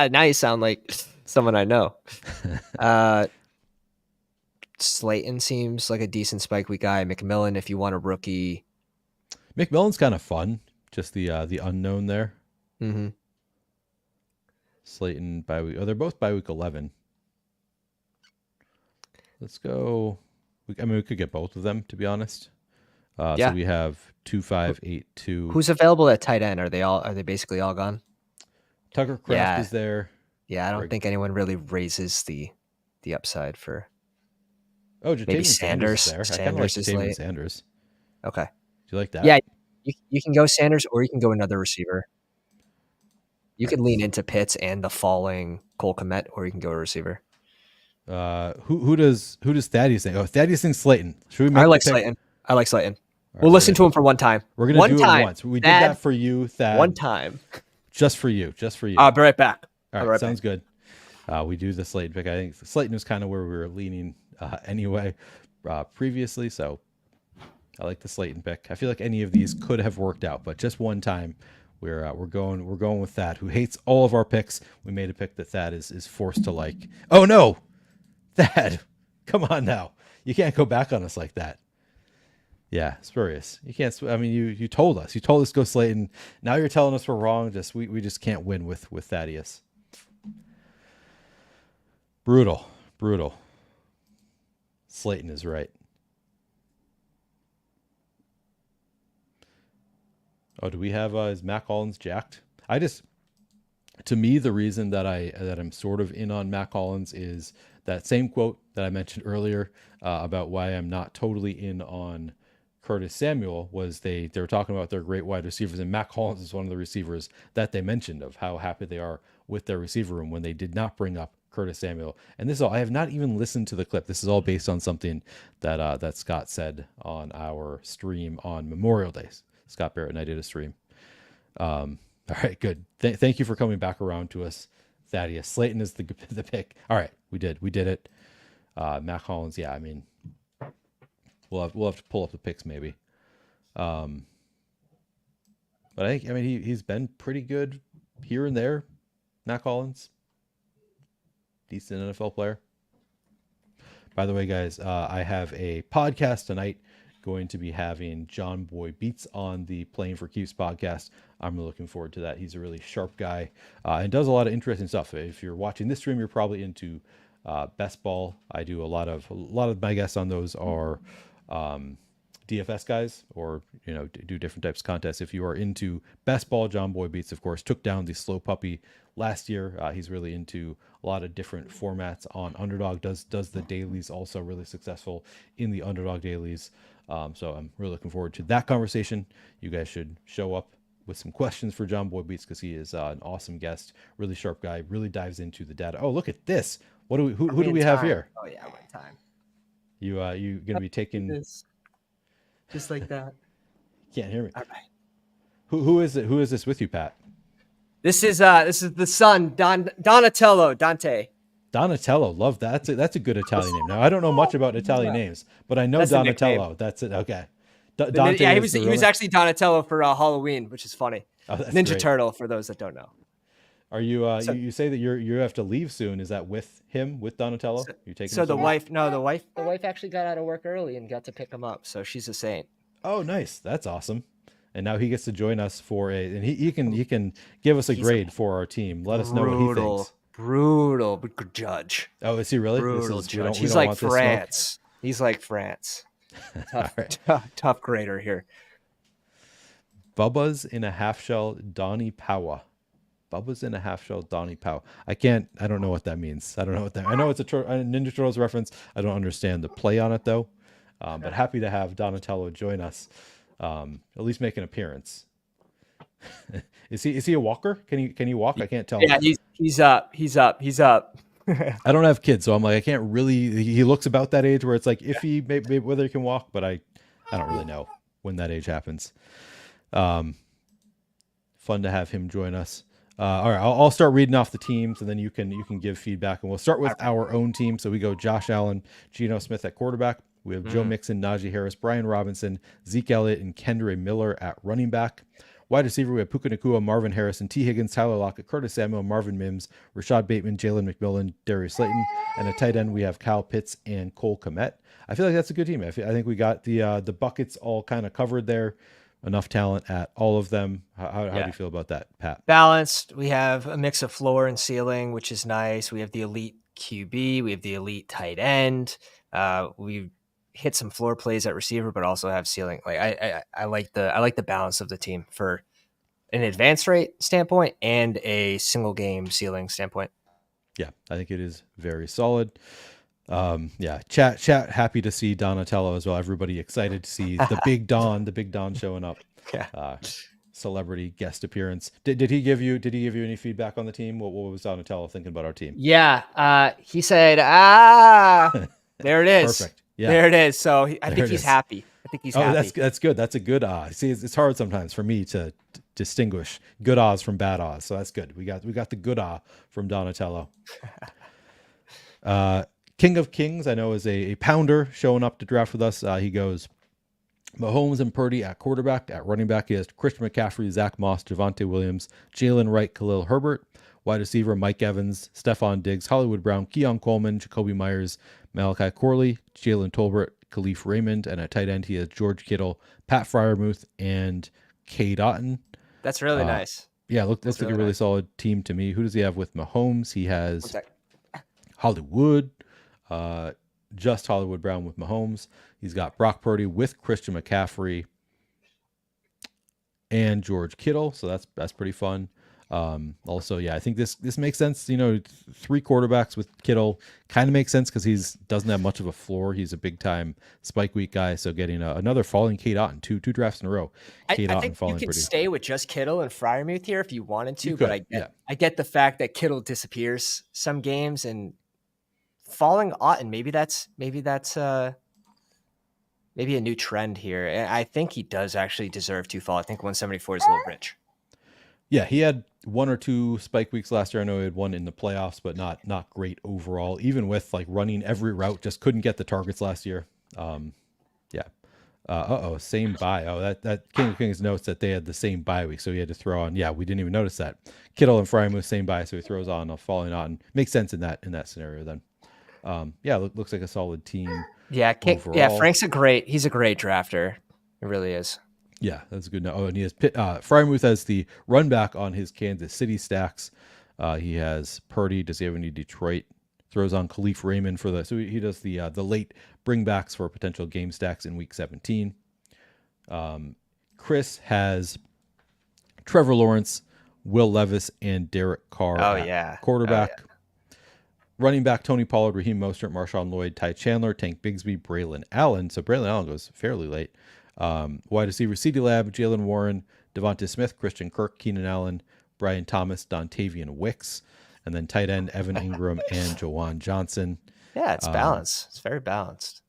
Now you sound like someone I know. Slayton seems like a decent spike week guy. McMillan, if you want a rookie. McMillan's kind of fun. Just the unknown there. Mm-hmm. Slayton by week. Oh, they're both by week 11. Let's go. I mean, we could get both of them to be honest. Yeah. So we have 2, 5, 8, 2. Who's available at tight end? Are they basically all gone? Tucker Kraft Yeah. is there. Yeah, I don't think anyone really raises the upside for. Oh, Maybe Jatavian Sanders is there. I kind of like Sanders is Jatavian late. Sanders. Okay. Do you like that? Yeah, you can go Sanders or you can go another receiver. You can lean into Pitts and the falling Cole Kmet, or you can go a receiver. Who does Thaddeus think? Oh, Thaddeus thinks Slayton. Should we make I like the pick? Slayton. I like Slayton. All We'll right, listen to him for one time. We're gonna One do time. it once. We Thad, did that for you, Thad. one time. Just for you. Just for you. I'll be right back. All right, sounds good. We do the Slayton pick. I think Slayton was kind of where we were leaning anyway previously, so I like the Slayton pick. I feel like any of these could have worked out, but just one time we're going with Thad, who hates all of our picks. We made a pick that Thad is forced to like. Oh no, Thad, come on now, you can't go back on us like that. Yeah, spurious. You can't. I mean, you told us. You told us go Slayton. Now you're telling us we're wrong. We just can't win with Thaddeus. Brutal. Slayton is right. Oh, do we have is Mac Hollins jacked? To me, the reason that I'm sort of in on Mac Hollins is that same quote that I mentioned earlier about why I'm not totally in on Curtis Samuel was they were talking about their great wide receivers, and Mac Hollins is one of the receivers that they mentioned of how happy they are with their receiver room when they did not bring up Curtis Samuel. And this is all, I have not even listened to the clip. This is all based on something that Scott said on our stream on Memorial Day. Scott Barrett and I did a stream. All right, good. Thank you for coming back around to us, Thaddeus. Slayton is the pick. All right, we did it. Mac Hollins, yeah. I mean, we'll have to pull up the picks maybe. But I mean he's been pretty good here and there. Mac Hollins, decent NFL player. By the way, guys, I have a podcast tonight. Going to be having John Boy Beats on the Playing for Keeps podcast. I'm really looking forward to that. He's a really sharp guy and does a lot of interesting stuff. If you're watching this stream, you're probably into best ball. I do a lot of my guests on those are DFS guys, or do different types of contests. If you are into best ball, John Boy Beats, of course, took down the slow puppy last year. He's really into a lot of different formats on Underdog. Does the dailies, also really successful in the Underdog dailies. So I'm really looking forward to that conversation. You guys should show up with some questions for John Boy Beats because he is an awesome guest, really sharp guy, really dives into the data. Oh, look at this! What do we? Who do in we have time. here? Oh yeah, we're in time. You gonna be Do taking? this just like that. Can't hear me. All right. Who is it? Who is this with you, Pat? This is the son, Donatello, Dante. Donatello, love that. That's a good Italian name. Now I don't know much about Italian names, but I know That's the Donatello. nickname. That's it. Okay. Dante Yeah, he is was the he was real. actually Donatello for Halloween, which is funny. Oh, that's Ninja great. Turtle for those that don't know. Are you? So, You say that you have to leave soon. Is that with him, with Donatello? so, You taking so him the somewhere? wife, no, the wife actually got out of work early and got to pick him up. So she's a saint. Oh, nice. That's awesome. And now he gets to join us for a, and he can give us a He's a grade for our team. Let us know what he thinks. brutal judge. Oh, is he really? Brutal We don't judge. we He's don't like want this smoke. France. He's like France. All Tough, right. tough grader here. Bubba's in a half shell, Donnie Powa. Bubba's in a half shell, Donnie Pow. I don't know what that means. I don't know what that. I know it's a Ninja Turtles reference. I don't understand the play on it though. But happy to have Donatello join us. At least make an appearance. Is he a walker? Can he walk? I can't tell. Yeah, he's up. I don't have kids, so I'm like I can't really. He looks about that age where it's like if he maybe whether he can walk, but I don't really know when that age happens. Fun to have him join us. All right, I'll start reading off the teams, and then you can give feedback, and we'll start with our own team. So we go Josh Allen, Geno Smith at quarterback. We have Joe Mixon, Najee Harris, Brian Robinson, Zeke Elliott, and Kendre Miller at running back. Wide receiver, we have Puka Nacua, Marvin Harrison, T. Higgins, Tyler Lockett, Curtis Samuel, Marvin Mims, Rashad Bateman, Jalen McMillan, Darius Slayton. And a tight end, we have Kyle Pitts and Cole Kmet. I feel like that's a good team. I think we got the buckets all kind of covered there. Enough talent at all of them. How do you feel about that, Pat? Balanced. We have a mix of floor and ceiling, which is nice. We have the elite QB. We have the elite tight end. We hit some floor plays at receiver, but also have ceiling. Like I like the balance of the team for an advanced rate standpoint and a single game ceiling standpoint. Yeah, I think it is very solid. Yeah, chat happy to see Donatello as well. Everybody excited to see the big Don showing up. Yeah. Celebrity guest appearance. Did he give you any feedback on the team? What was Donatello thinking about our team? Yeah. He said, there it is. Perfect. Yeah. There it is. So I think he's happy. That's good. That's a good see, it's hard sometimes for me to distinguish good Oz from bad Oz. So that's good. We got the good from Donatello. King of Kings, I know, is a pounder showing up to draft with us. He goes Mahomes and Purdy at quarterback. At running back, he has Christian McCaffrey, Zach Moss, Javonte Williams, Jalen Wright, Khalil Herbert. Wide receiver, Mike Evans, Stephon Diggs, Hollywood Brown, Keon Coleman, Jacoby Myers, Malachi Corley, Jalen Tolbert, Khalif Raymond. And at tight end, he has George Kittle, Pat Fryermuth, and Cade Otton. That's really nice. Yeah, that's like a really solid team to me. Who does he have with Mahomes? He has Hollywood. Just Hollywood Brown with Mahomes. He's got Brock Purdy with Christian McCaffrey and George Kittle. So that's pretty fun. Also, yeah, I think this makes sense. You know, 3 quarterbacks with Kittle kind of makes sense because he's doesn't have much of a floor. He's a big time spike week guy. So getting another falling Cade Otton, two drafts in a row. Cade I Otton think falling you could pretty. stay with just Kittle and Fryermuth here if you wanted to, Could, but I get the fact that Kittle disappears some games and falling Otton. Maybe that's maybe a new trend here. And I think he does actually deserve to fall. I think 174 is a little rich. Yeah, he had 1 or 2 spike weeks last year. I know he had one in the playoffs, but not great overall. Even with like running every route, just couldn't get the targets last year. Yeah. Same bye. Oh, that King of Kings notes that they had the same bye week, so he had to throw on. Yeah, we didn't even notice that. Kittle and Fryermuth same bye, so he throws on a falling on. Makes sense in that scenario then. Yeah, looks like a solid team. Yeah, Frank's he's a great drafter. It really is. Yeah, that's good. Oh, and he has Fryermuth as the run back on his Kansas City stacks. He has Purdy. Does he have any Detroit? Throws on Khalif Raymond for so he does the late bringbacks for potential game stacks in week 17. Chris has Trevor Lawrence, Will Levis, and Derek Carr at quarterback. Running back Tony Pollard, Raheem Mostert, Marshawn Lloyd, Ty Chandler, Tank Bigsby, Braylon Allen. So Braylon Allen goes fairly late. Wide receiver CeeDee Lamb, Jalen Warren, Devonta Smith, Christian Kirk, Keenan Allen, Brian Thomas, Dontavian Wicks, and then tight end Evan Ingram and Jawan Johnson. Yeah, it's balanced. It's very balanced.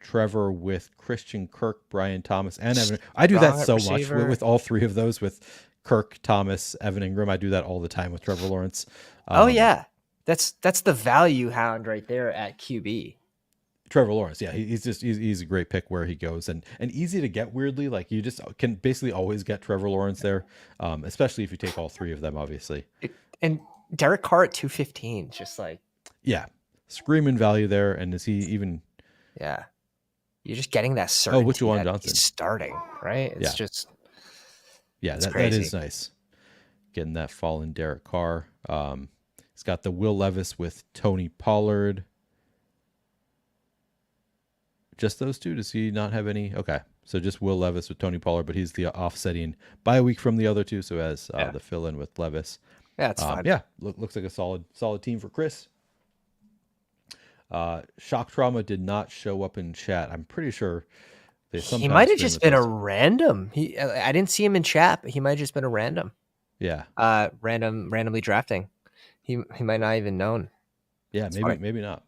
Trevor with Christian Kirk, Brian Thomas, and Evan. I do that Strong at so much receiver. with all three of those with Kirk, Thomas, Evan Ingram. I do that all the time with Trevor Lawrence. Oh yeah, that's the value hound right there at QB. Trevor Lawrence, yeah, he's a great pick where he goes, and easy to get. Weirdly, like you just can basically always get Trevor Lawrence there, especially if you take all three of them, obviously. And Derek Carr at 215, just like Yeah, screaming value there. And is he even? yeah, you're just getting that certainty. Which one, that Johnson? he's starting, right? It's Yeah. just That crazy. is nice. Getting that fallen Derek Carr. He's got the Will Levis with Tony Pollard. Just those two? Does he not have any? Okay. So just Will Levis with Tony Pollard, but he's the offsetting bye week from the other two. So as the fill in with Levis. Yeah, it's fine. Yeah. Looks like a solid team for Chris. Shock Trauma did not show up in chat. I'm pretty sure he might have just been a random. I didn't see him in chat, but he might have just been a random. Yeah. Randomly drafting. He might not even known. Yeah, maybe not.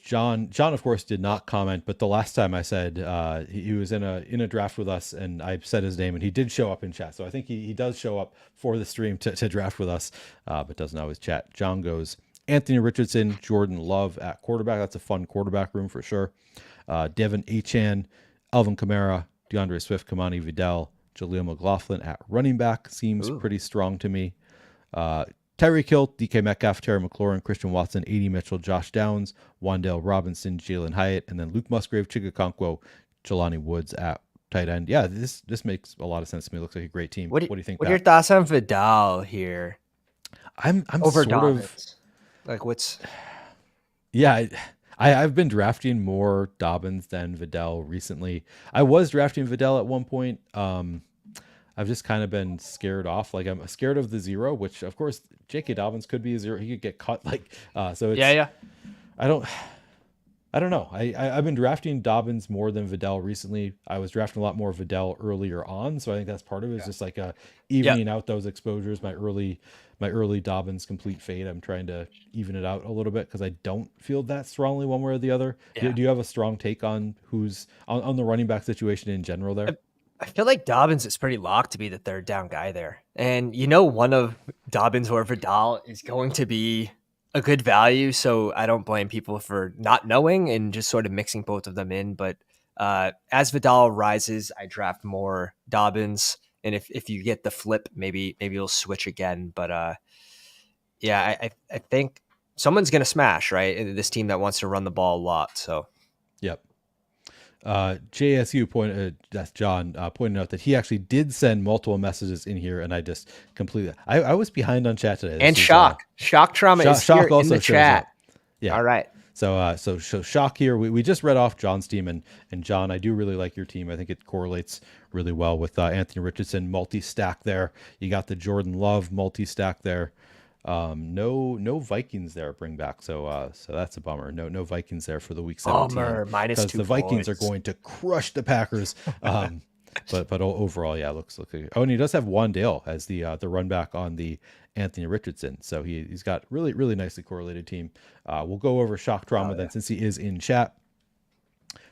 John of course did not comment, but the last time I said he was in a draft with us and I said his name and he did show up in chat. So I think he does show up for the stream to draft with us, but doesn't always chat. John goes Anthony Richardson, Jordan Love at quarterback. That's a fun quarterback room for sure. Devin Achane, Alvin Kamara, DeAndre Swift, Kamani Vidal, Jaleel McLaughlin at running back seems pretty strong to me. Tyreek Hill, DK Metcalf, Terry McLaurin, Christian Watson, A.D. Mitchell, Josh Downs, Wandale Robinson, Jalen Hyatt, and then Luke Musgrave, Chigakonkwo, Jelani Woods at tight end. Yeah, this makes a lot of sense to me. It looks like a great team. What do you think? What are your thoughts on Vidal here? I'm over sort Dobbins. of like what's yeah. I've been drafting more Dobbins than Vidal recently. I was drafting Vidal at one point. I've just kind of been scared off. Like I'm scared of the zero, which of course J.K. Dobbins could be a zero. He could get cut. Like so. It's, yeah. I don't know. I've been drafting Dobbins more than Vidal recently. I was drafting a lot more Vidal earlier on, so I think that's part of it. It's just like evening out those exposures. My early Dobbins complete fade. I'm trying to even it out a little bit because I don't feel that strongly one way or the other. Yeah. Do you have a strong take on who's on the running back situation in general there? I feel like Dobbins is pretty locked to be the third down guy there. And one of Dobbins or Vidal is going to be a good value. So I don't blame people for not knowing and just sort of mixing both of them in. But as Vidal rises, I draft more Dobbins. And if you get the flip, maybe you'll switch again. But I think someone's going to smash, right? This team that wants to run the ball a lot. So, yep. JSU that's John pointed out that he actually did send multiple messages in here, and I just completely I was behind on chat today. And Shock Trauma is here in the chat. Yeah. All right. So Shock here. We just read off John's team, and John, I do really like your team. I think it correlates really well with Anthony Richardson multi-stack there. You got the Jordan Love multi-stack there. No Vikings there bring back. So that's a bummer. No Vikings there for the week 17. Bummer, minus 2 the Vikings points. are going to crush the Packers. But overall, yeah, looks like. Oh, and he does have Wandale as the run back on the Anthony Richardson. So he's got really nicely correlated team. We'll go over Shock Trauma then since he is in chat.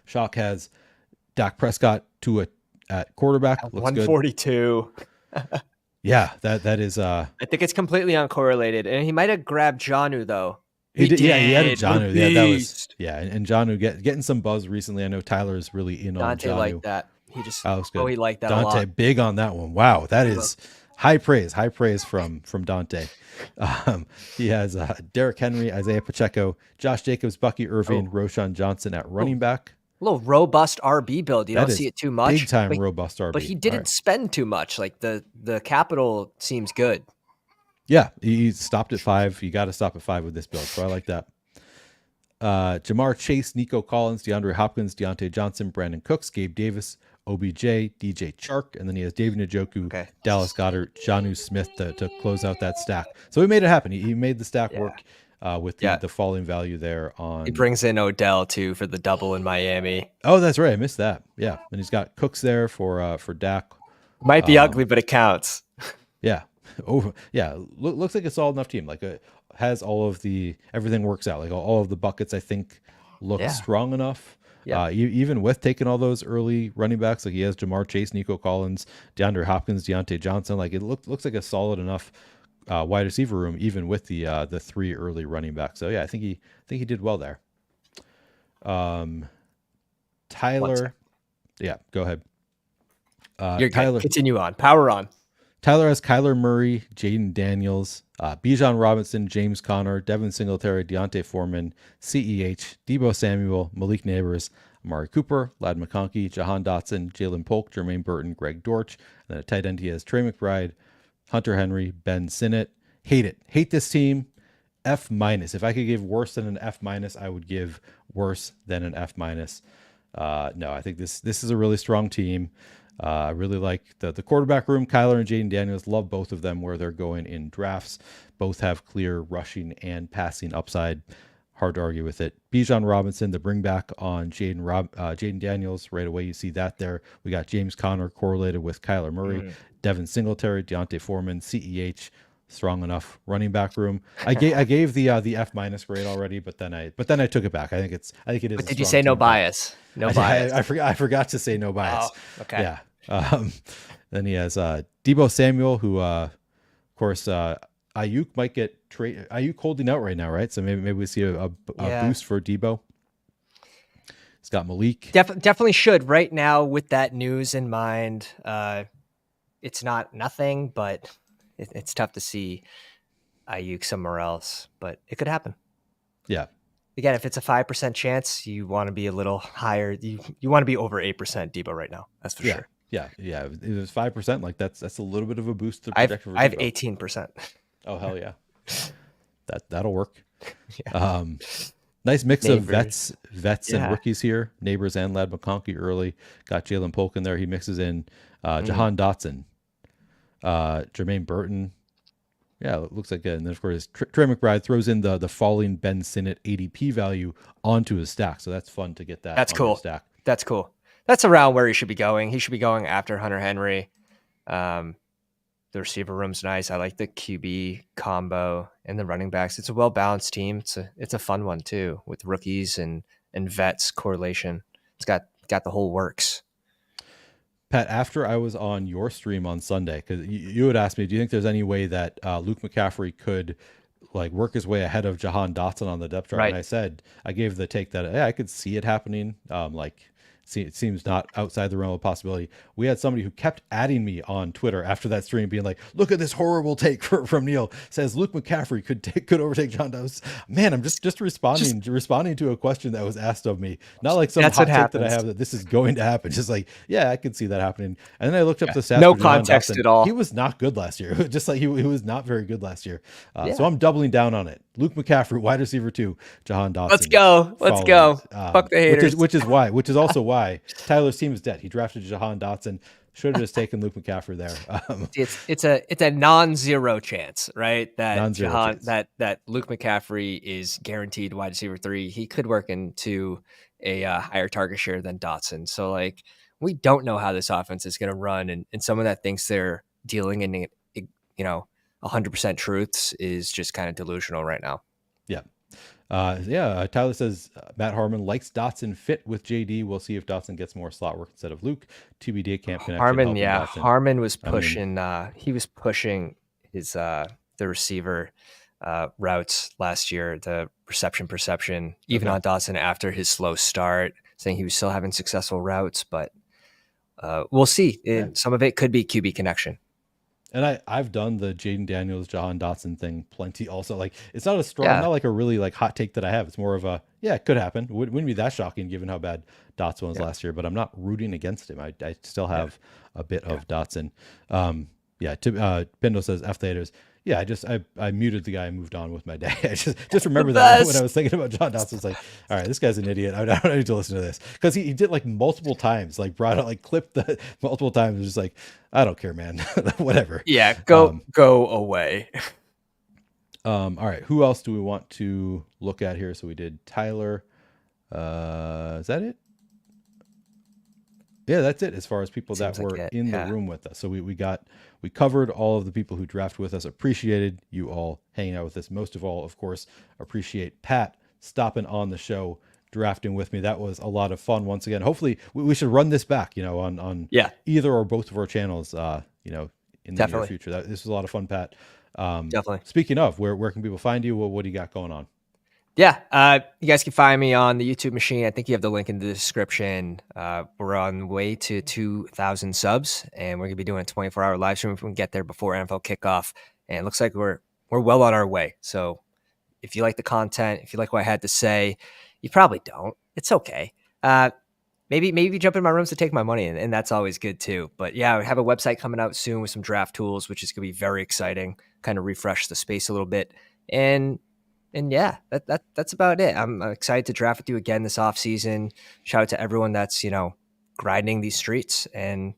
Shock has Dak Prescott at quarterback. Looks 142. Good. Yeah, that is. I think it's completely uncorrelated, and he might have grabbed Jonnu though. He did. Yeah, he had a Jonnu. Yeah, that was. Yeah, and Jonnu getting some buzz recently. I know Tyler's really in on Jonnu. Dante liked that. He just. Looks good. He liked that Dante, a lot. Big on that one. Wow, that is high praise. High praise from Dante. He has Derrick Henry, Isaiah Pacheco, Josh Jacobs, Bucky Irving, Roshan Johnson at running back. A little robust RB build. You don't see it too much. Big time robust RB. But he didn't spend too much. Like the capital seems good. Yeah, he stopped at 5. You got to stop at 5 with this build. So I like that. Jamar Chase, Nico Collins, DeAndre Hopkins, Deontay Johnson, Brandon Cooks, Gabe Davis, OBJ, DJ Chark, and then he has David Njoku, Okay. Dallas Goddard, Jonnu Smith to close out that stack. So he made it happen. He made the stack Yeah. work with Yeah. the falling value there He on. brings in Odell too for the double in Miami. Oh, that's right. I missed that. Yeah, and he's got Cooks there for Dak. Might be ugly, but it counts. Yeah. Oh, yeah. Looks like a solid enough team. Like has all of the everything works out. Like all of the buckets, I think, look Yeah. strong enough. Yeah. Even with taking all those early running backs, like he has Jamar Chase, Nico Collins, DeAndre Hopkins, Deontay Johnson. Like it looks like a solid enough wide receiver room, even with the 3 early running backs. So yeah, I think he did well there. Tyler, yeah, go ahead. You're Tyler, good. Continue on. Power on. Tyler has Kyler Murray, Jaden Daniels, Bijan Robinson, James Conner, Devin Singletary, Deontay Foreman, CEH, Debo Samuel, Malik Neighbors, Amari Cooper, Lad McConkey, Jahan Dotson, Jalen Polk, Jermaine Burton, Greg Dortch, and then at tight end he has Trey McBride, Hunter Henry, Ben Sinnott. Hate this team. F minus. If I could give worse than an F minus, I would give worse than an F minus. No, I think this is a really strong team. I really like the quarterback room. Kyler and Jaden Daniels, love both of them where they're going in drafts. Both have clear rushing and passing upside. Hard to argue with it. Bijan Robinson, the bring back on Jaden Daniels. Right away, you see that there. We got James Conner correlated with Kyler Murray, Devin Singletary, Deontay Foreman, CEH. Strong enough running back room. I gave the F minus grade already, but then I took it back. I think it is. But did you say no bias? No bias. I forgot to say no bias. Oh, okay. Yeah. Then he has Debo Samuel, who of course Ayuk might get trade. Ayuk holding out right now, right? So maybe we see a boost for Debo. He's got Malik. Definitely should right now with that news in mind. It's not nothing, but it's tough to see Ayuk somewhere else, but it could happen. Yeah. Again, if it's a 5% chance, you want to be a little higher. You want to be over 8% Debo right now. That's for sure. Yeah. If it was 5%, like that's a little bit of a boost to I projection. have 18%. Oh hell yeah. That'll work. Yeah. Nice mix Neighbors. of vets and rookies here. Neighbors and Lad McConkey early. Got Jalen Polk in there. He mixes in Jahan Dotson, Jermaine Burton. Yeah, it looks like it. And then of course Trey McBride throws in the falling Ben Sinnott ADP value onto his stack. So that's fun to get that. That's on cool. His stack. That's cool. That's around where he should be going. He should be going after Hunter Henry. The receiver room's nice. I like the QB combo and the running backs. It's a well-balanced team. It's a fun one too, with rookies and vets correlation. It's got the whole works. Pat, after I was on your stream on Sunday, because you had asked me, do you think there's any way that Luke McCaffrey could like work his way ahead of Jahan Dotson on the depth chart? Right. And I gave the take that I could see it happening. It seems not outside the realm of possibility. We had somebody who kept adding me on Twitter after that stream, being like, "Look at this horrible take from Neil. Says Luke McCaffrey could overtake John Downs." Man, I'm just responding to a question that was asked of me, not like some hot take that I have that this is going to happen. Just like, yeah, I could see that happening. And then I looked up the stats. No context at all. He was not good last year. Just like he was not very good last year. So I'm doubling down on it. Luke McCaffrey, wide receiver 2, Jahan Dotson. Let's go. Fuck the haters. Which is also why Tyler's team is dead. He drafted Jahan Dotson. Should have just taken Luke McCaffrey there. It's a non-zero chance, right? That Non-zero chance. that Luke McCaffrey is guaranteed wide receiver 3. He could work into a higher target share than Dotson. So like we don't know how this offense is going to run, and someone that thinks they're dealing in 100% truths is just kind of delusional right now. Yeah. Tyler says Matt Harmon likes Dotson fit with JD. We'll see if Dotson gets more slot work instead of Luke. TBD camp connection. Harmon was pushing. He was pushing his the receiver routes last year, the perception, even on Dotson after his slow start, saying he was still having successful routes. But we'll see. Some of it could be QB connection. And I've done the Jaden Daniels, Jahan Dotson thing plenty also. Like it's not a strong, not like a really like hot take that I have. It's more of a, it could happen. Wouldn't be that shocking given how bad Dotson was last year, but I'm not rooting against him. I still have a bit of Dotson. Pendo says F the haters. Yeah, I muted the guy and moved on with my day. I just The remember that when I best. was thinking about John Dawson. It's like, all right, this guy's an idiot. I don't need to listen to this because he did like multiple times, like brought out like clipped the multiple times. It was just like, I don't care, man. Whatever. Yeah, Um, go away. all right, who else do we want to look at here? So we did Tyler. Is that it? Yeah, that's it as far as people that Seems like were it. in the Yeah, room with us. So we covered all of the people who draft with us. Appreciated you all hanging out with us. Most of all, of course, appreciate Pat stopping on the show, drafting with me. That was a lot of fun. Once again, hopefully we should run this back, on yeah, either or both of our channels, in the near definitely, future. This was a lot of fun, Pat. definitely. Speaking of, where can people find you? What do you got going on? Yeah, you guys can find me on the YouTube machine. I think you have the link in the description. We're on the way to 2,000 subs, and we're gonna be doing a 24-hour live stream if we can get there before NFL kickoff. And it looks like we're well on our way. So if you like the content, if you like what I had to say, you probably don't. It's okay. Maybe jump in my rooms to take my money, and that's always good too. But yeah, we have a website coming out soon with some draft tools, which is gonna be very exciting. Kind of refresh the space a little bit, and yeah, that's about it. I'm excited to draft with you again this off season. Shout out to everyone that's grinding these streets, and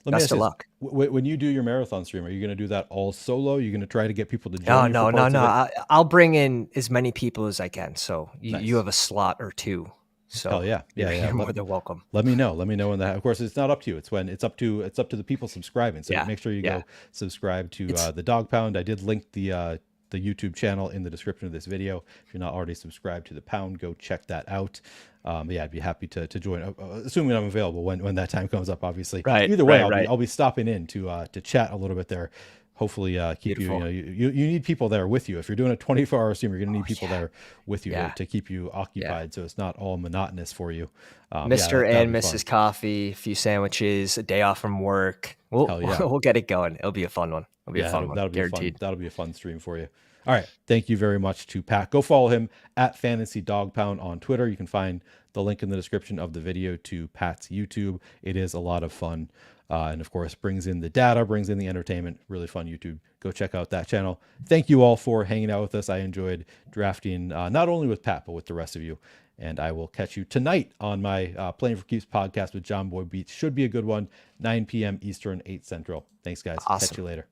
Let me best ask of you this: luck. when you do your marathon stream, are you going to do that all solo? You're going to try to get people to join No, you for no, no, parts no. of it? I'll bring in as many people as I can. So you Nice. have a slot or two. Hell So yeah, yeah, yeah. you're more than welcome. Let me know. Let me know when that. Of course, it's not up to you. It's up to the people subscribing. So Yeah, make sure you yeah. go subscribe to It's the Dog Pound. I did link the YouTube channel in the description of this video. If you're not already subscribed to the Pound, go check that out. Yeah, I'd be happy to join, assuming I'm available when that time comes up. Obviously, right, either way, right, I'll be right. I'll be stopping in to chat a little bit there. Hopefully, keep you. Beautiful. You need people there with you. If you're doing a 24-hour stream, you're going to Oh need people yeah, there with you yeah, to keep you yeah. occupied, so it's not all monotonous for you. Yeah, Mr. that'll and be fun. Mrs. Coffee, a few sandwiches, a day off from work. We'll Hell yeah. we'll get it going. It'll be a fun one. It'll be a Yeah, fun one, that'll be fun. guaranteed. That'll be a fun stream for you. All right. Thank you very much to Pat. Go follow him at Fantasy Dog Pound on Twitter. You can find the link in the description of the video to Pat's YouTube. It is a lot of fun. And of course, brings in the data, brings in the entertainment. Really fun YouTube. Go check out that channel. Thank you all for hanging out with us. I enjoyed drafting not only with Pat, but with the rest of you. And I will catch you tonight on my Playing for Keeps podcast with John Boy Beats. Should be a good one. 9 p.m. Eastern, 8 Central. Thanks, guys. Catch Awesome. you later.